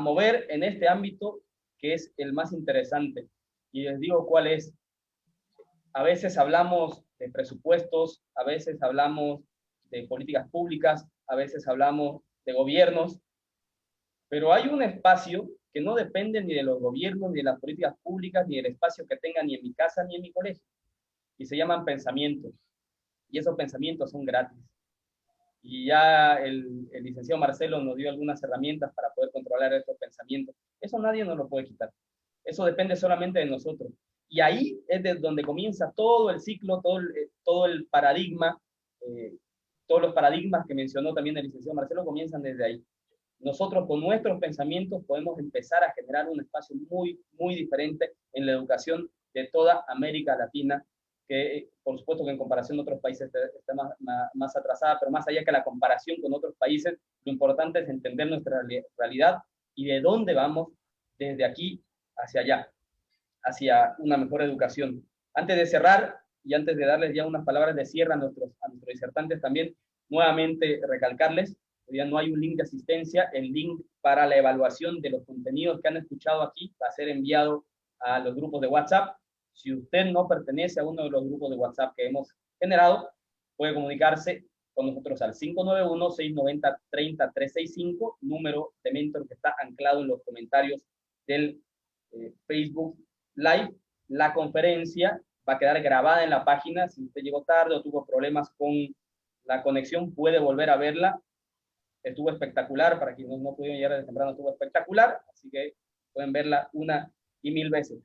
mover en este ámbito que es el más interesante. Y les digo cuál es. A veces hablamos de presupuestos, a veces hablamos de políticas públicas, a veces hablamos de gobiernos, pero hay un espacio que no depende ni de los gobiernos, ni de las políticas públicas, ni del espacio que tenga ni en mi casa ni en mi colegio, y se llaman pensamientos, y esos pensamientos son gratis. Y ya el licenciado Marcelo nos dio algunas herramientas para poder controlar estos pensamientos. Eso nadie nos lo puede quitar. Eso depende solamente de nosotros. Y ahí es de donde comienza todo el ciclo, todo el paradigma, todos los paradigmas que mencionó también el licenciado Marcelo comienzan desde ahí. Nosotros con nuestros pensamientos podemos empezar a generar un espacio muy, muy diferente en la educación de toda América Latina, que por supuesto que en comparación con otros países está más atrasada, pero más allá que la comparación con otros países, lo importante es entender nuestra realidad y de dónde vamos desde aquí hacia allá, hacia una mejor educación. Antes de cerrar y antes de darles ya unas palabras de cierre a nuestros disertantes también, nuevamente recalcarles, ya no hay un link de asistencia, el link para la evaluación de los contenidos que han escuchado aquí va a ser enviado a los grupos de WhatsApp. Si usted no pertenece a uno de los grupos de WhatsApp que hemos generado, puede comunicarse con nosotros al 591-690-30365, número de Mentor que está anclado en los comentarios del Facebook Live. La conferencia va a quedar grabada en la página. Si usted llegó tarde o tuvo problemas con la conexión, puede volver a verla. Estuvo espectacular, para quienes no pudieron llegar de temprano, estuvo espectacular, así que pueden verla 1 y 1000 veces.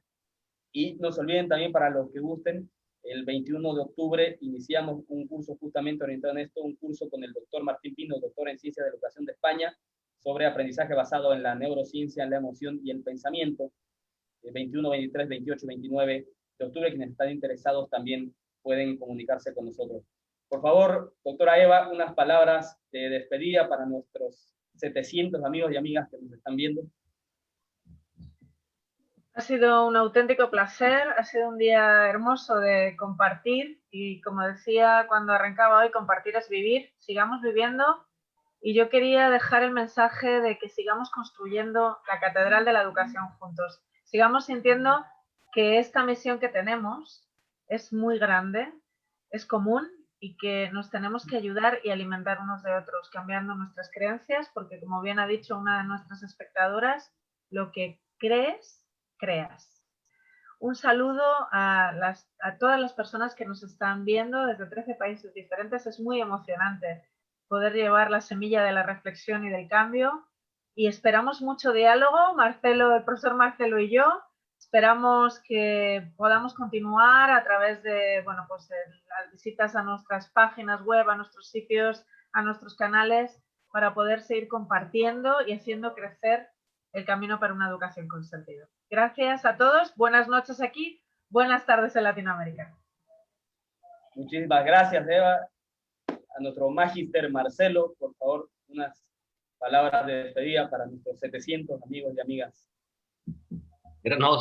Y no se olviden también, para los que gusten, el 21 de octubre iniciamos un curso justamente orientado en esto, un curso con el doctor Martín Pino, doctor en Ciencias de la Educación de España, sobre aprendizaje basado en la neurociencia, en la emoción y el pensamiento. El 21, 23, 28, 29 de octubre, quienes están interesados también pueden comunicarse con nosotros. Por favor, doctora Eva, unas palabras de despedida para nuestros 700 amigos y amigas que nos están viendo. Ha sido un auténtico placer, ha sido un día hermoso de compartir y, como decía cuando arrancaba hoy, compartir es vivir, sigamos viviendo. Y yo quería dejar el mensaje de que sigamos construyendo la Catedral de la Educación juntos. Sigamos sintiendo que esta misión que tenemos es muy grande, es común y que nos tenemos que ayudar y alimentar unos de otros, cambiando nuestras creencias, porque como bien ha dicho una de nuestras espectadoras, lo que crees, creas. Un saludo a todas las personas que nos están viendo desde 13 países diferentes. Es muy emocionante poder llevar la semilla de la reflexión y del cambio. Y esperamos mucho diálogo, Marcelo, el profesor Marcelo y yo. Esperamos que podamos continuar a través de, bueno, pues de las visitas a nuestras páginas web, a nuestros sitios, a nuestros canales, para poder seguir compartiendo y haciendo crecer el camino para una educación con sentido. Gracias a todos, buenas noches aquí, buenas tardes en Latinoamérica. Muchísimas gracias, Eva. a nuestro magíster Marcelo, por favor, unas palabras de despedida para nuestros 700 amigos y amigas. No,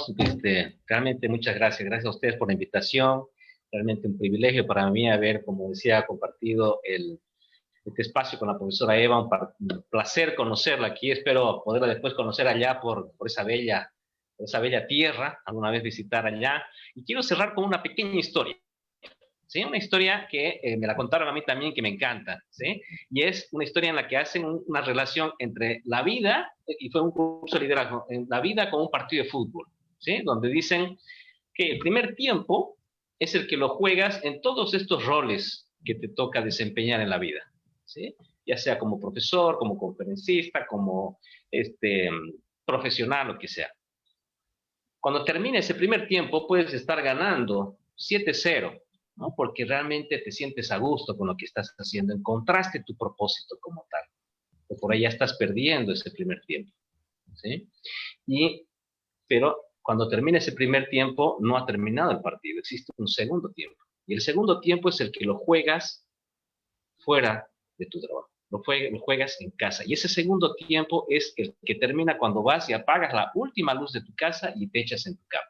realmente muchas gracias. Gracias a ustedes por la invitación. Realmente un privilegio para mí haber, como decía, compartido este espacio con la profesora Eva. Un placer conocerla aquí. Espero poderla después conocer allá por esa bella tierra, alguna vez visitar allá. Y quiero cerrar con una pequeña historia. ¿Sí? Una historia que me la contaron a mí también, que me encanta, ¿sí? Y es una historia en la que hacen una relación entre la vida, y fue un curso de liderazgo, en la vida con un partido de fútbol, ¿sí? Donde dicen que el primer tiempo es el que lo juegas en todos estos roles que te toca desempeñar en la vida, ¿sí? Ya sea como profesor, como conferencista, como profesional, lo que sea. Cuando termine ese primer tiempo, puedes estar ganando 7-0, ¿no? Porque realmente te sientes a gusto con lo que estás haciendo, encontraste tu propósito como tal. O por ahí ya estás perdiendo ese primer tiempo, ¿sí? Pero cuando termina ese primer tiempo, no ha terminado el partido, existe un segundo tiempo. Y el segundo tiempo es el que lo juegas fuera de tu trabajo, lo juegas en casa. Y ese segundo tiempo es el que termina cuando vas y apagas la última luz de tu casa y te echas en tu cama.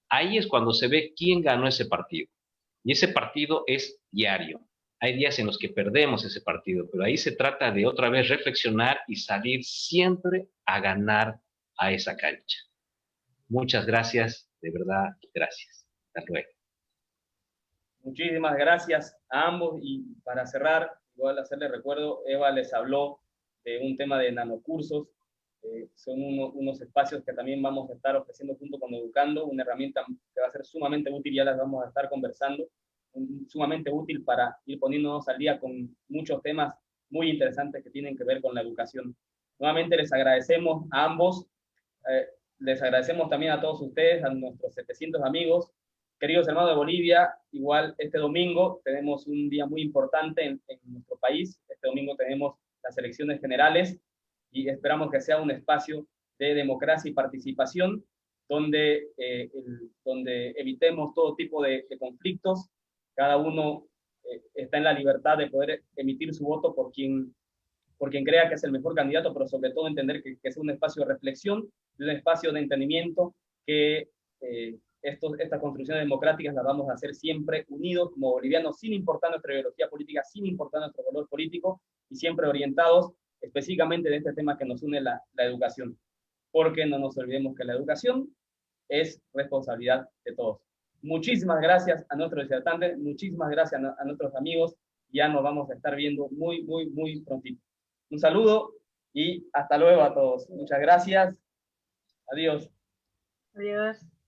Ahí es cuando se ve quién ganó ese partido. Y ese partido es diario. Hay días en los que perdemos ese partido, pero ahí se trata de otra vez reflexionar y salir siempre a ganar a esa cancha. Muchas gracias, de verdad, gracias. Hasta luego. Muchísimas gracias a ambos, y para cerrar, igual hacerle recuerdo, Eva les habló de un tema de nanocursos. Son unos espacios que también vamos a estar ofreciendo junto con Educando, una herramienta que va a ser sumamente útil, ya las vamos a estar conversando, sumamente útil para ir poniéndonos al día con muchos temas muy interesantes que tienen que ver con la educación. Nuevamente les agradecemos a ambos, les agradecemos también a todos ustedes, a nuestros 700 amigos. Queridos hermanos de Bolivia, igual este domingo tenemos un día muy importante en nuestro país. Este domingo tenemos las elecciones generales, y esperamos que sea un espacio de democracia y participación, donde evitemos todo tipo de conflictos. Cada uno está en la libertad de poder emitir su voto por quien crea que es el mejor candidato, pero sobre todo entender que es un espacio de reflexión, un espacio de entendimiento, que estas construcciones democráticas las vamos a hacer siempre unidos como bolivianos, sin importar nuestra ideología política, sin importar nuestro color político, y siempre orientados específicamente de este tema que nos une, la educación. Porque no nos olvidemos que la educación es responsabilidad de todos. Muchísimas gracias a nuestros disertantes, muchísimas gracias a nuestros amigos. Ya nos vamos a estar viendo muy, muy, muy prontito. Un saludo y hasta luego a todos. Muchas gracias. Adiós. Adiós.